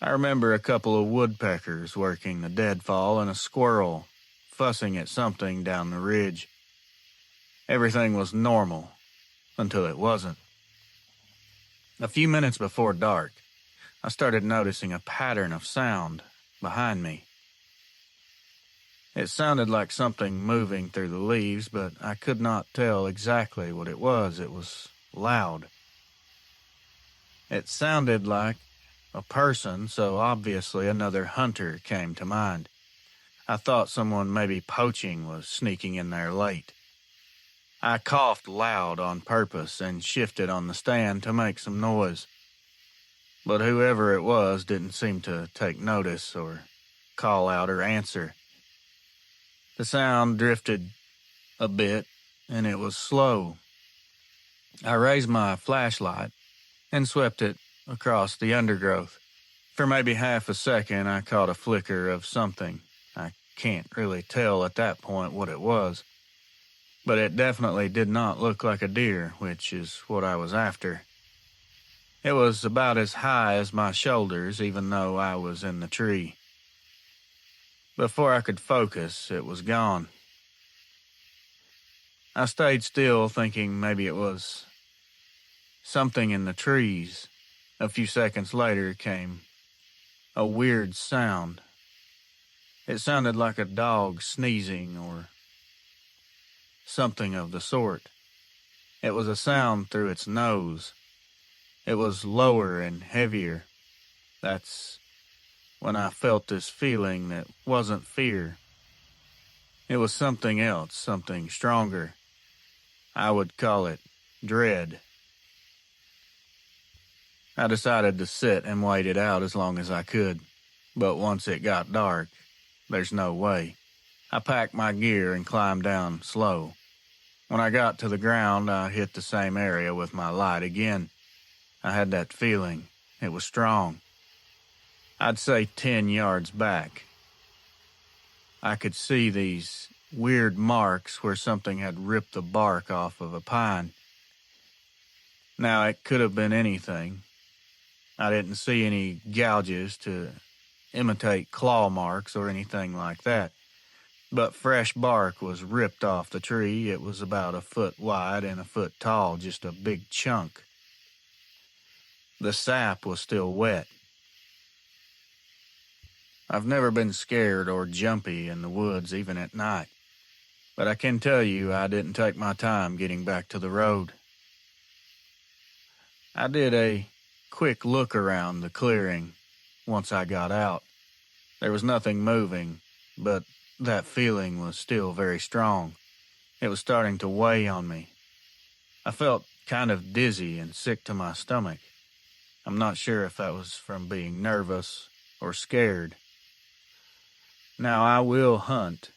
I remember a couple of woodpeckers working the deadfall and a squirrel fussing at something down the ridge. Everything was normal until it wasn't. A few minutes before dark, I started noticing a pattern of sound behind me. It sounded like something moving through the leaves, but I could not tell exactly what it was. It was loud. It sounded like a person, so obviously another hunter came to mind. I thought someone maybe poaching was sneaking in there late. I coughed loud on purpose and shifted on the stand to make some noise. But whoever it was didn't seem to take notice or call out or answer. The sound drifted a bit, and it was slow, I raised my flashlight and swept it across the undergrowth. For maybe half a second, I caught a flicker of something. I can't really tell at that point what it was, but it definitely did not look like a deer, which is what I was after. It was about as high as my shoulders, even though I was in the tree. Before I could focus, it was gone. I stayed still, thinking maybe it was something in the trees. A few seconds later came a weird sound. It sounded like a dog sneezing or something of the sort. It was a sound through its nose. It was lower and heavier. That's when I felt this feeling that wasn't fear. It was something else, something stronger. I would call it dread. I decided to sit and wait it out as long as I could, but once it got dark, there's no way. I packed my gear and climbed down slow. When I got to the ground, I hit the same area with my light again. I had that feeling. It was strong. I'd say 10 yards back. I could see these weird marks where something had ripped the bark off of a pine. Now, it could have been anything. I didn't see any gouges to imitate claw marks or anything like that. But fresh bark was ripped off the tree. It was about a foot wide and a foot tall, just a big chunk. The sap was still wet. I've never been scared or jumpy in the woods, even at night. But I can tell you I didn't take my time getting back to the road. I did a quick look around the clearing once I got out. There was nothing moving, but that feeling was still very strong. It was starting to weigh on me. I felt kind of dizzy and sick to my stomach. I'm not sure if that was from being nervous or scared. Now, I will hunt.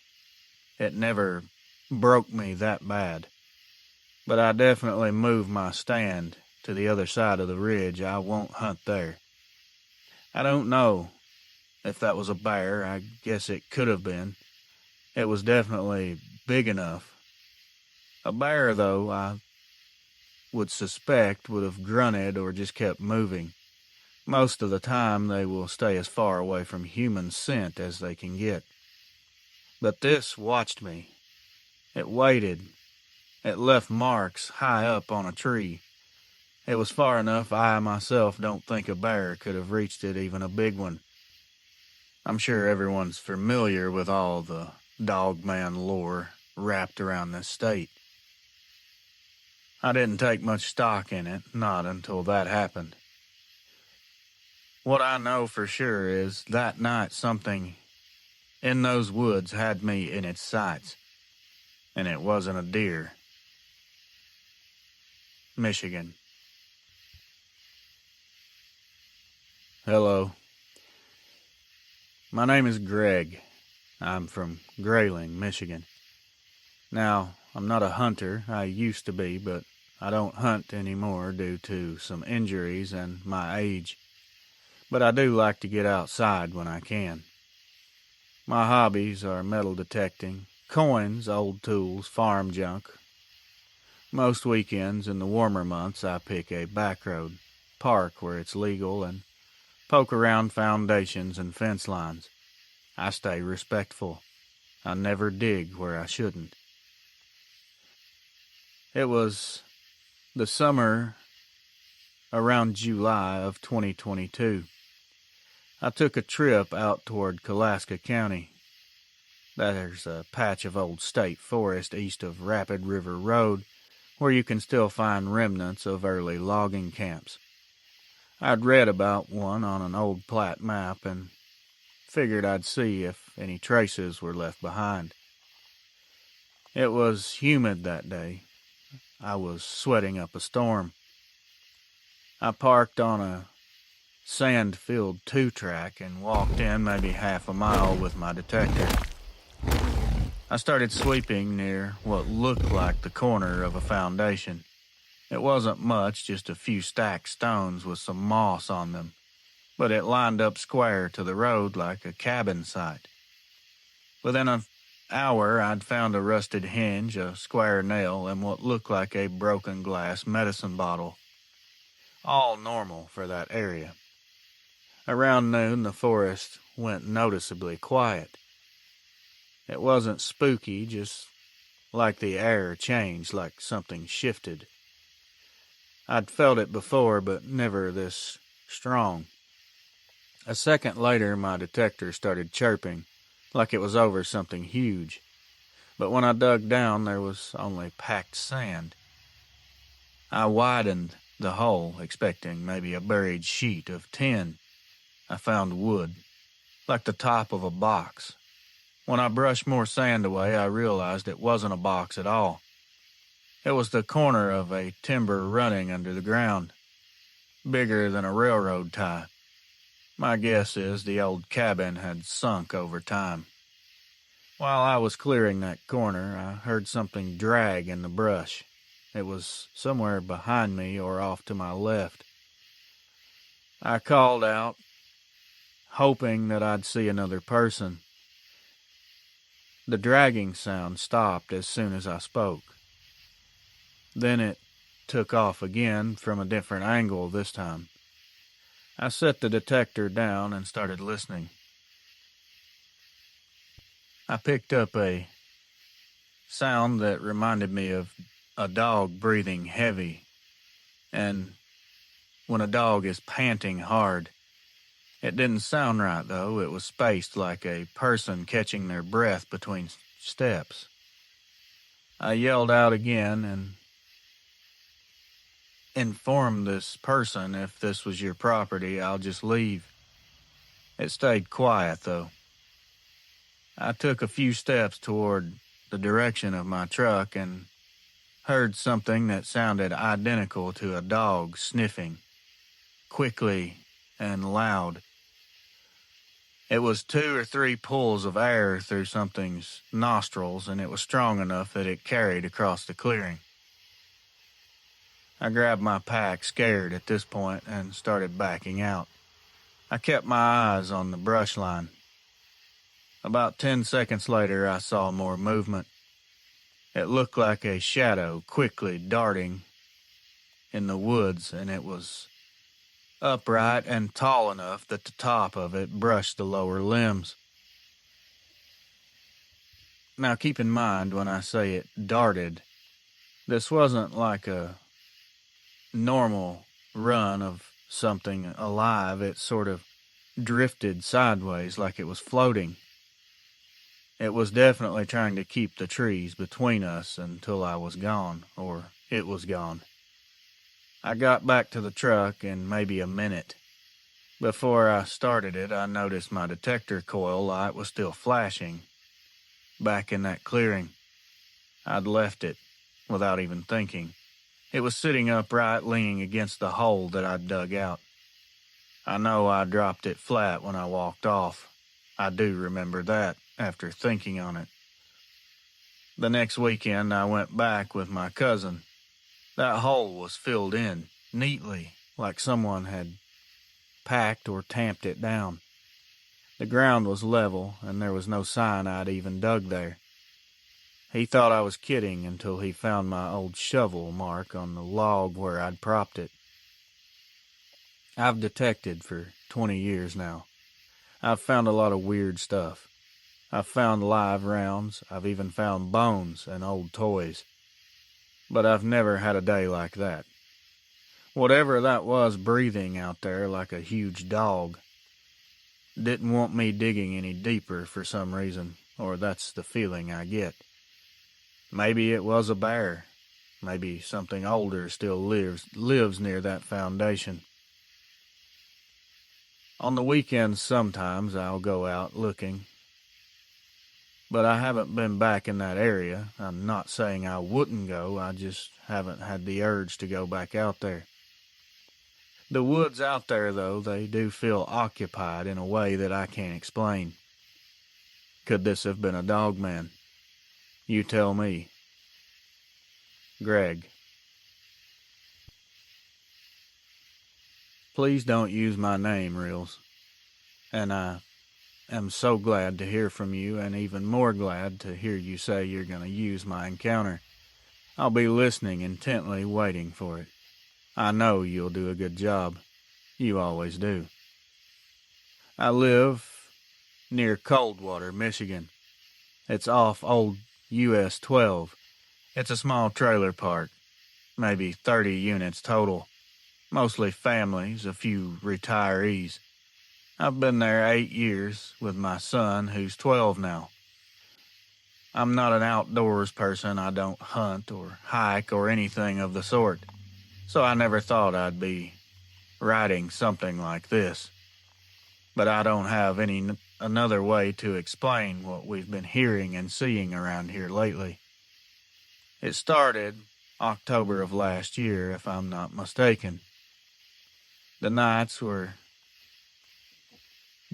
It never broke me that bad. But I definitely moved my stand to the other side of the ridge. I won't hunt there. I don't know if that was a bear. I guess it could have been. It was definitely big enough. A bear, though, I would suspect would have grunted or just kept moving. Most of the time, they will stay as far away from human scent as they can get. But this watched me. It waited. It left marks high up on a tree. It was far enough I myself don't think a bear could have reached it, even a big one. I'm sure everyone's familiar with all the Dogman lore wrapped around this state. I didn't take much stock in it, not until that happened. What I know for sure is that night something in those woods had me in its sights, and it wasn't a deer. Michigan. Hello. My name is Greg. I'm from Grayling, Michigan. Now, I'm not a hunter. I used to be, but I don't hunt anymore due to some injuries and my age. But I do like to get outside when I can. My hobbies are metal detecting, coins, old tools, farm junk. Most weekends in the warmer months I pick a back road, park where it's legal, and poke around foundations and fence lines. I stay respectful. I never dig where I shouldn't. It was the summer around July of 2022. I took a trip out toward Kalaska County. There's a patch of old state forest east of Rapid River Road where you can still find remnants of early logging camps. I'd read about one on an old plat map and figured I'd see if any traces were left behind. It was humid that day. I was sweating up a storm. I parked on a sand-filled 2-track and walked in maybe half a mile with my detector. I started sweeping near what looked like the corner of a foundation. It wasn't much, just a few stacked stones with some moss on them, but it lined up square to the road like a cabin site. Within an hour, I'd found a rusted hinge, a square nail, and what looked like a broken glass medicine bottle. All normal for that area. Around noon, the forest went noticeably quiet. It wasn't spooky, just like the air changed, like something shifted. I'd felt it before, but never this strong. A second later, my detector started chirping, like it was over something huge. But when I dug down, there was only packed sand. I widened the hole, expecting maybe a buried sheet of tin. I found wood, like the top of a box. When I brushed more sand away, I realized it wasn't a box at all. It was the corner of a timber running under the ground, bigger than a railroad tie. My guess is the old cabin had sunk over time. While I was clearing that corner, I heard something drag in the brush. It was somewhere behind me or off to my left. I called out, hoping that I'd see another person. The dragging sound stopped as soon as I spoke. Then it took off again from a different angle this time. I set the detector down and started listening. I picked up a sound that reminded me of a dog breathing heavy, and when a dog is panting hard. It didn't sound right, though. It was spaced like a person catching their breath between steps. I yelled out again and informed this person, if this was your property, I'll just leave. It stayed quiet, though. I took a few steps toward the direction of my truck and heard something that sounded identical to a dog sniffing, quickly and loud. It was 2 or 3 pulls of air through something's nostrils, and it was strong enough that it carried across the clearing. I grabbed my pack, scared at this point, and started backing out. I kept my eyes on the brush line. About 10 seconds later, I saw more movement. It looked like a shadow quickly darting in the woods, and it was upright and tall enough that the top of it brushed the lower limbs. Now keep in mind when I say it darted, this wasn't like a normal run of something alive. It sort of drifted sideways like it was floating. It was definitely trying to keep the trees between us until I was gone, or it was gone. I got back to the truck in maybe a minute. Before I started it, I noticed my detector coil light was still flashing. Back in that clearing, I'd left it without even thinking. It was sitting upright, leaning against the hole that I'd dug out. I know I dropped it flat when I walked off. I do remember that after thinking on it. The next weekend, I went back with my cousin. That hole was filled in neatly, like someone had packed or tamped it down. The ground was level, and there was no sign I'd even dug there. He thought I was kidding until he found my old shovel mark on the log where I'd propped it. I've detected for 20 years now. I've found a lot of weird stuff. I've found live rounds. I've even found bones and old toys. But I've never had a day like that. Whatever that was breathing out there like a huge dog didn't want me digging any deeper for some reason, or that's the feeling I get. Maybe it was a bear. Maybe something older still lives near that foundation. On the weekends, sometimes I'll go out looking. But I haven't been back in that area. I'm not saying I wouldn't go, I just haven't had the urge to go back out there. The woods out there, though, they do feel occupied in a way that I can't explain. Could this have been a Dogman? You tell me. Greg. Please don't use my name, Reels. And I am so glad to hear from you, and even more glad to hear you say you're going to use my encounter. I'll be listening intently, waiting for it. I know you'll do a good job. You always do. I live near Coldwater, Michigan. It's off old US 12. It's a small trailer park, maybe 30 units total. Mostly families, a few retirees. I've been there 8 years with my son, who's 12 now. I'm not an outdoors person. I don't hunt or hike or anything of the sort. So I never thought I'd be writing something like this. But I don't have another way to explain what we've been hearing and seeing around here lately. It started October of last year, if I'm not mistaken. The nights were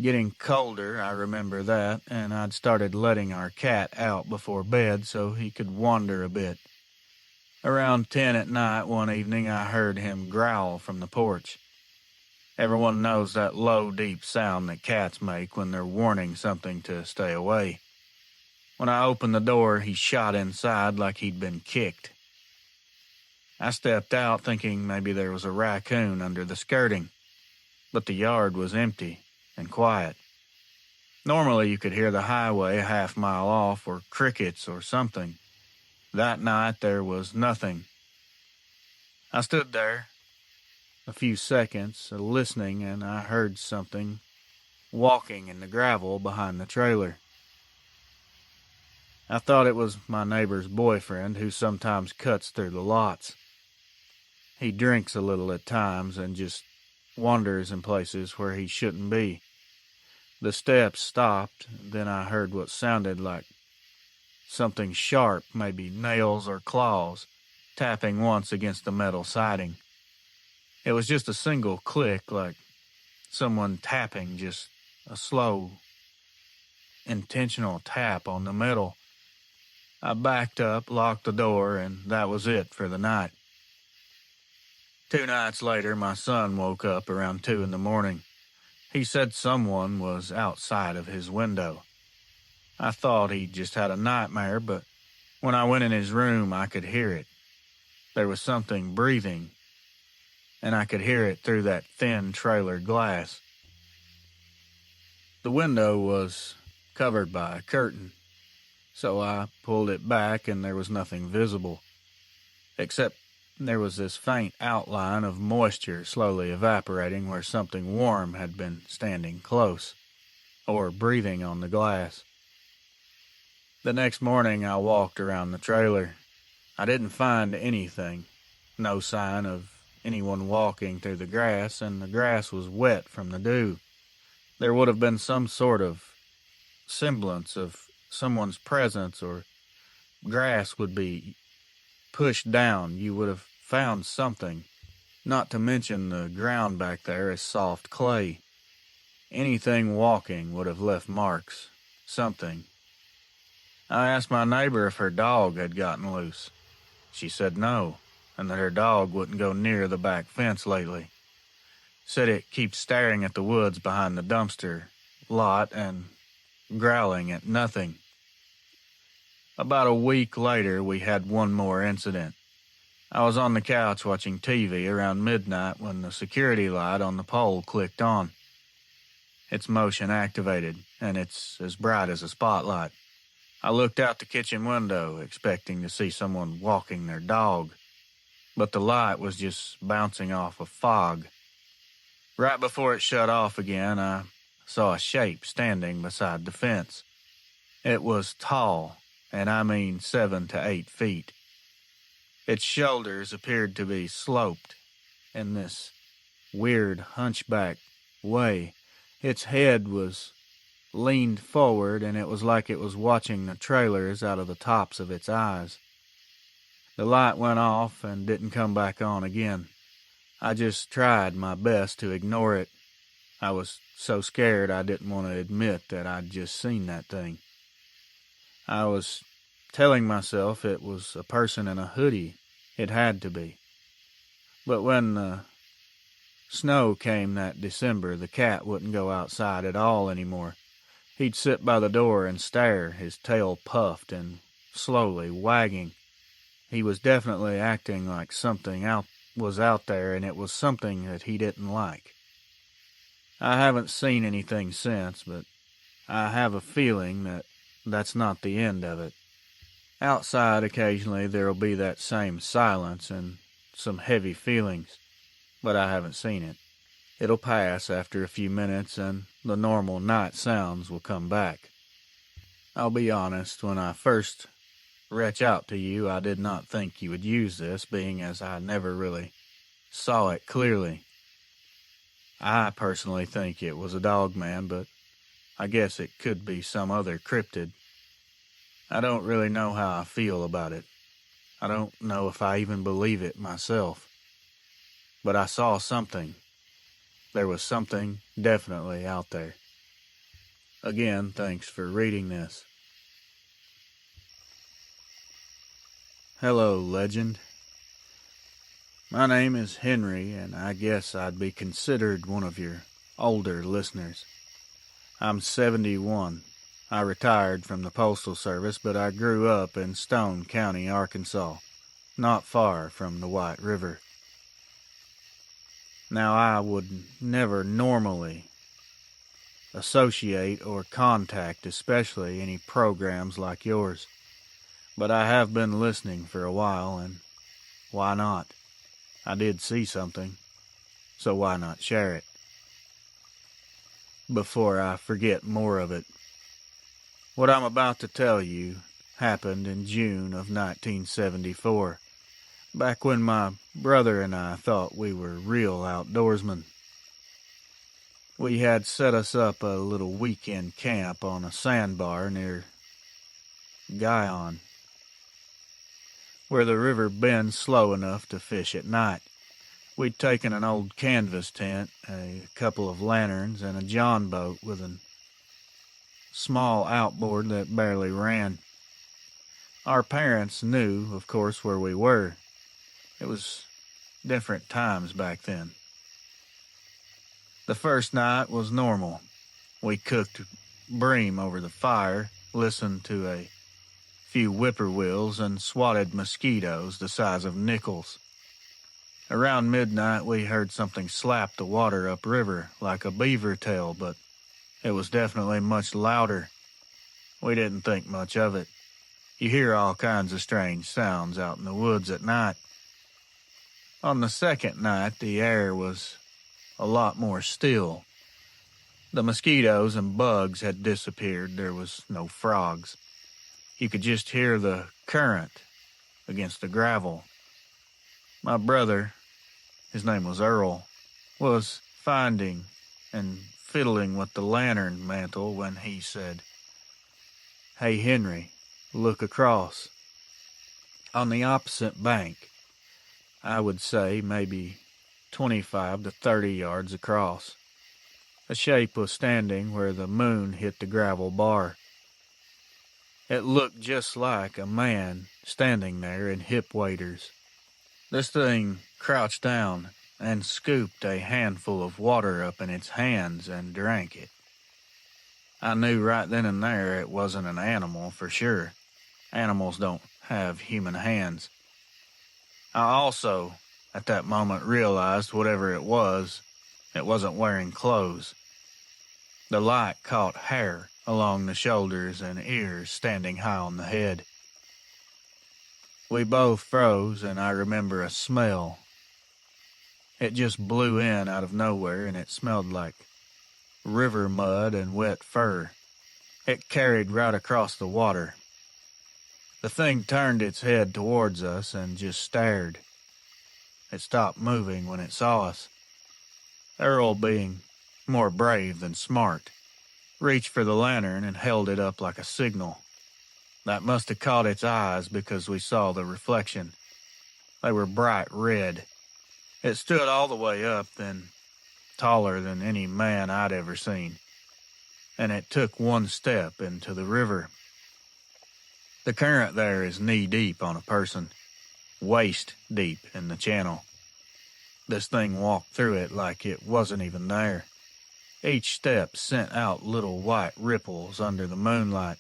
getting colder, I remember that, and I'd started letting our cat out before bed so he could wander a bit. Around 10 at night one evening, I heard him growl from the porch. Everyone knows that low, deep sound that cats make when they're warning something to stay away. When I opened the door, he shot inside like he'd been kicked. I stepped out thinking maybe there was a raccoon under the skirting, but the yard was empty and quiet. Normally you could hear the highway a half-mile off or crickets or something. That night there was nothing. I stood there a few seconds listening, and I heard something walking in the gravel behind the trailer. I thought it was my neighbor's boyfriend who sometimes cuts through the lots. He drinks a little at times and just wanders in places where he shouldn't be. The steps stopped, then I heard what sounded like something sharp, maybe nails or claws, tapping once against the metal siding. It was just a single click, like someone tapping, just a slow, intentional tap on the metal. I backed up, locked the door, and that was it for the night. 2 nights later, my son woke up around 2 in the morning. He said someone was outside of his window. I thought he just had a nightmare, but when I went in his room, I could hear it. There was something breathing, and I could hear it through that thin trailer glass. The window was covered by a curtain, so I pulled it back and there was nothing visible, except there was this faint outline of moisture slowly evaporating where something warm had been standing close, or breathing on the glass. The next morning I walked around the trailer. I didn't find anything, no sign of anyone walking through the grass, and the grass was wet from the dew. There would have been some sort of semblance of someone's presence, or grass would be pushed down. You would have found something, not to mention the ground back there is soft clay. Anything walking would have left marks, something. I asked my neighbor if her dog had gotten loose. She said no, and that her dog wouldn't go near the back fence lately. Said it keeps staring at the woods behind the dumpster lot and growling at nothing. About a week later, we had one more incident. I was on the couch watching TV around midnight when the security light on the pole clicked on. It's motion activated, and it's as bright as a spotlight. I looked out the kitchen window, expecting to see someone walking their dog, but the light was just bouncing off of fog. Right before it shut off again, I saw a shape standing beside the fence. It was tall, and I mean 7 to 8 feet. Its shoulders appeared to be sloped in this weird hunchback way. Its head was leaned forward, and it was like it was watching the trailers out of the tops of its eyes. The light went off and didn't come back on again. I just tried my best to ignore it. I was so scared I didn't want to admit that I'd just seen that thing. I was telling myself it was a person in a hoodie. It had to be. But when the Snow came that December. The cat wouldn't go outside at all anymore. He'd sit by the door and stare, his tail puffed and slowly wagging. He was definitely acting like something was out there, and it was something that he didn't like. I haven't seen anything since, but I have a feeling that that's not the end of it. Outside, occasionally, there'll be that same silence and some heavy feelings, but I haven't seen it. It'll pass after a few minutes, and the normal night sounds will come back. I'll be honest, when I first reached out to you, I did not think you would use this, being as I never really saw it clearly. I personally think it was a Dogman, but I guess it could be some other cryptid. I don't really know how I feel about it. I don't know if I even believe it myself. But I saw something. There was something definitely out there. Again, thanks for reading this. Hello, legend. My name is Henry, and I guess I'd be considered one of your older listeners. I'm 71. I retired from the Postal Service, but I grew up in Stone County, Arkansas, not far from the White River. Now, I would never normally associate or contact, especially any programs like yours, but I have been listening for a while, and why not? I did see something, so why not share it? Before I forget more of it, what I'm about to tell you happened in June of 1974, back when my brother and I thought we were real outdoorsmen. We had set us up a little weekend camp on a sandbar near Guyon, where the river bends slow enough to fish at night. We'd taken an old canvas tent, a couple of lanterns, and a john boat with a small outboard that barely ran. Our parents knew, of course, where we were. It was different times back then. The first night was normal. We cooked bream over the fire, listened to a few whippoorwills, and swatted mosquitoes the size of nickels. Around midnight, we heard something slap the water upriver like a beaver tail, but it was definitely much louder. We didn't think much of it. You hear all kinds of strange sounds out in the woods at night. On the second night, the air was a lot more still. The mosquitoes and bugs had disappeared. There was no frogs. You could just hear the current against the gravel. My brother, his name was Earl, was finding and fiddling with the lantern mantle when he said, "Hey, Henry, look across." On the opposite bank, I would say maybe 25 to 30 yards across, a shape was standing where the moon hit the gravel bar. It looked just like a man standing there in hip waders. This thing crouched down and scooped a handful of water up in its hands and drank it. I knew right then and there it wasn't an animal for sure. Animals don't have human hands. I also, at that moment, realized whatever it wasn't wearing clothes. The light caught hair along the shoulders and ears standing high on the head. We both froze, and I remember a smell. It just blew in out of nowhere, and it smelled like river mud and wet fur. It carried right across the water. The thing turned its head towards us and just stared. It stopped moving when it saw us. Earl, being more brave than smart, reached for the lantern and held it up like a signal. That must have caught its eyes because we saw the reflection. They were bright red. It stood all the way up, then taller than any man I'd ever seen, and it took one step into the river. The current there is knee-deep on a person, waist-deep in the channel. This thing walked through it like it wasn't even there. Each step sent out little white ripples under the moonlight.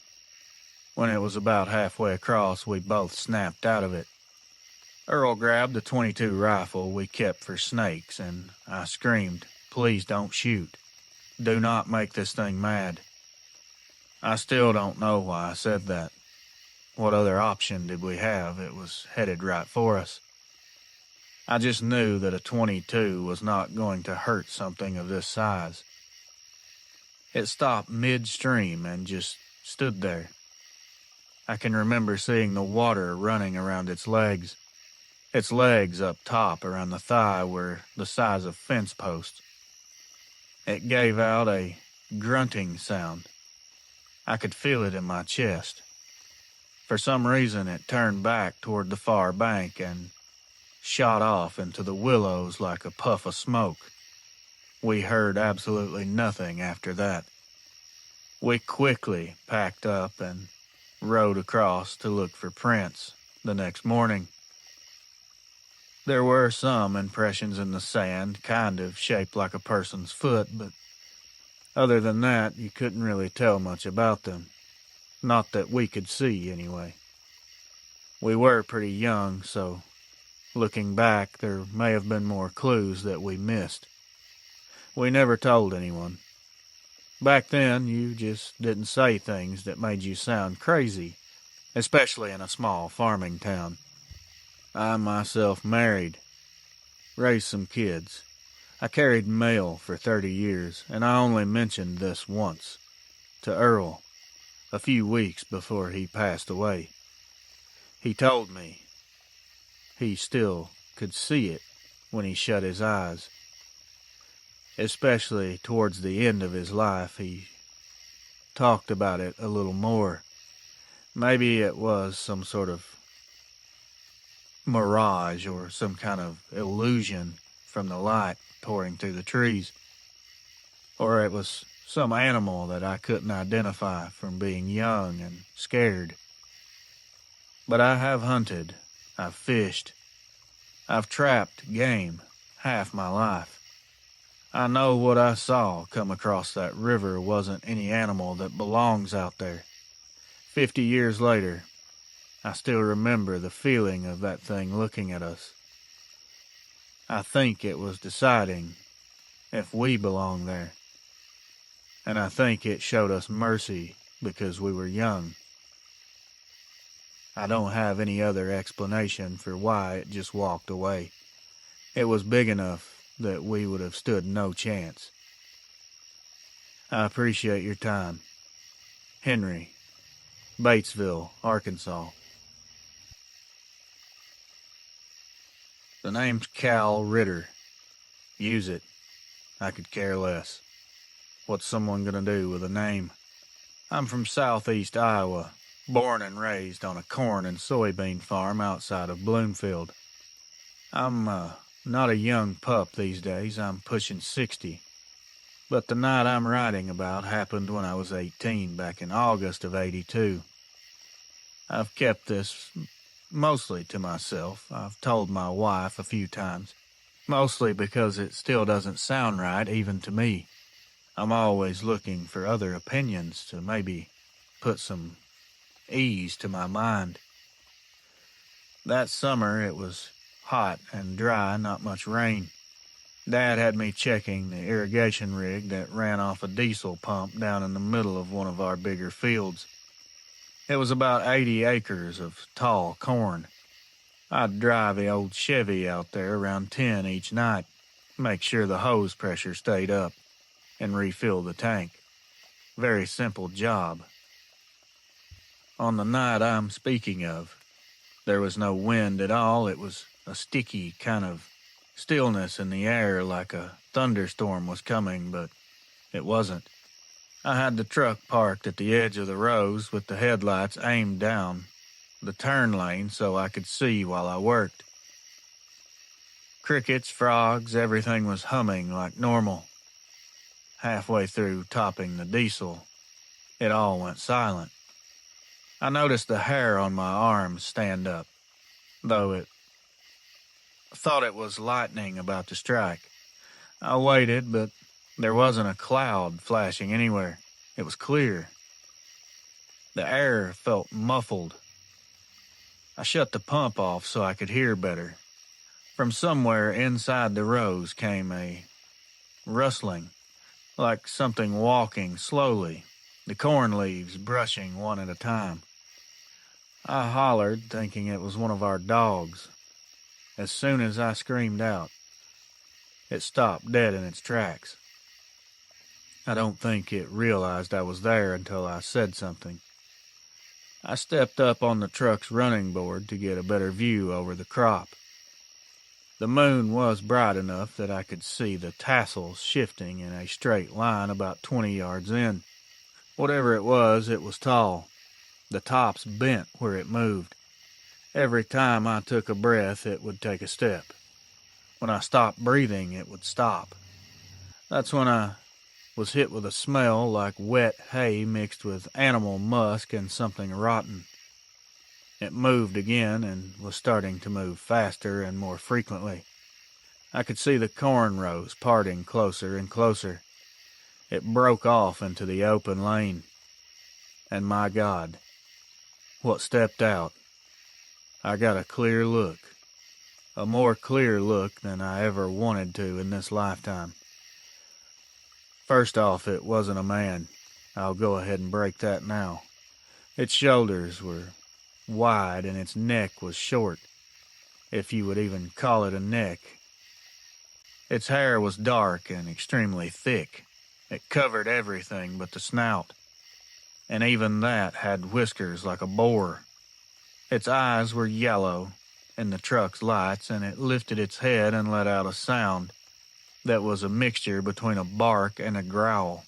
When it was about halfway across, we both snapped out of it. Earl grabbed the .22 rifle we kept for snakes, and I screamed, "Please don't shoot. Do not make this thing mad." I still don't know why I said that. What other option did we have? It was headed right for us. I just knew that a .22 was not going to hurt something of this size. It stopped midstream and just stood there. I can remember seeing the water running around its legs. Its legs up top around the thigh were the size of fence posts. It gave out a grunting sound. I could feel it in my chest. For some reason, it turned back toward the far bank and shot off into the willows like a puff of smoke. We heard absolutely nothing after that. We quickly packed up and rode across to look for prints the next morning. There were some impressions in the sand, kind of shaped like a person's foot, but other than that, you couldn't really tell much about them. Not that we could see, anyway. We were pretty young, so looking back, there may have been more clues that we missed. We never told anyone. Back then, you just didn't say things that made you sound crazy, especially in a small farming town. I myself married, raised some kids. I carried mail for 30 years, and I only mentioned this once, to Earl, a few weeks before he passed away. He told me he still could see it when he shut his eyes. Especially towards the end of his life, he talked about it a little more. Maybe it was some sort of mirage or some kind of illusion from the light pouring through the trees. Or it was some animal that I couldn't identify from being young and scared. But I have hunted, I've fished, I've trapped game half my life. I know what I saw come across that river wasn't any animal that belongs out there. 50 years later, I still remember the feeling of that thing looking at us. I think it was deciding if we belong there. And I think it showed us mercy because we were young. I don't have any other explanation for why it just walked away. It was big enough that we would have stood no chance. I appreciate your time. Henry, Batesville, Arkansas. The name's Cal Ritter. Use it. I could care less. What's someone gonna do with a name? I'm from southeast Iowa, born and raised on a corn and soybean farm outside of Bloomfield. I'm not a young pup these days. I'm pushing 60. But the night I'm writing about happened when I was 18 back in August of '82. I've kept this mostly to myself. I've told my wife a few times, mostly because it still doesn't sound right even to me. I'm always looking for other opinions to maybe put some ease to my mind. That summer it was hot and dry, not much rain. Dad had me checking the irrigation rig that ran off a diesel pump down in the middle of one of our bigger fields. It was about 80 acres of tall corn. I'd drive the old Chevy out there around 10 each night, make sure the hose pressure stayed up, and refill the tank. Very simple job. On the night I'm speaking of, there was no wind at all. It was a sticky kind of stillness in the air like a thunderstorm was coming, but it wasn't. I had the truck parked at the edge of the rows with the headlights aimed down the turn lane so I could see while I worked. Crickets, frogs, everything was humming like normal. Halfway through topping the diesel, it all went silent. I noticed the hair on my arms stand up, though it I thought it was lightning about to strike. I waited, but there wasn't a cloud flashing anywhere. It was clear. The air felt muffled. I shut the pump off so I could hear better. From somewhere inside the rows came a rustling, like something walking slowly, the corn leaves brushing one at a time. I hollered, thinking it was one of our dogs. As soon as I screamed out, it stopped dead in its tracks. I don't think it realized I was there until I said something. I stepped up on the truck's running board to get a better view over the crop. The moon was bright enough that I could see the tassels shifting in a straight line about 20 yards in. Whatever it was tall. The tops bent where it moved. Every time I took a breath, it would take a step. When I stopped breathing, it would stop. That's when I was hit with a smell like wet hay mixed with animal musk and something rotten. It moved again and was starting to move faster and more frequently. I could see the corn rows parting closer and closer. It broke off into the open lane. And my God, what stepped out? I got a clear look. A more clear look than I ever wanted to in this lifetime. First off, it wasn't a man. I'll go ahead and break that now. Its shoulders were wide and its neck was short, if you would even call it a neck. Its hair was dark and extremely thick. It covered everything but the snout, and even that had whiskers like a boar. Its eyes were yellow in the truck's lights, and it lifted its head and let out a sound that was a mixture between a bark and a growl.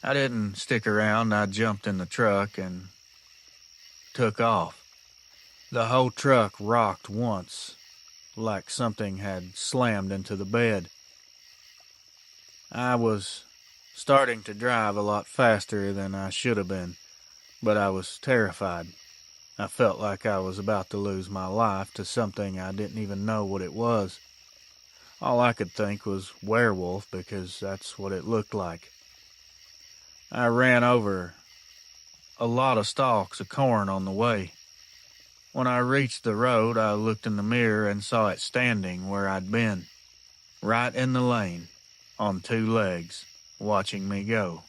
I didn't stick around. I jumped in the truck and took off. The whole truck rocked once, like something had slammed into the bed. I was starting to drive a lot faster than I should have been, but I was terrified. I felt like I was about to lose my life to something I didn't even know what it was. All I could think was werewolf because that's what it looked like. I ran over a lot of stalks of corn on the way. When I reached the road, I looked in the mirror and saw it standing where I'd been, right in the lane, on two legs, watching me go,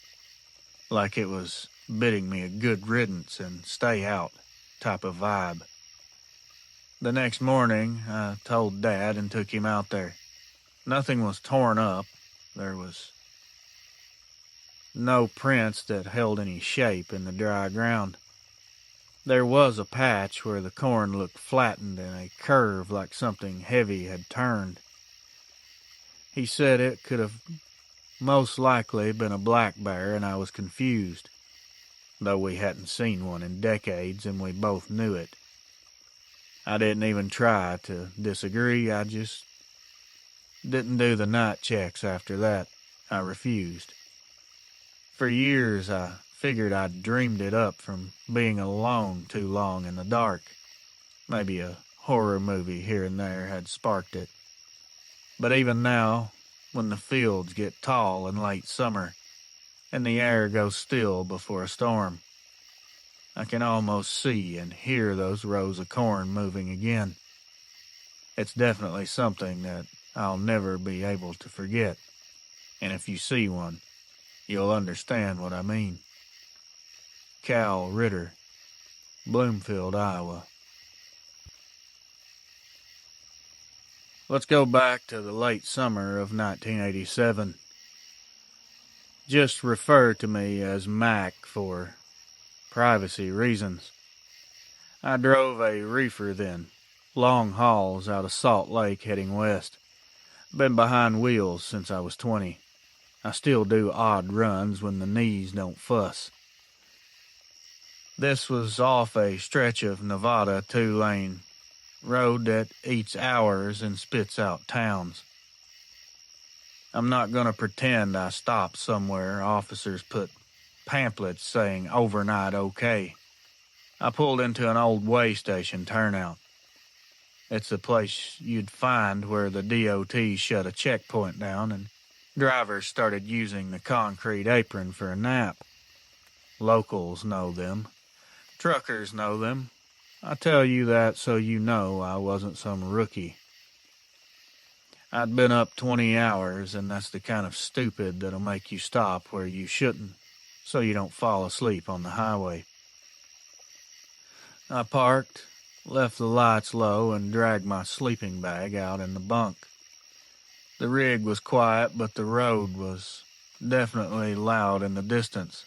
like it was bidding me a good riddance and stay out type of vibe. The next morning, I told Dad and took him out there. Nothing was torn up. There was no prints that held any shape in the dry ground. There was a patch where the corn looked flattened in a curve like something heavy had turned. He said it could have most likely been a black bear, and I was confused, though we hadn't seen one in decades and we both knew it. I didn't even try to disagree. I just didn't do the night checks after that. I refused. For years, I figured I'd dreamed it up from being alone too long in the dark. Maybe a horror movie here and there had sparked it. But even now, when the fields get tall in late summer and the air goes still before a storm, I can almost see and hear those rows of corn moving again. It's definitely something that I'll never be able to forget. And if you see one, you'll understand what I mean. Cal Ritter, Bloomfield, Iowa. Let's go back to the late summer of 1987. Just refer to me as Mac for privacy reasons. I drove a reefer then, long hauls out of Salt Lake heading west. Been behind wheels since I was 20. I still do odd runs when the knees don't fuss. This was off a stretch of Nevada 2-lane road that eats hours and spits out towns. I'm not going to pretend I stopped somewhere officers put pamphlets saying overnight okay. I pulled into an old way station turnout. It's the place you'd find where the DOT shut a checkpoint down and drivers started using the concrete apron for a nap. Locals know them. Truckers know them. I tell you that so you know I wasn't some rookie. I'd been up 20 hours, and that's the kind of stupid that'll make you stop where you shouldn't, so you don't fall asleep on the highway. I parked, left the lights low, and dragged my sleeping bag out in the bunk. The rig was quiet, but the road was definitely loud in the distance.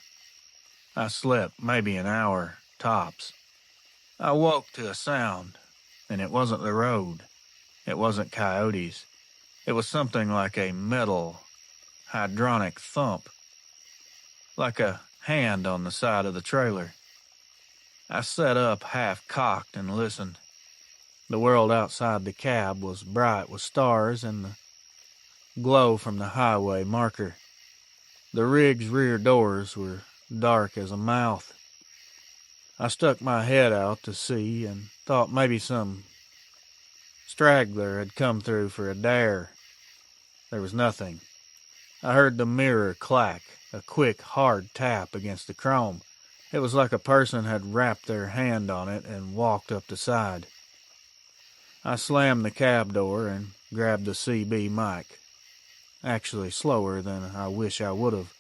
I slept maybe an hour, tops. I woke to a sound, and it wasn't the road. It wasn't coyotes. It was something like a metal, hydronic thump, like a hand on the side of the trailer. I sat up half-cocked and listened. The world outside the cab was bright with stars and the glow from the highway marker. The rig's rear doors were dark as a mouth. I stuck my head out to see and thought maybe some straggler had come through for a dare. There was nothing. I heard the mirror clack, a quick, hard tap against the chrome. It was like a person had wrapped their hand on it and walked up the side. I slammed the cab door and grabbed the CB mic. Actually slower than I wish I would have.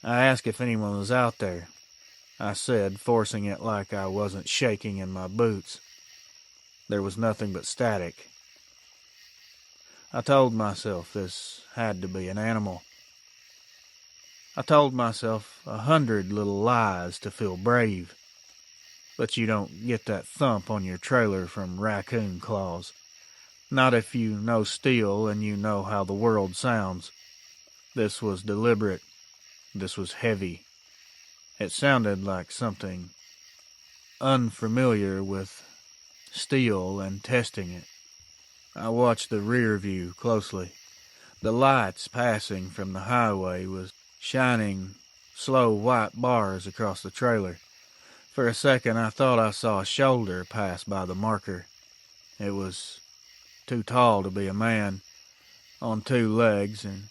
I asked if anyone was out there. I said, forcing it like I wasn't shaking in my boots. There was nothing but static. I told myself this had to be an animal. I told myself 100 little lies to feel brave. But you don't get that thump on your trailer from raccoon claws. Not if you know steel and you know how the world sounds. This was deliberate. This was heavy. It sounded like something unfamiliar with steel and testing it. I watched the rear view closely. The lights passing from the highway was shining slow white bars across the trailer. For a second I thought I saw a shoulder pass by the marker. It was too tall to be a man, on two legs and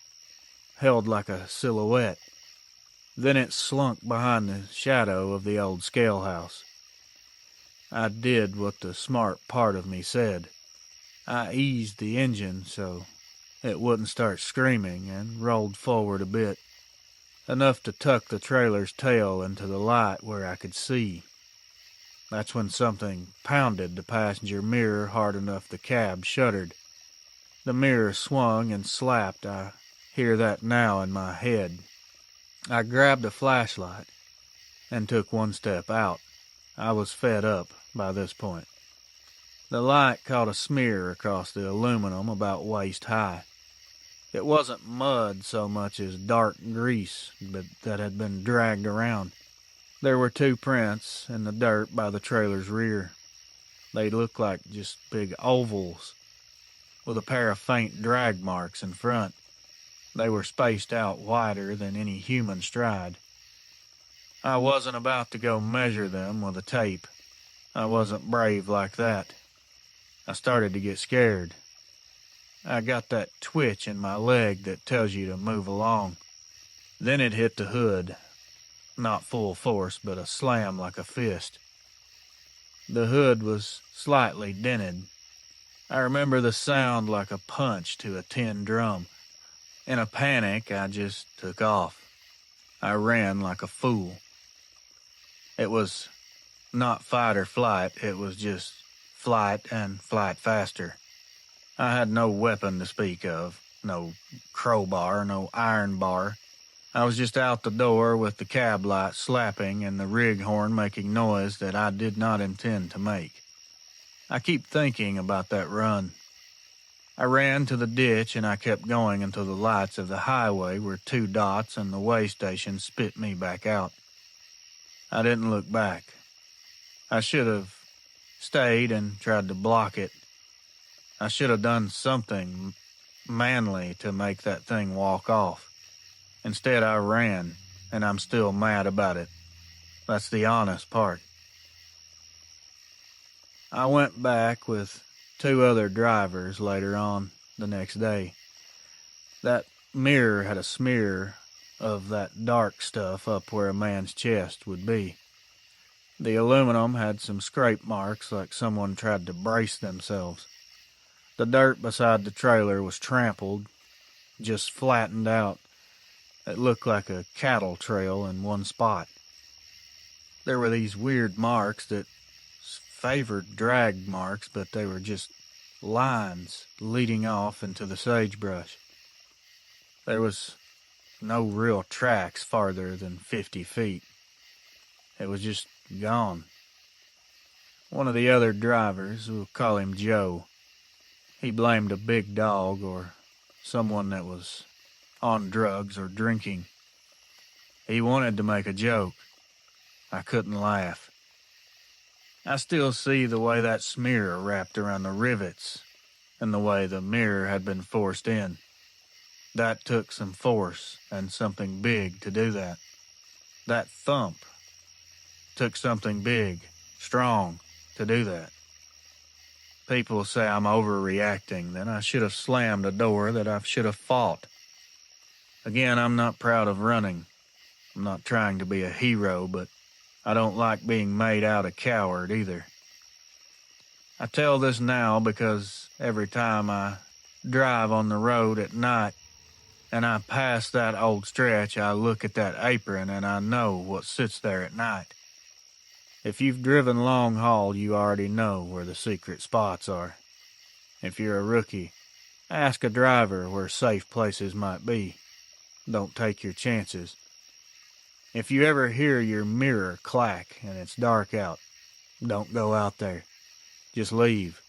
held like a silhouette. Then it slunk behind the shadow of the old scale house. I did what the smart part of me said. I eased the engine so it wouldn't start screaming and rolled forward a bit, enough to tuck the trailer's tail into the light where I could see. That's when something pounded the passenger mirror hard enough the cab shuddered. The mirror swung and slapped. I hear that now in my head. I grabbed a flashlight and took one step out. I was fed up by this point. The light caught a smear across the aluminum about waist high. It wasn't mud so much as dark grease that had been dragged around. There were two prints in the dirt by the trailer's rear. They looked like just big ovals, with a pair of faint drag marks in front. They were spaced out wider than any human stride. I wasn't about to go measure them with a tape. I wasn't brave like that. I started to get scared. I got that twitch in my leg that tells you to move along. Then it hit the hood. Not full force, but a slam like a fist. The hood was slightly dented. I remember the sound like a punch to a tin drum. In a panic, I just took off. I ran like a fool. It was not fight or flight, it was just flight and flight faster. I had no weapon to speak of, no crowbar, no iron bar. I was just out the door with the cab light slapping and the rig horn making noise that I did not intend to make. I keep thinking about that run. I ran to the ditch and I kept going until the lights of the highway were two dots and the way station spit me back out. I didn't look back. I should have stayed and tried to block it. I should have done something manly to make that thing walk off. Instead, I ran, and I'm still mad about it. That's the honest part. I went back with 2 other drivers later on the next day. That mirror had a smear of that dark stuff up where a man's chest would be. The aluminum had some scrape marks like someone tried to brace themselves. The dirt beside the trailer was trampled, just flattened out. It looked like a cattle trail in one spot. There were these weird marks that favored drag marks, but they were just lines leading off into the sagebrush. There was no real tracks farther than 50 feet. It was just gone. One of the other drivers, we'll call him Joe, he blamed a big dog or someone that was on drugs or drinking. He wanted to make a joke. I couldn't laugh. I still see the way that smear wrapped around the rivets and the way the mirror had been forced in. That took some force and something big to do that. That thump took something big, strong, to do that. People say I'm overreacting, that I should have slammed a door, that I should have fought. Again, I'm not proud of running. I'm not trying to be a hero, but I don't like being made out a coward either. I tell this now because every time I drive on the road at night and I pass that old stretch, I look at that apron and I know what sits there at night. If you've driven long haul, you already know where the secret spots are. If you're a rookie, ask a driver where safe places might be. Don't take your chances. If you ever hear your mirror clack and it's dark out, don't go out there. Just leave.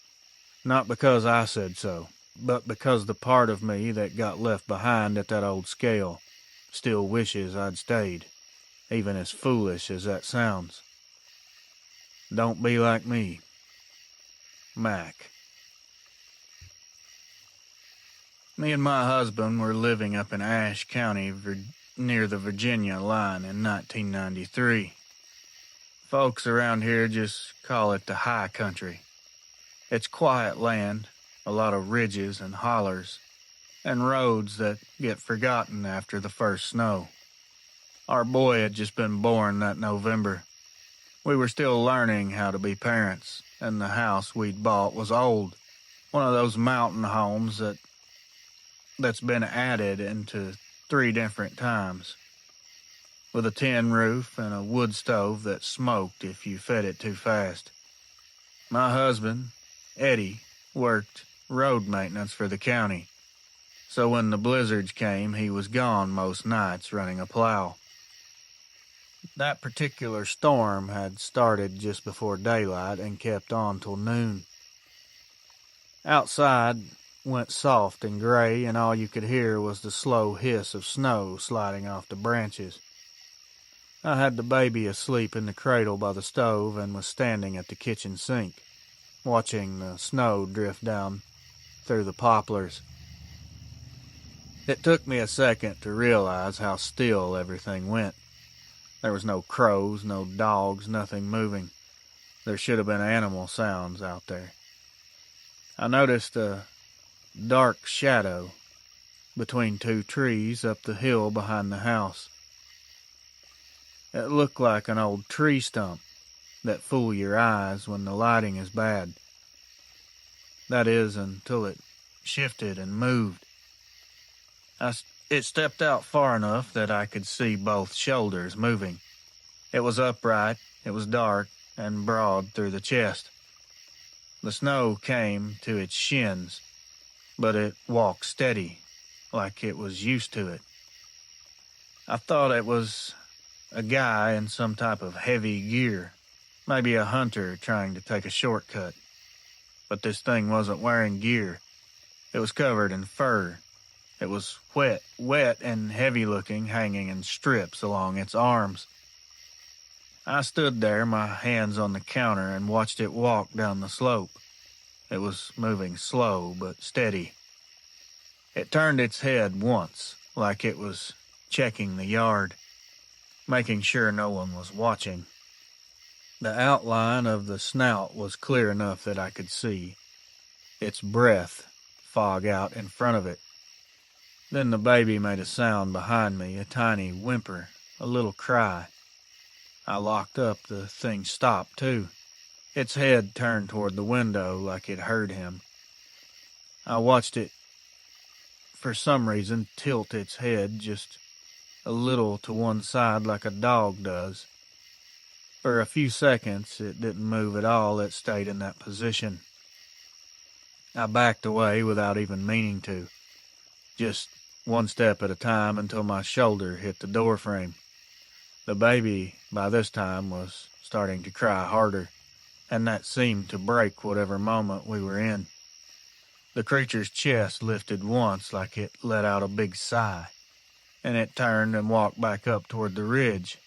Not because I said so, but because the part of me that got left behind at that old scale still wishes I'd stayed, even as foolish as that sounds. Don't be like me. Mac. Me and my husband were living up in Ashe County near the Virginia line in 1993. Folks around here just call it the high country. It's quiet land, a lot of ridges and hollers, and roads that get forgotten after the first snow. Our boy had just been born that November. We were still learning how to be parents, and the house we'd bought was old. One of those mountain homes that's been added into 3 different times, with a tin roof and a wood stove that smoked if you fed it too fast. My husband, Eddie, worked road maintenance for the county, so when the blizzards came, he was gone most nights running a plow. That particular storm had started just before daylight and kept on till noon. Outside went soft and gray, and all you could hear was the slow hiss of snow sliding off the branches. I had the baby asleep in the cradle by the stove and was standing at the kitchen sink, watching the snow drift down through the poplars. It took me a second to realize how still everything went. There was no crows, no dogs, nothing moving. There should have been animal sounds out there. I noticed a dark shadow between 2 trees up the hill behind the house. It looked like an old tree stump that fool your eyes when the lighting is bad. That is, until it shifted and moved. It stepped out far enough that I could see both shoulders moving. It was upright, it was dark, and broad through the chest. The snow came to its shins, but it walked steady, like it was used to it. I thought it was a guy in some type of heavy gear, maybe a hunter trying to take a shortcut. But this thing wasn't wearing gear. It was covered in fur. It was wet and heavy-looking, hanging in strips along its arms. I stood there, my hands on the counter, and watched it walk down the slope. It was moving slow but steady. It turned its head once, like it was checking the yard, making sure no one was watching. The outline of the snout was clear enough that I could see its breath fog out in front of it. Then the baby made a sound behind me, a tiny whimper, a little cry. I locked up. The thing stopped, too. Its head turned toward the window like it heard him. I watched it, for some reason, tilt its head just a little to one side like a dog does. For a few seconds, it didn't move at all. It stayed in that position. I backed away without even meaning to, just one step at a time until my shoulder hit the doorframe. The baby, by this time, was starting to cry harder, and that seemed to break whatever moment we were in. The creature's chest lifted once like it let out a big sigh, and it turned and walked back up toward the ridge.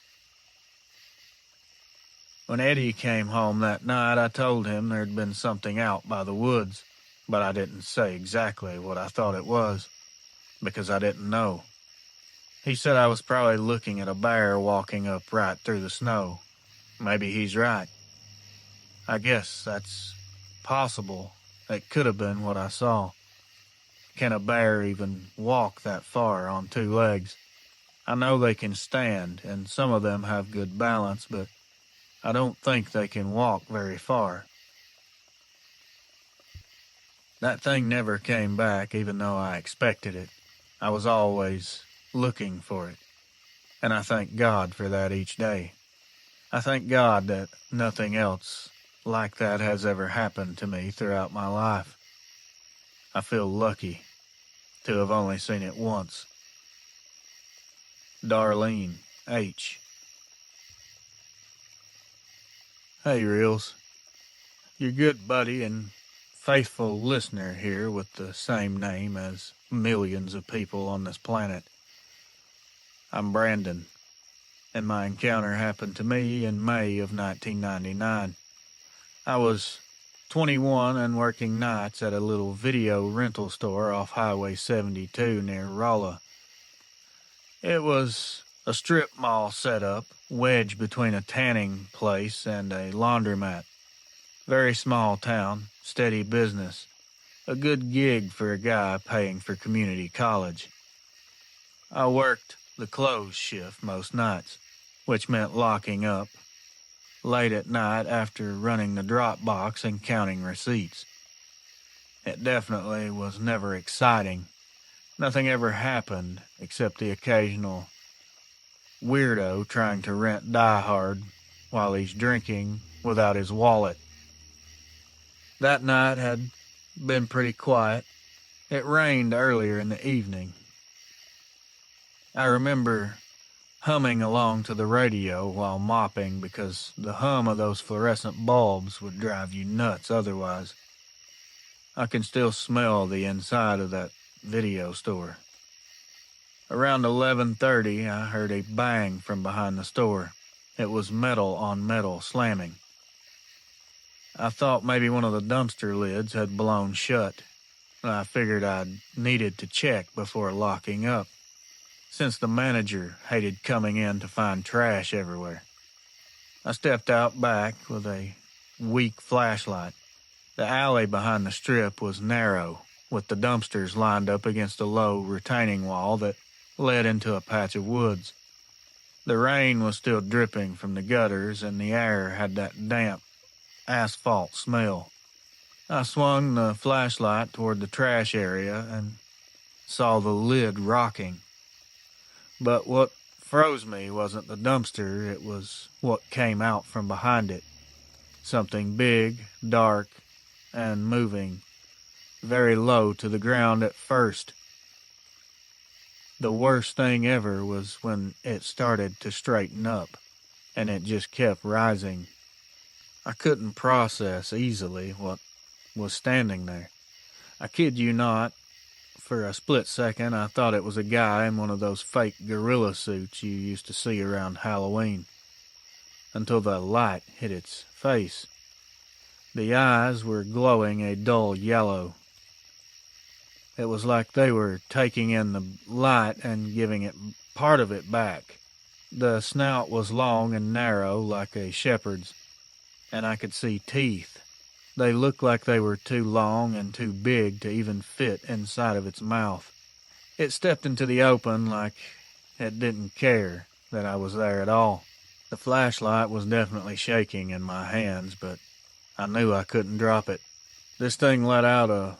When Eddie came home that night, I told him there'd been something out by the woods, but I didn't say exactly what I thought it was, because I didn't know. He said I was probably looking at a bear walking up right through the snow. Maybe he's right. I guess that's possible. It could have been what I saw. Can a bear even walk that far on two legs? I know they can stand, and some of them have good balance, but I don't think they can walk very far. That thing never came back, even though I expected it. I was always looking for it, and I thank God for that each day. I thank God that nothing else like that has ever happened to me throughout my life. I feel lucky to have only seen it once. Darlene H. Hey, Reels. Your good buddy and faithful listener here with the same name as millions of people on this planet. I'm Brandon, and my encounter happened to me in May of 1999. I was 21 and working nights at a little video rental store off Highway 72 near Rolla. It was a strip mall setup, wedged between a tanning place and a laundromat. Very small town, steady business. A good gig for a guy paying for community college. I worked the close shift most nights, which meant locking up late at night after running the drop box and counting receipts. It definitely was never exciting. Nothing ever happened except the occasional weirdo trying to rent Die Hard while he's drinking without his wallet. That night had been pretty quiet. It rained earlier in the evening. I remember humming along to the radio while mopping because the hum of those fluorescent bulbs would drive you nuts otherwise. I can still smell the inside of that video store. Around 11:30, I heard a bang from behind the store. It was metal on metal slamming. I thought maybe one of the dumpster lids had blown shut. I figured I'd needed to check before locking up, since the manager hated coming in to find trash everywhere. I stepped out back with a weak flashlight. The alley behind the strip was narrow, with the dumpsters lined up against a low retaining wall that led into a patch of woods. The rain was still dripping from the gutters, and the air had that damp asphalt smell. I swung the flashlight toward the trash area and saw the lid rocking. But what froze me wasn't the dumpster, it was what came out from behind it. Something big, dark, and moving very low to the ground at first. The worst thing ever was when it started to straighten up, and it just kept rising. I couldn't process easily what was standing there. I kid you not, for a split second I thought it was a guy in one of those fake gorilla suits you used to see around Halloween, until the light hit its face. The eyes were glowing a dull yellow. It was like they were taking in the light and giving it part of it back. The snout was long and narrow like a shepherd's, and I could see teeth. They looked like they were too long and too big to even fit inside of its mouth. It stepped into the open like it didn't care that I was there at all. The flashlight was definitely shaking in my hands, but I knew I couldn't drop it. This thing let out a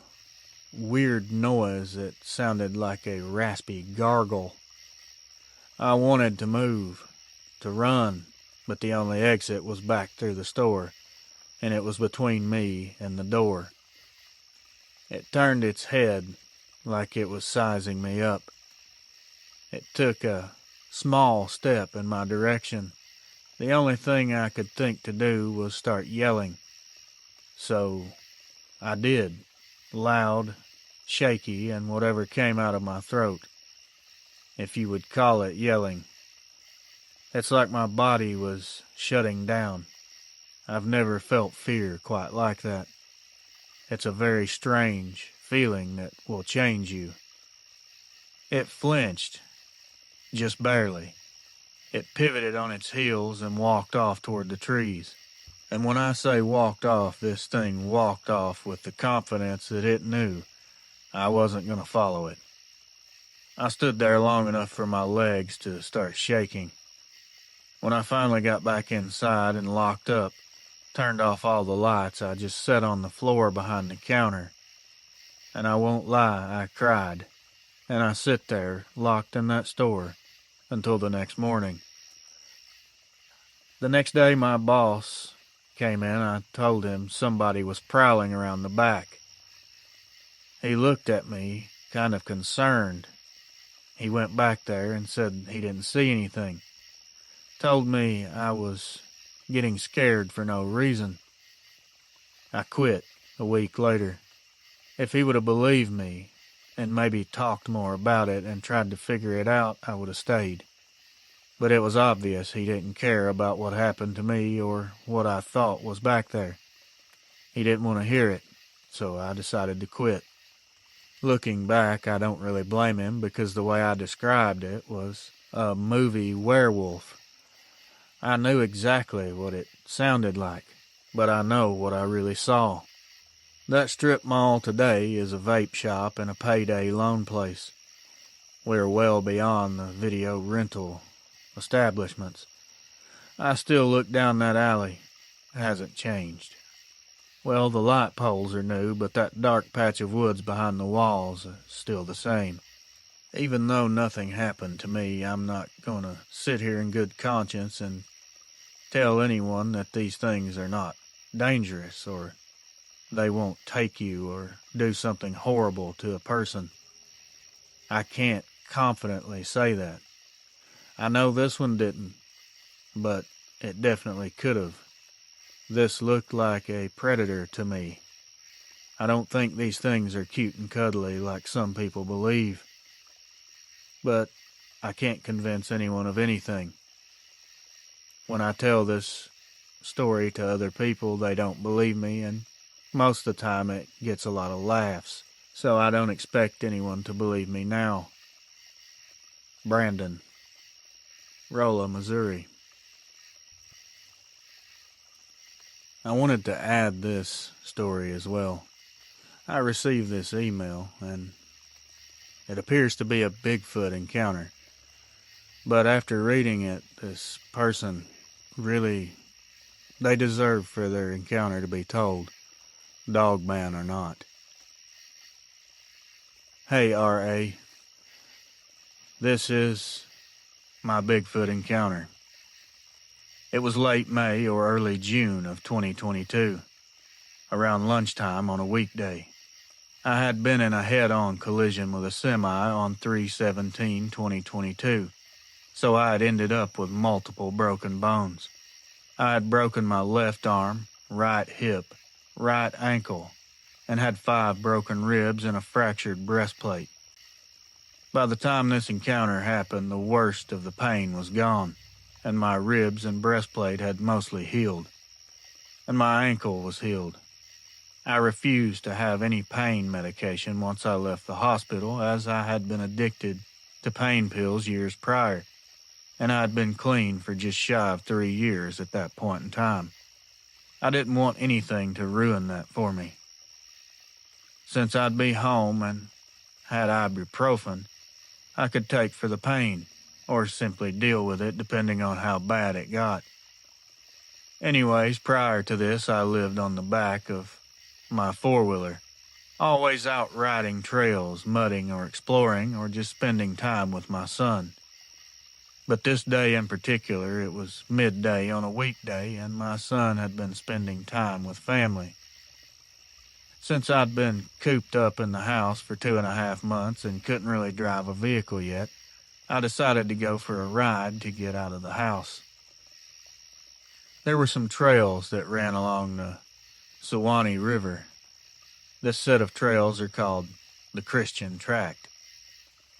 weird noise that sounded like a raspy gargle. I wanted to move, to run, but the only exit was back through the store, and it was between me and the door. It turned its head like it was sizing me up. It took a small step in my direction. The only thing I could think to do was start yelling. So I did, loud, shaky, and whatever came out of my throat, if you would call it yelling. It's like my body was shutting down. I've never felt fear quite like that. It's a very strange feeling that will change you. It flinched, just barely. It pivoted on its heels and walked off toward the trees. And when I say walked off, this thing walked off with the confidence that it knew I wasn't going to follow it. I stood there long enough for my legs to start shaking. When I finally got back inside and locked up, turned off all the lights, I just sat on the floor behind the counter. And I won't lie, I cried. And I sit there, locked in that store, until the next morning. The next day my boss came in. I told him somebody was prowling around the back. He looked at me, kind of concerned. He went back there and said he didn't see anything. Told me I was getting scared for no reason. I quit a week later. If he would have believed me and maybe talked more about it and tried to figure it out, I would have stayed. But it was obvious he didn't care about what happened to me or what I thought was back there. He didn't want to hear it, so I decided to quit. Looking back, I don't really blame him because the way I described it was a movie werewolf. I knew exactly what it sounded like, but I know what I really saw. That strip mall today is a vape shop and a payday loan place. We're well beyond the video rental establishments. I still look down that alley. It hasn't changed. Well, the light poles are new, but that dark patch of woods behind the walls is still the same. Even though nothing happened to me, I'm not going to sit here in good conscience and tell anyone that these things are not dangerous or they won't take you or do something horrible to a person. I can't confidently say that. I know this one didn't, but it definitely could have. This looked like a predator to me. I don't think these things are cute and cuddly like some people believe. But I can't convince anyone of anything. When I tell this story to other people, they don't believe me, and most of the time it gets a lot of laughs. So I don't expect anyone to believe me now. Brandon, Rolla, Missouri. I wanted to add this story as well. I received this email, and it appears to be a Bigfoot encounter. But after reading it, this person really, they deserve for their encounter to be told, Dogman or not. Hey, R.A., this is my Bigfoot encounter. It was late May or early June of 2022, around lunchtime on a weekday. I had been in a head-on collision with a semi on 3/17/2022, so I had ended up with multiple broken bones. I had broken my left arm, right hip, right ankle, and had 5 broken ribs and a fractured breastplate. By the time this encounter happened, the worst of the pain was gone, and my ribs and breastplate had mostly healed, and my ankle was healed. I refused to have any pain medication once I left the hospital, as I had been addicted to pain pills years prior, and I had been clean for just shy of 3 years at that point in time. I didn't want anything to ruin that for me. Since I'd be home and had ibuprofen, I could take for the pain, or simply deal with it depending on how bad it got. Anyways, prior to this, I lived on the back of my four-wheeler, always out riding trails, mudding or exploring, or just spending time with my son. But this day in particular, it was midday on a weekday, and my son had been spending time with family. Since I'd been cooped up in the house for 2.5 months and couldn't really drive a vehicle yet, I decided to go for a ride to get out of the house. There were some trails that ran along the Suwannee River. This set of trails are called the Christian Tract.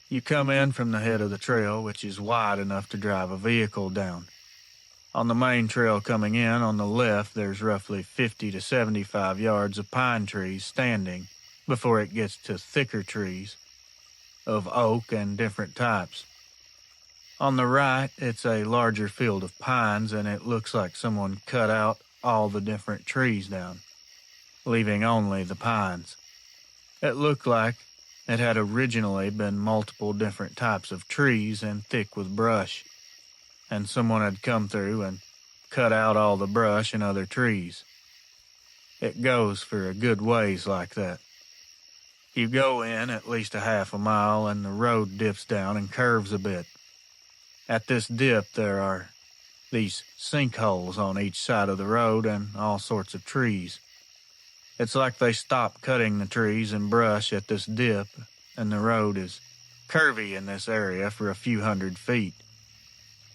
You come in from the head of the trail, which is wide enough to drive a vehicle down. On the main trail coming in, on the left, there's roughly 50 to 75 yards of pine trees standing before it gets to thicker trees of oak and different types. On the right, it's a larger field of pines, and it looks like someone cut out all the different trees down, leaving only the pines. It looked like it had originally been multiple different types of trees and thick with brush, and someone had come through and cut out all the brush and other trees. It goes for a good ways like that. You go in at least a half a mile, and the road dips down and curves a bit. At this dip, there are these sinkholes on each side of the road and all sorts of trees. It's like they stopped cutting the trees and brush at this dip, and the road is curvy in this area for a few hundred feet.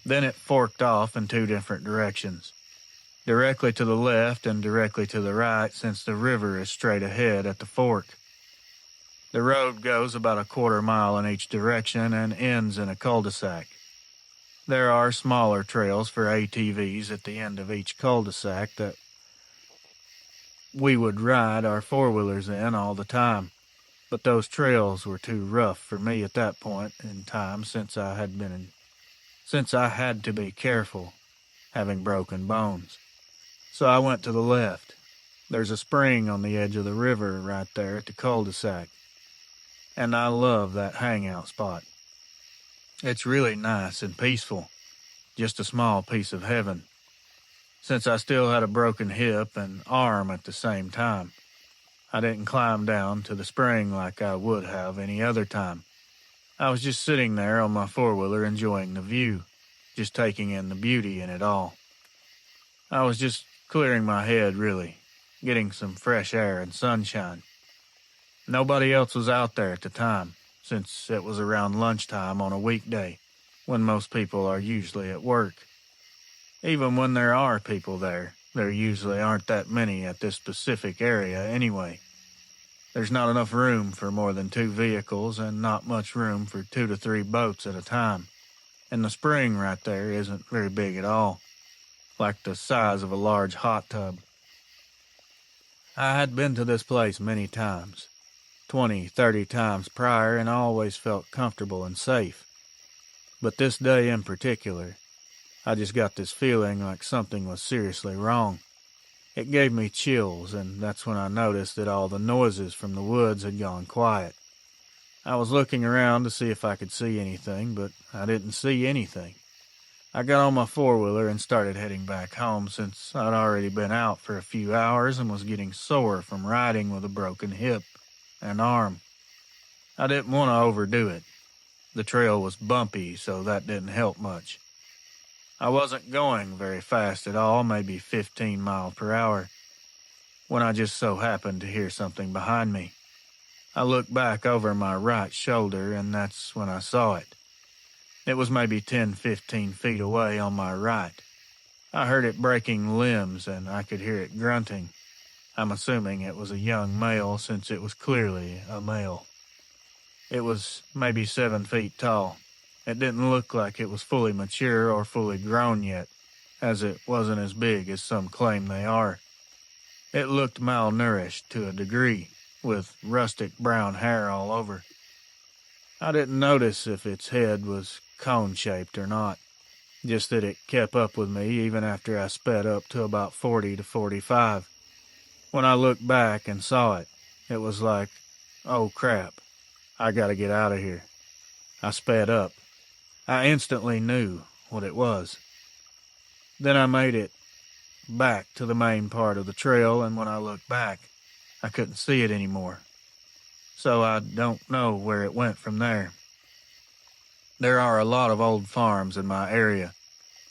Then it forked off in two different directions, directly to the left and directly to the right, since the river is straight ahead at the fork. The road goes about a quarter mile in each direction and ends in a cul-de-sac. There are smaller trails for ATVs at the end of each cul-de-sac that we would ride our four-wheelers in all the time, but those trails were too rough for me at that point in time, since I had to be careful, having broken bones. So I went to the left. There's a spring on the edge of the river right there at the cul-de-sac, and I love that hangout spot. It's really nice and peaceful, just a small piece of heaven. Since I still had a broken hip and arm at the same time, I didn't climb down to the spring like I would have any other time. I was just sitting there on my four-wheeler enjoying the view, just taking in the beauty in it all. I was just clearing my head, really, getting some fresh air and sunshine. Nobody else was out there at the time, since it was around lunchtime on a weekday, when most people are usually at work. Even when there are people there usually aren't that many at this specific area anyway. There's not enough room for more than 2 vehicles and not much room for 2 to 3 boats at a time. And the spring right there isn't very big at all, like the size of a large hot tub. I had been to this place many times, 20, 30 times prior, and always felt comfortable and safe. But this day in particular, I just got this feeling like something was seriously wrong. It gave me chills, and that's when I noticed that all the noises from the woods had gone quiet. I was looking around to see if I could see anything, but I didn't see anything. I got on my four-wheeler and started heading back home, since I'd already been out for a few hours and was getting sore from riding with a broken hip and arm. I didn't want to overdo it. The trail was bumpy, so that didn't help much. I wasn't going very fast at all, maybe 15 miles per hour, when I just so happened to hear something behind me. I looked back over my right shoulder, and that's when I saw it. It was maybe 10, 15 feet away on my right. I heard it breaking limbs, and I could hear it grunting. I'm assuming it was a young male, since it was clearly a male. It was maybe 7 feet tall. It didn't look like it was fully mature or fully grown yet, as it wasn't as big as some claim they are. It looked malnourished to a degree, with rustic brown hair all over. I didn't notice if its head was cone-shaped or not. just that it kept up with me even after I sped up to about 40 to 45. When I looked back and saw it, it was like, oh crap, I gotta get out of here. I sped up. I instantly knew what it was. Then I made it back to the main part of the trail, and when I looked back, I couldn't see it anymore. So I don't know where it went from there. There are a lot of old farms in my area.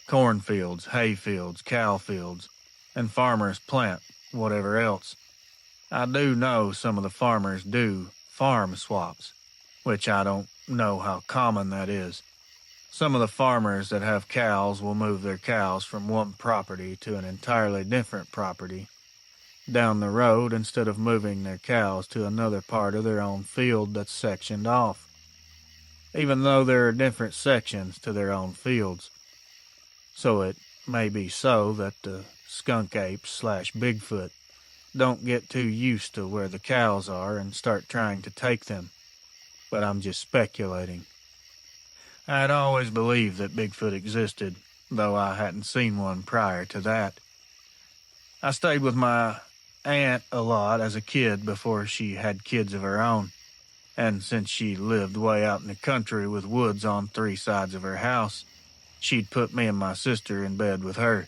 Cornfields, hayfields, cow fields, and farmers plant whatever else. I do know some of the farmers do farm swaps, which I don't know how common that is. Some of the farmers that have cows will move their cows from one property to an entirely different property down the road instead of moving their cows to another part of their own field that's sectioned off, even though there are different sections to their own fields. So it may be so that the skunk apes / Bigfoot don't get too used to where the cows are and start trying to take them, but I'm just speculating. I had always believed that Bigfoot existed, though I hadn't seen one prior to that. I stayed with my aunt a lot as a kid before she had kids of her own, and since she lived way out in the country with woods on 3 sides of her house, she'd put me and my sister in bed with her.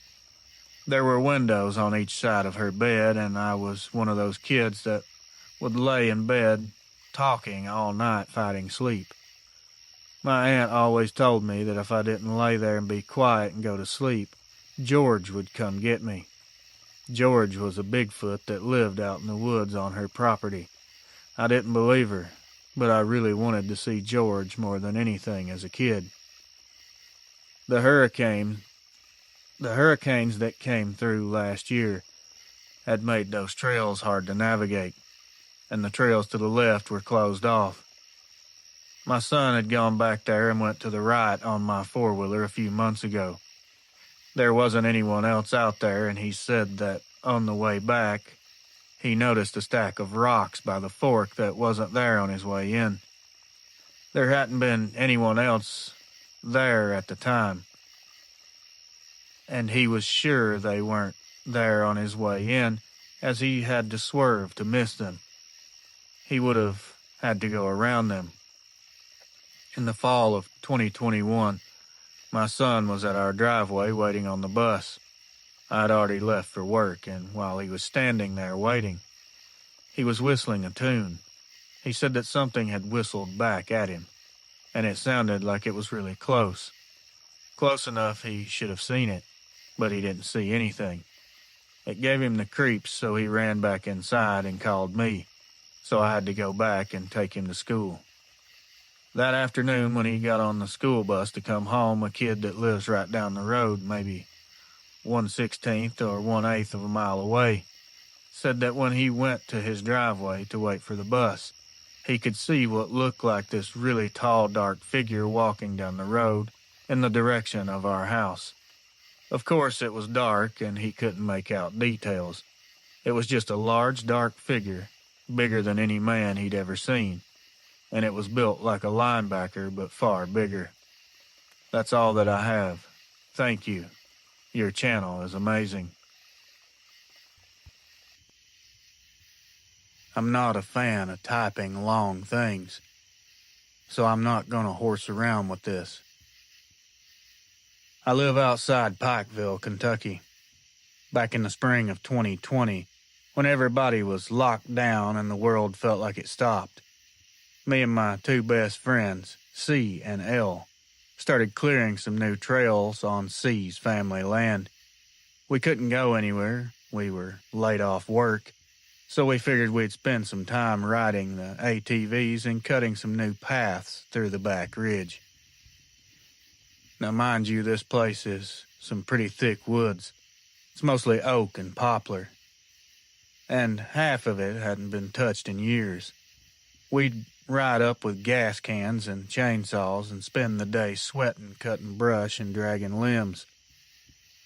There were windows on each side of her bed, and I was one of those kids that would lay in bed talking all night fighting sleep. My aunt always told me that if I didn't lay there and be quiet and go to sleep, George would come get me. George was a Bigfoot that lived out in the woods on her property. I didn't believe her, but I really wanted to see George more than anything as a kid. The hurricanes that came through last year had made those trails hard to navigate, and the trails to the left were closed off. My son had gone back there and went to the right on my four-wheeler a few months ago. There wasn't anyone else out there, and he said that on the way back, he noticed a stack of rocks by the fork that wasn't there on his way in. There hadn't been anyone else there at the time, and he was sure they weren't there on his way in, as he had to swerve to miss them. He would have had to go around them. In the fall of 2021, my son was at our driveway waiting on the bus. I had already left for work, and while he was standing there waiting, he was whistling a tune. He said that something had whistled back at him, and it sounded like it was really close. Close enough he should have seen it, but he didn't see anything. It gave him the creeps, so he ran back inside and called me, so I had to go back and take him to school. That afternoon, when he got on the school bus to come home, a kid that lives right down the road, maybe 1/16 or 1/8 of a mile away, said that when he went to his driveway to wait for the bus, he could see what looked like this really tall, dark figure walking down the road in the direction of our house. Of course, it was dark, and he couldn't make out details. It was just a large, dark figure, bigger than any man he'd ever seen, and it was built like a linebacker, but far bigger. That's all that I have. Thank you. Your channel is amazing. I'm not a fan of typing long things, so I'm not going to horse around with this. I live outside Pikeville, Kentucky. Back in the spring of 2020, when everybody was locked down and the world felt like it stopped, me and my 2 best friends, C and L, started clearing some new trails on C's family land. We couldn't go anywhere. We were laid off work, so we figured we'd spend some time riding the ATVs and cutting some new paths through the back ridge. Now, mind you, this place is some pretty thick woods. It's mostly oak and poplar, and half of it hadn't been touched in years. We'd ride up with gas cans and chainsaws and spend the day sweating, cutting brush, and dragging limbs.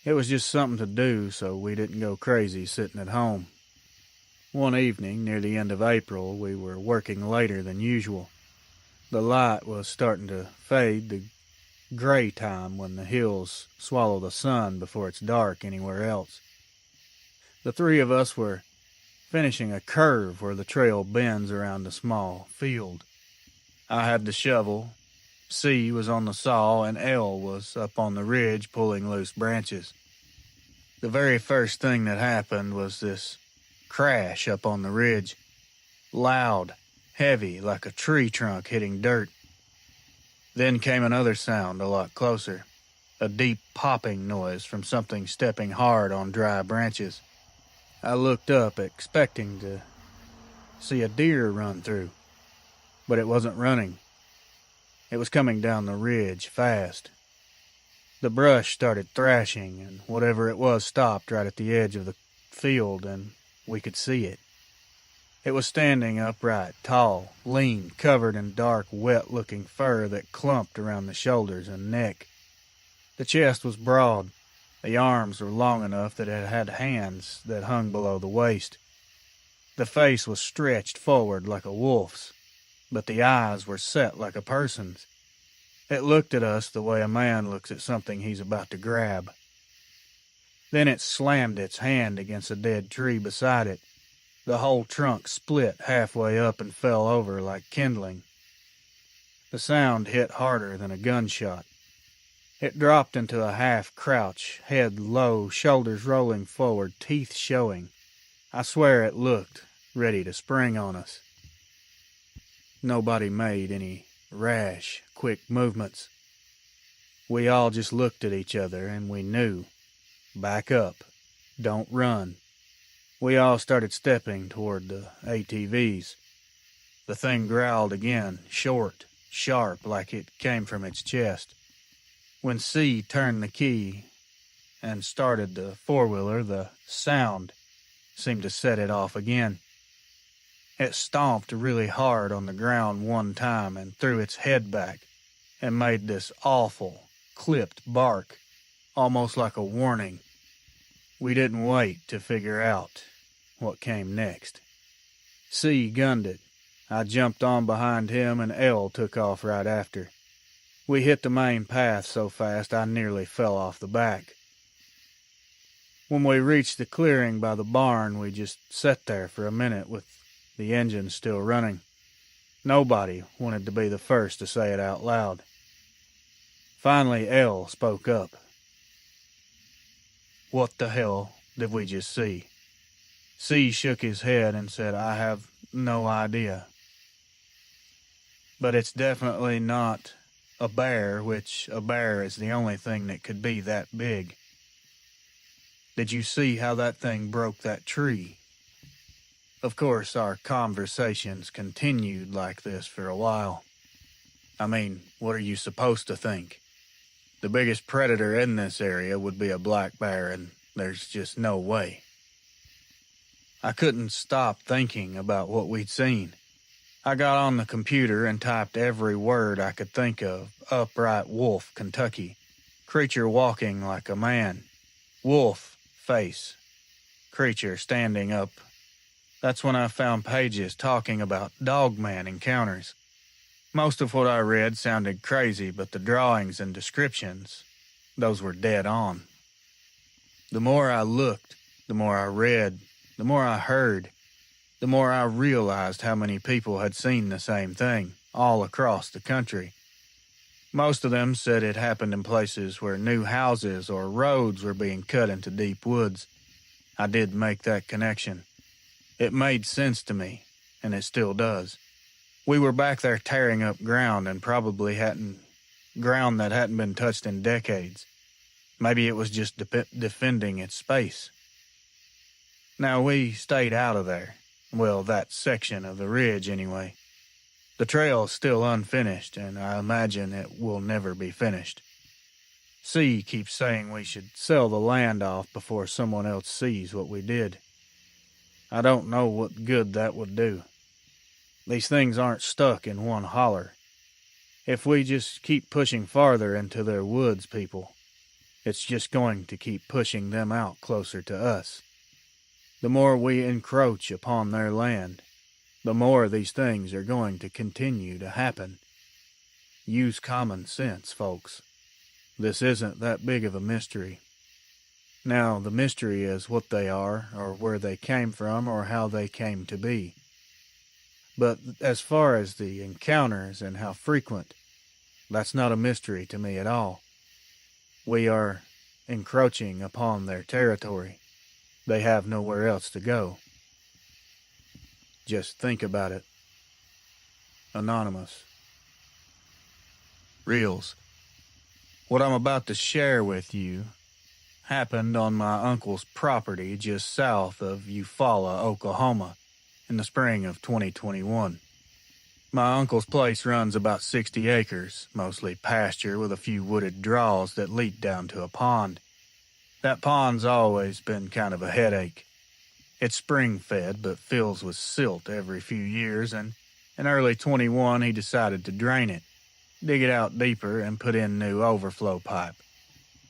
It was just something to do, so we didn't go crazy sitting at home. One evening, near the end of April, we were working later than usual. The light was starting to fade, the gray time when the hills swallow the sun before it's dark anywhere else. The three of us were finishing a curve where the trail bends around a small field. I had the shovel, C was on the saw, and L was up on the ridge pulling loose branches. The very first thing that happened was this crash up on the ridge. Loud, heavy, like a tree trunk hitting dirt. Then came another sound a lot closer, a deep popping noise from something stepping hard on dry branches. I looked up, expecting to see a deer run through, but it wasn't running. It was coming down the ridge fast. The brush started thrashing, and whatever it was stopped right at the edge of the field, and we could see it. It was standing upright, tall, lean, covered in dark, wet-looking fur that clumped around the shoulders and neck. The chest was broad. The arms were long enough that it had hands that hung below the waist. The face was stretched forward like a wolf's, but the eyes were set like a person's. It looked at us the way a man looks at something he's about to grab. Then it slammed its hand against a dead tree beside it. The whole trunk split halfway up and fell over like kindling. The sound hit harder than a gunshot. It dropped into a half-crouch, head low, shoulders rolling forward, teeth showing. I swear it looked ready to spring on us. Nobody made any rash, quick movements. We all just looked at each other and we knew. Back up. Don't run. We all started stepping toward the ATVs. The thing growled again, short, sharp, like it came from its chest. When C turned the key and started the four-wheeler, the sound seemed to set it off again. It stomped really hard on the ground one time and threw its head back and made this awful, clipped bark, almost like a warning. We didn't wait to figure out what came next. C gunned it. I jumped on behind him and L took off right after. We hit the main path so fast I nearly fell off the back. When we reached the clearing by the barn, we just sat there for a minute with the engine still running. Nobody wanted to be the first to say it out loud. Finally, L spoke up. "What the hell did we just see?" C shook his head and said, "I have no idea. But it's definitely not a bear, which a bear is the only thing that could be that big. Did you see how that thing broke that tree?" Of course, our conversations continued like this for a while. I mean, what are you supposed to think? The biggest predator in this area would be a black bear, and there's just no way. I couldn't stop thinking about what we'd seen. I got on the computer and typed every word I could think of. Upright wolf, Kentucky. Creature walking like a man. Wolf, face. Creature standing up. That's when I found pages talking about Dogman encounters. Most of what I read sounded crazy, but the drawings and descriptions, those were dead on. The more I looked, the more I read, the more I heard, the more I realized how many people had seen the same thing, all across the country. Most of them said it happened in places where new houses or roads were being cut into deep woods. I did make that connection. It made sense to me, and it still does. We were back there tearing up ground and probably ground that hadn't been touched in decades. Maybe it was just defending its space. Now, we stayed out of there. Well, that section of the ridge, anyway. The trail's still unfinished, and I imagine it will never be finished. C keeps saying we should sell the land off before someone else sees what we did. I don't know what good that would do. These things aren't stuck in one holler. If we just keep pushing farther into their woods, people, it's just going to keep pushing them out closer to us. The more we encroach upon their land, the more these things are going to continue to happen. Use common sense, folks. This isn't that big of a mystery. Now, the mystery is what they are, or where they came from, or how they came to be. But as far as the encounters and how frequent, that's not a mystery to me at all. We are encroaching upon their territory. They have nowhere else to go. Just think about it. Anonymous. Reels. What I'm about to share with you happened on my uncle's property just south of Eufaula, Oklahoma, in the spring of 2021. My uncle's place runs about 60 acres, mostly pasture with a few wooded draws that lead down to a pond. That pond's always been kind of a headache. It's spring-fed but fills with silt every few years, and in early 21 he decided to drain it, dig it out deeper, and put in new overflow pipe.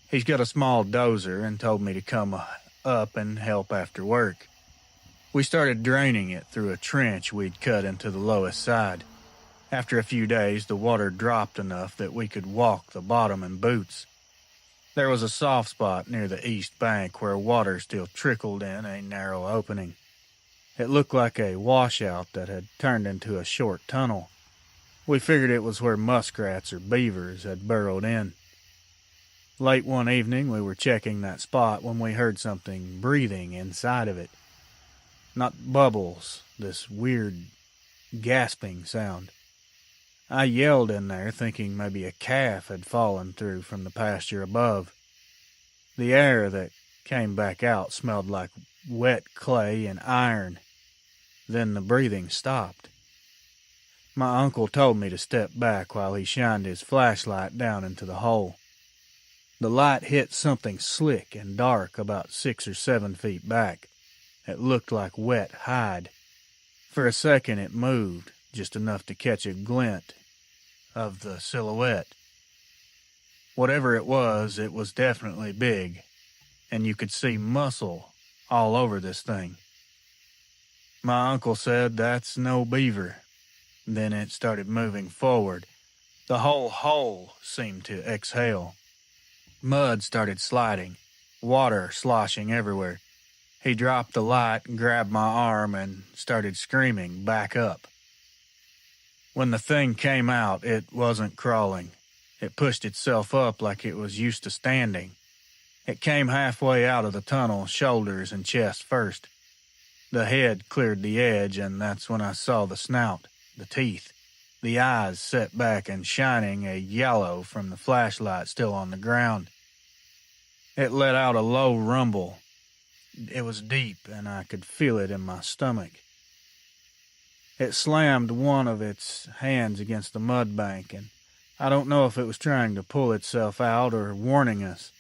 He's got a small dozer and told me to come up and help after work. We started draining it through a trench we'd cut into the lowest side. After a few days, the water dropped enough that we could walk the bottom in boots. There was a soft spot near the east bank where water still trickled in a narrow opening. It looked like a washout that had turned into a short tunnel. We figured it was where muskrats or beavers had burrowed in. Late one evening, we were checking that spot when we heard something breathing inside of it. Not bubbles, this weird gasping sound. I yelled in there, thinking maybe a calf had fallen through from the pasture above. The air that came back out smelled like wet clay and iron. Then the breathing stopped. My uncle told me to step back while he shined his flashlight down into the hole. The light hit something slick and dark about 6 or 7 feet back. It looked like wet hide. For a second it moved, just enough to catch a glint of the silhouette. Whatever it was definitely big, and you could see muscle all over this thing. My uncle said, "That's no beaver." Then it started moving forward. The whole hole seemed to exhale. Mud started sliding, water sloshing everywhere. He dropped the light, grabbed my arm, and started screaming, "Back up." When the thing came out, it wasn't crawling. It pushed itself up like it was used to standing. It came halfway out of the tunnel, shoulders and chest first. The head cleared the edge, and that's when I saw the snout, the teeth, the eyes set back and shining a yellow from the flashlight still on the ground. It let out a low rumble. It was deep, and I could feel it in my stomach. It slammed one of its hands against the mud bank, and I don't know if it was trying to pull itself out or warning us,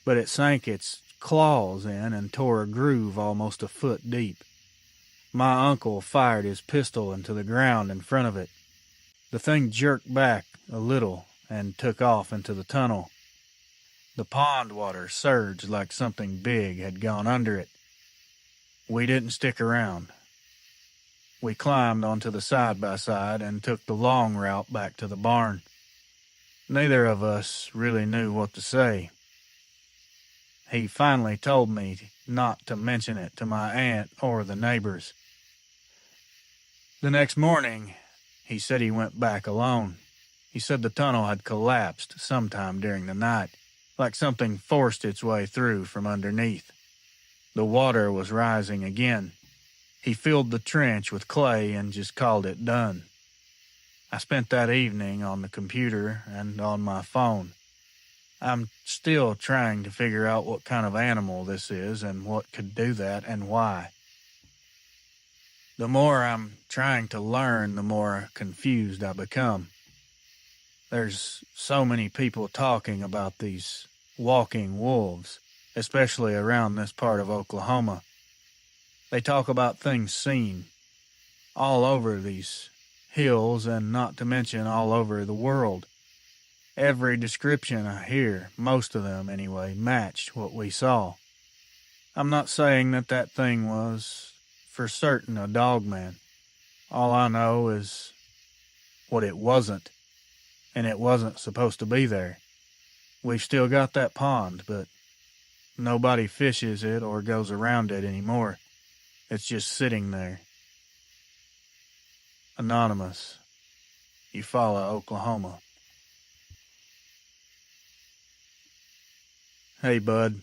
but it sank its claws in and tore a groove almost a foot deep. My uncle fired his pistol into the ground in front of it. The thing jerked back a little and took off into the tunnel. The pond water surged like something big had gone under it. We didn't stick around. We climbed onto the side-by-side and took the long route back to the barn. Neither of us really knew what to say. He finally told me not to mention it to my aunt or the neighbors. The next morning, he said he went back alone. He said the tunnel had collapsed sometime during the night, like something forced its way through from underneath. The water was rising again. He filled the trench with clay and just called it done. I spent that evening on the computer and on my phone. I'm still trying to figure out what kind of animal this is and what could do that and why. The more I'm trying to learn, the more confused I become. There's so many people talking about these walking wolves, especially around this part of Oklahoma. They talk about things seen all over these hills and not to mention all over the world. Every description I hear, most of them anyway, matched what we saw. I'm not saying that thing was for certain a Dogman. All I know is what it wasn't, and it wasn't supposed to be there. We've still got that pond, but nobody fishes it or goes around it anymore. It's just sitting there. Anonymous. Eufaula, Oklahoma. Hey, bud.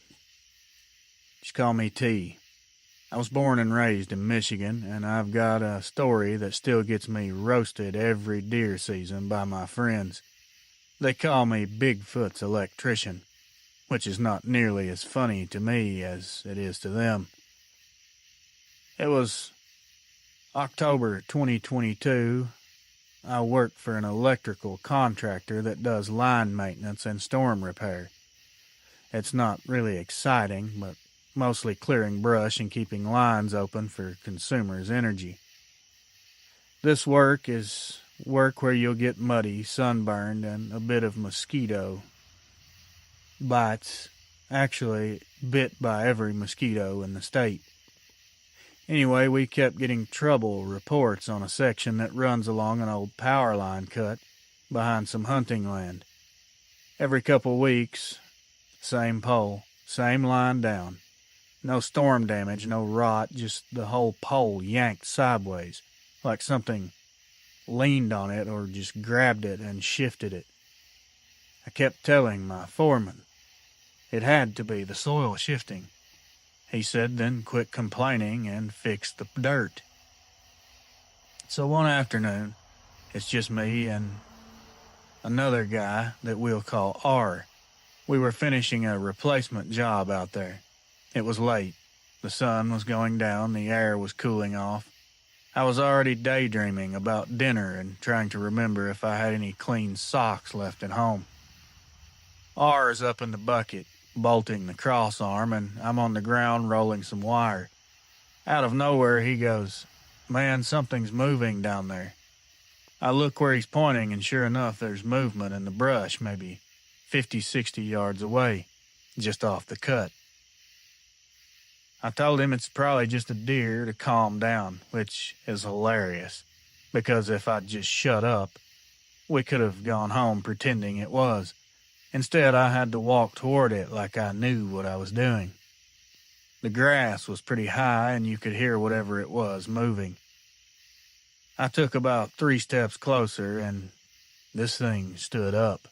Just call me T. I was born and raised in Michigan, and I've got a story that still gets me roasted every deer season by my friends. They call me Bigfoot's electrician, which is not nearly as funny to me as it is to them. It was October 2022. I work for an electrical contractor that does line maintenance and storm repair. It's not really exciting, but mostly clearing brush and keeping lines open for consumers' energy. This work is work where you'll get muddy, sunburned, and a bit of mosquito bites. Actually, bit by every mosquito in the state. Anyway, we kept getting trouble reports on a section that runs along an old power line cut behind some hunting land. Every couple weeks, same pole, same line down. No storm damage, no rot, just the whole pole yanked sideways, like something leaned on it or just grabbed it and shifted it. I kept telling my foreman it had to be the soil shifting. He said then quit complaining and fix the dirt. So one afternoon, it's just me and another guy that we'll call R. We were finishing a replacement job out there. It was late. The sun was going down, the air was cooling off. I was already daydreaming about dinner and trying to remember if I had any clean socks left at home. R is up in the bucket, bolting the cross arm, and I'm on the ground rolling some wire. Out of nowhere, he goes, "Man, something's moving down there." I look where he's pointing, and sure enough, there's movement in the brush, maybe 50, 60 yards away, just off the cut. I told him it's probably just a deer to calm down, which is hilarious, because if I'd just shut up, we could have gone home pretending it was. Instead, I had to walk toward it like I knew what I was doing. The grass was pretty high, and you could hear whatever it was moving. I took about 3 steps closer, and this thing stood up.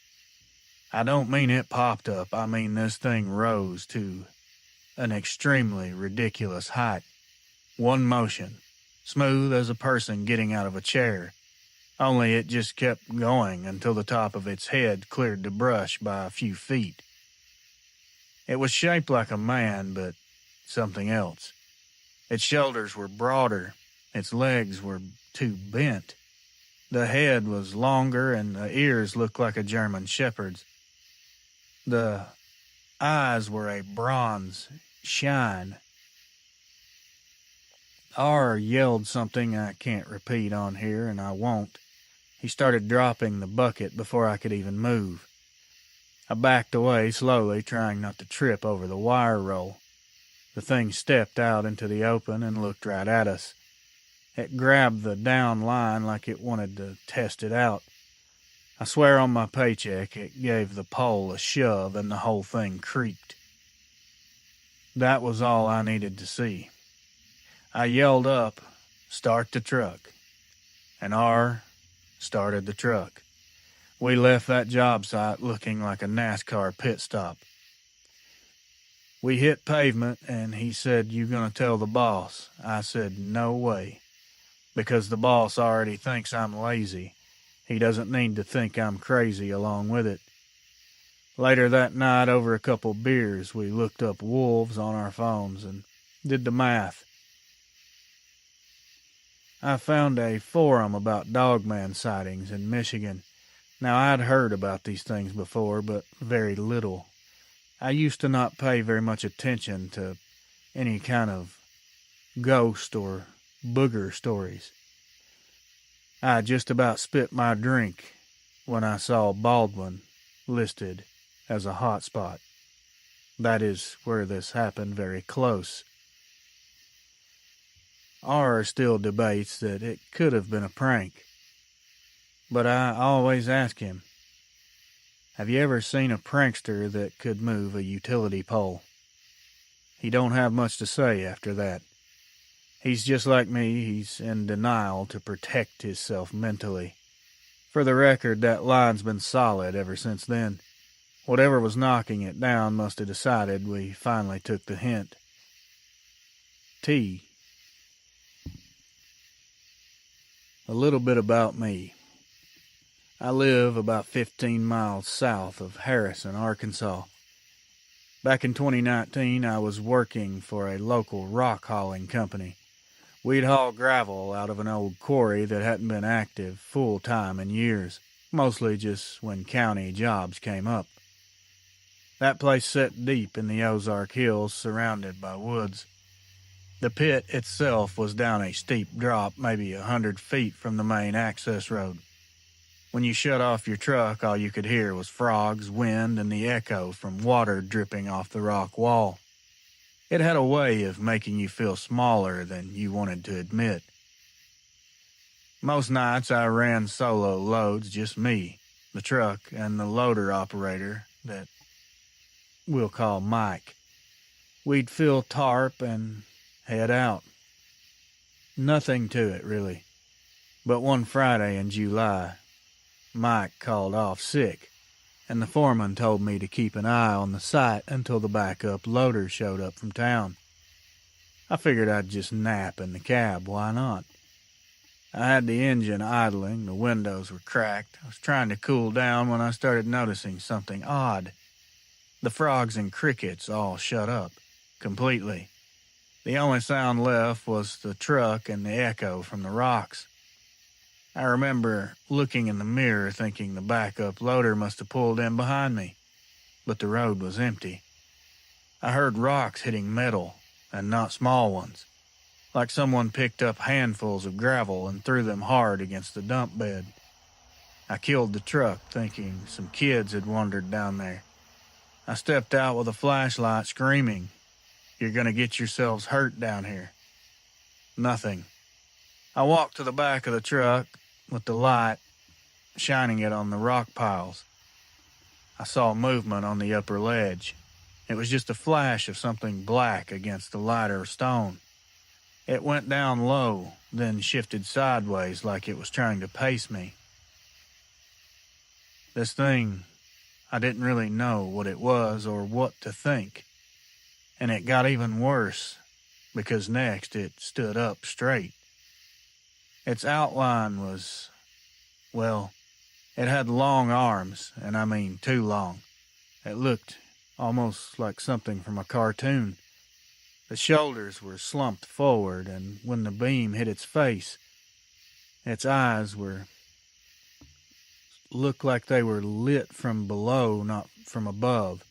I don't mean it popped up, I mean this thing rose to an extremely ridiculous height. One motion, smooth as a person getting out of a chair, only it just kept going until the top of its head cleared the brush by a few feet. It was shaped like a man, but something else. Its shoulders were broader, its legs were too bent. The head was longer, and the ears looked like a German shepherd's. The eyes were a bronze shine. R yelled something I can't repeat on here, and I won't. He started dropping the bucket before I could even move. I backed away slowly, trying not to trip over the wire roll. The thing stepped out into the open and looked right at us. It grabbed the down line like it wanted to test it out. I swear on my paycheck it gave the pole a shove and the whole thing creaked. That was all I needed to see. I yelled up, "Start the truck." And R started the truck. We left that job site looking like a NASCAR pit stop. We hit pavement, and he said, "You gonna tell the boss?" I said, "No way," because the boss already thinks I'm lazy. He doesn't need to think I'm crazy along with it. Later that night, over a couple beers, we looked up wolves on our phones and did the math. I found a forum about Dogman sightings in Michigan. Now, I'd heard about these things before, but very little. I used to not pay very much attention to any kind of ghost or booger stories. I just about spit my drink when I saw Baldwin listed as a hot spot. That is where this happened, very close. R still debates that it could have been a prank, but I always ask him, Have you ever seen a prankster that could move a utility pole? He don't have much to say after that. He's just like me, he's in denial to protect himself mentally. For the record, that line's been solid ever since then. Whatever was knocking it down must have decided we finally took the hint. T. A little bit about me. I live about 15 miles south of Harrison, Arkansas. Back in 2019, I was working for a local rock hauling company. We'd haul gravel out of an old quarry that hadn't been active full-time in years, mostly just when county jobs came up. That place set deep in the Ozark Hills, surrounded by woods. The pit itself was down a steep drop, maybe 100 feet from the main access road. When you shut off your truck, all you could hear was frogs, wind, and the echo from water dripping off the rock wall. It had a way of making you feel smaller than you wanted to admit. Most nights I ran solo loads, just me, the truck, and the loader operator that we'll call Mike. We'd fill tarp and head out. Nothing to it, really. But one Friday in July, Mike called off sick, and the foreman told me to keep an eye on the site until the backup loader showed up from town. I figured I'd just nap in the cab, why not? I had the engine idling, the windows were cracked. I was trying to cool down when I started noticing something odd. The frogs and crickets all shut up, completely. The only sound left was the truck and the echo from the rocks. I remember looking in the mirror thinking the backup loader must have pulled in behind me, but the road was empty. I heard rocks hitting metal, and not small ones, like someone picked up handfuls of gravel and threw them hard against the dump bed. I killed the truck thinking some kids had wandered down there. I stepped out with a flashlight screaming, "You're gonna get yourselves hurt down here." Nothing. I walked to the back of the truck with the light, shining it on the rock piles. I saw movement on the upper ledge. It was just a flash of something black against the lighter stone. It went down low, then shifted sideways like it was trying to pace me. This thing, I didn't really know what it was or what to think. And it got even worse, because next it stood up straight. Its outline was, well, it had long arms, and I mean too long. It looked almost like something from a cartoon. The shoulders were slumped forward, and when the beam hit its face, its eyes looked like they were lit from below, not from above,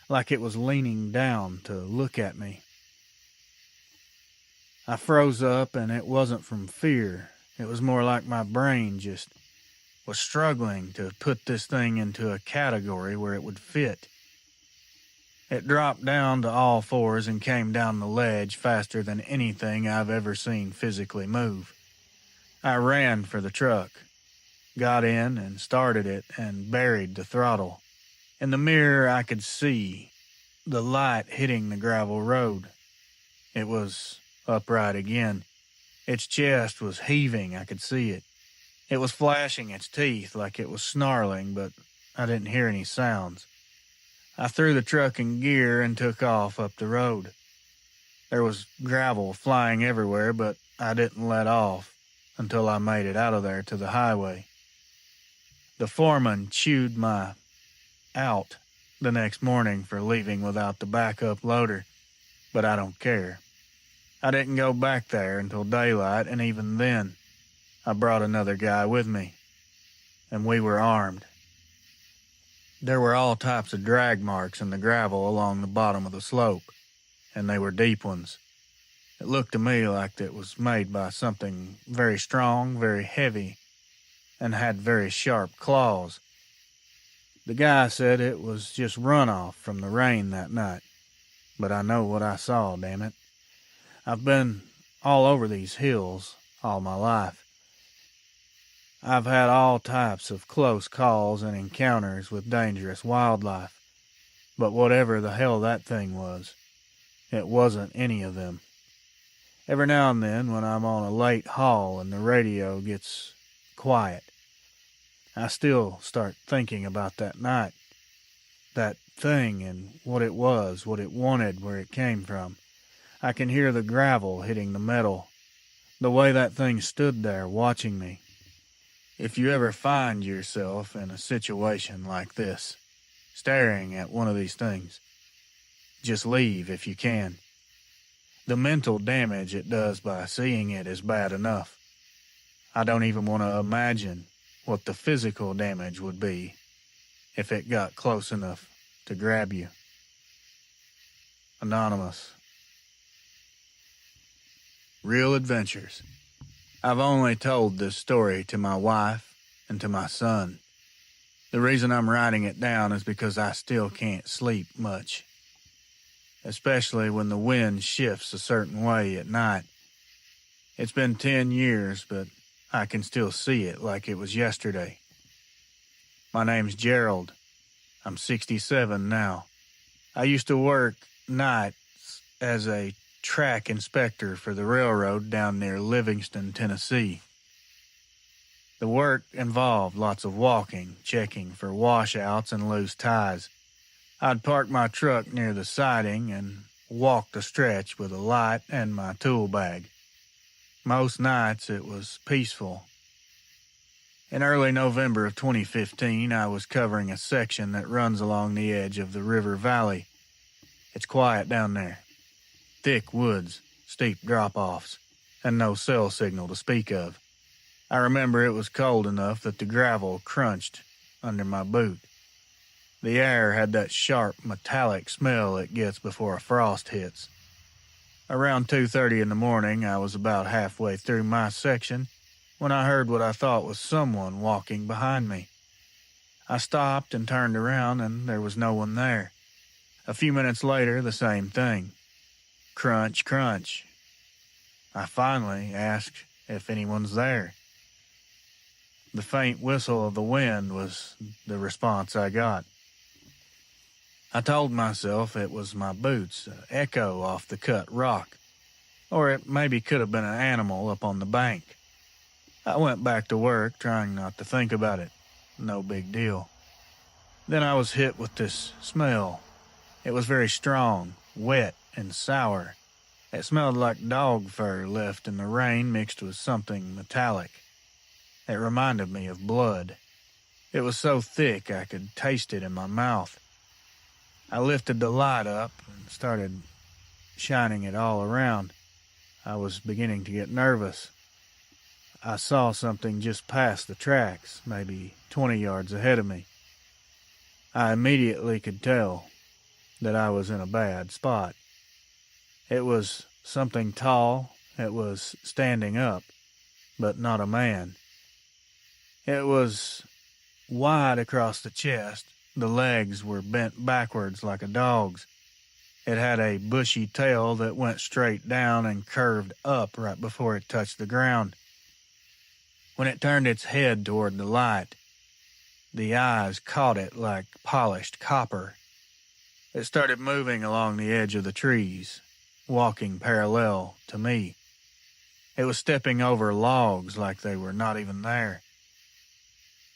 like it was leaning down to look at me. I froze up, and it wasn't from fear. It was more like my brain just was struggling to put this thing into a category where it would fit. It dropped down to all fours and came down the ledge faster than anything I've ever seen physically move. I ran for the truck, got in and started it and buried the throttle. In the mirror I could see the light hitting the gravel road. It was upright again. Its chest was heaving, I could see it. It was flashing its teeth like it was snarling, but I didn't hear any sounds. I threw the truck in gear and took off up the road. There was gravel flying everywhere, but I didn't let off until I made it out of there to the highway. The foreman chewed my out the next morning for leaving without the backup loader, but I don't care. I didn't go back there until daylight, and even then, I brought another guy with me, and we were armed. There were all types of drag marks in the gravel along the bottom of the slope, and they were deep ones. It looked to me like it was made by something very strong, very heavy, and had very sharp claws. The guy said it was just runoff from the rain that night, but I know what I saw, damn it. I've been all over these hills all my life. I've had all types of close calls and encounters with dangerous wildlife, but whatever the hell that thing was, it wasn't any of them. Every now and then, when I'm on a late haul and the radio gets quiet, I still start thinking about that night, that thing and what it was, what it wanted, where it came from. I can hear the gravel hitting the metal, the way that thing stood there watching me. If you ever find yourself in a situation like this, staring at one of these things, just leave if you can. The mental damage it does by seeing it is bad enough. I don't even want to imagine what the physical damage would be if it got close enough to grab you. Anonymous. Real adventures. I've only told this story to my wife and to my son. The reason I'm writing it down is because I still can't sleep much, especially when the wind shifts a certain way at night. It's been 10 years, but I can still see it like it was yesterday. My name's Gerald. I'm 67 now. I used to work nights as a track inspector for the railroad down near Livingston, Tennessee. The work involved lots of walking, checking for washouts and loose ties. I'd park my truck near the siding and walk the stretch with a light and my tool bag. Most nights it was peaceful. In early November of 2015, I was covering a section that runs along the edge of the river valley. It's quiet down there. Thick woods, steep drop-offs, and no cell signal to speak of. I remember it was cold enough that the gravel crunched under my boot. The air had that sharp, metallic smell it gets before a frost hits. Around 2:30 in the morning, I was about halfway through my section when I heard what I thought was someone walking behind me. I stopped and turned around, and there was no one there. A few minutes later, the same thing. Crunch, crunch. I finally asked if anyone's there. The faint whistle of the wind was the response I got. I told myself it was my boots, an echo off the cut rock, or it maybe could have been an animal up on the bank. I went back to work, trying not to think about it. No big deal. Then I was hit with this smell. It was very strong, wet, and sour. It smelled like dog fur left in the rain mixed with something metallic. It reminded me of blood. It was so thick I could taste it in my mouth. I lifted the light up and started shining it all around. I was beginning to get nervous. I saw something just past the tracks, maybe 20 yards ahead of me. I immediately could tell that I was in a bad spot. It was something tall. It was standing up, but not a man. It was wide across the chest. The legs were bent backwards like a dog's. It had a bushy tail that went straight down and curved up right before it touched the ground. When it turned its head toward the light, the eyes caught it like polished copper. It started moving along the edge of the trees, walking parallel to me. It was stepping over logs like they were not even there.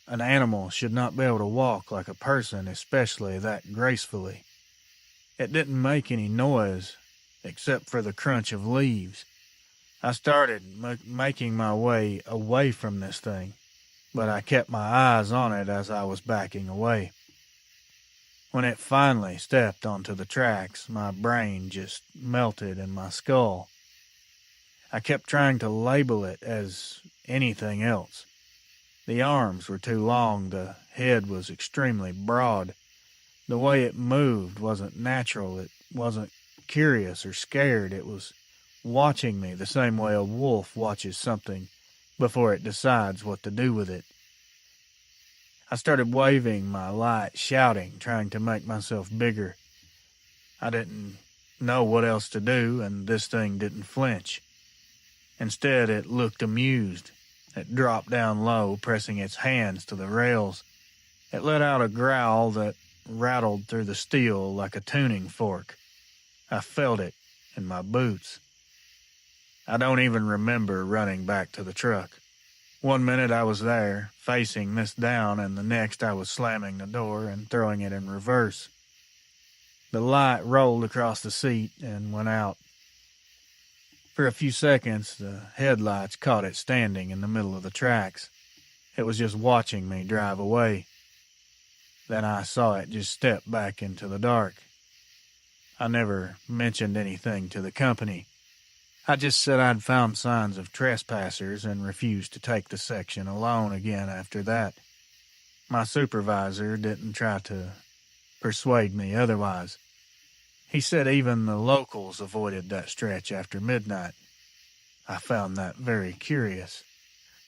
An animal should not be able to walk like a person, especially that gracefully. It didn't make any noise, except for the crunch of leaves. I started making my way away from this thing, but I kept my eyes on it as I was backing away. When it finally stepped onto the tracks, my brain just melted in my skull. I kept trying to label it as anything else. The arms were too long, the head was extremely broad. The way it moved wasn't natural, it wasn't curious or scared, it was watching me the same way a wolf watches something before it decides what to do with it. I started waving my light, shouting, trying to make myself bigger. I didn't know what else to do, and this thing didn't flinch. Instead, it looked amused. It dropped down low, pressing its hands to the rails. It let out a growl that rattled through the steel like a tuning fork. I felt it in my boots. I don't even remember running back to the truck. One minute I was there, facing this down, and the next I was slamming the door and throwing it in reverse. The light rolled across the seat and went out. For a few seconds, the headlights caught it standing in the middle of the tracks. It was just watching me drive away. Then I saw it just step back into the dark. I never mentioned anything to the company. I just said I'd found signs of trespassers and refused to take the section alone again after that. My supervisor didn't try to persuade me otherwise. He said even the locals avoided that stretch after midnight. I found that very curious.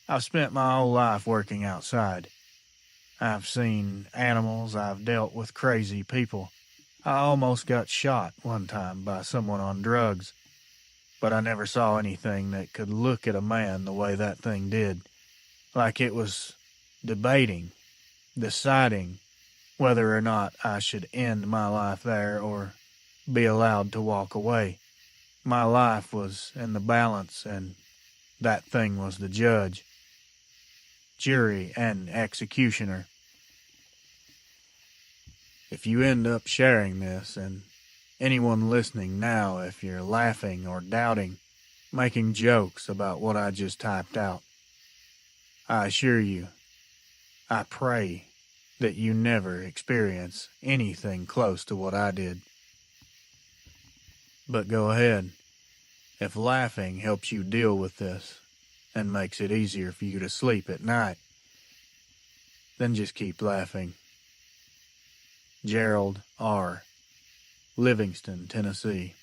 I've spent my whole life working outside. I've seen animals, I've dealt with crazy people. I almost got shot one time by someone on drugs, but I never saw anything that could look at a man the way that thing did, like it was deciding whether or not I should end my life there or be allowed to walk away. My life was in the balance, and that thing was the judge, jury, and executioner. If you end up sharing this, and anyone listening now, if you're laughing or doubting, making jokes about what I just typed out, I assure you, I pray that you never experience anything close to what I did. But go ahead. If laughing helps you deal with this and makes it easier for you to sleep at night, then just keep laughing. Gerald R., Livingston, Tennessee.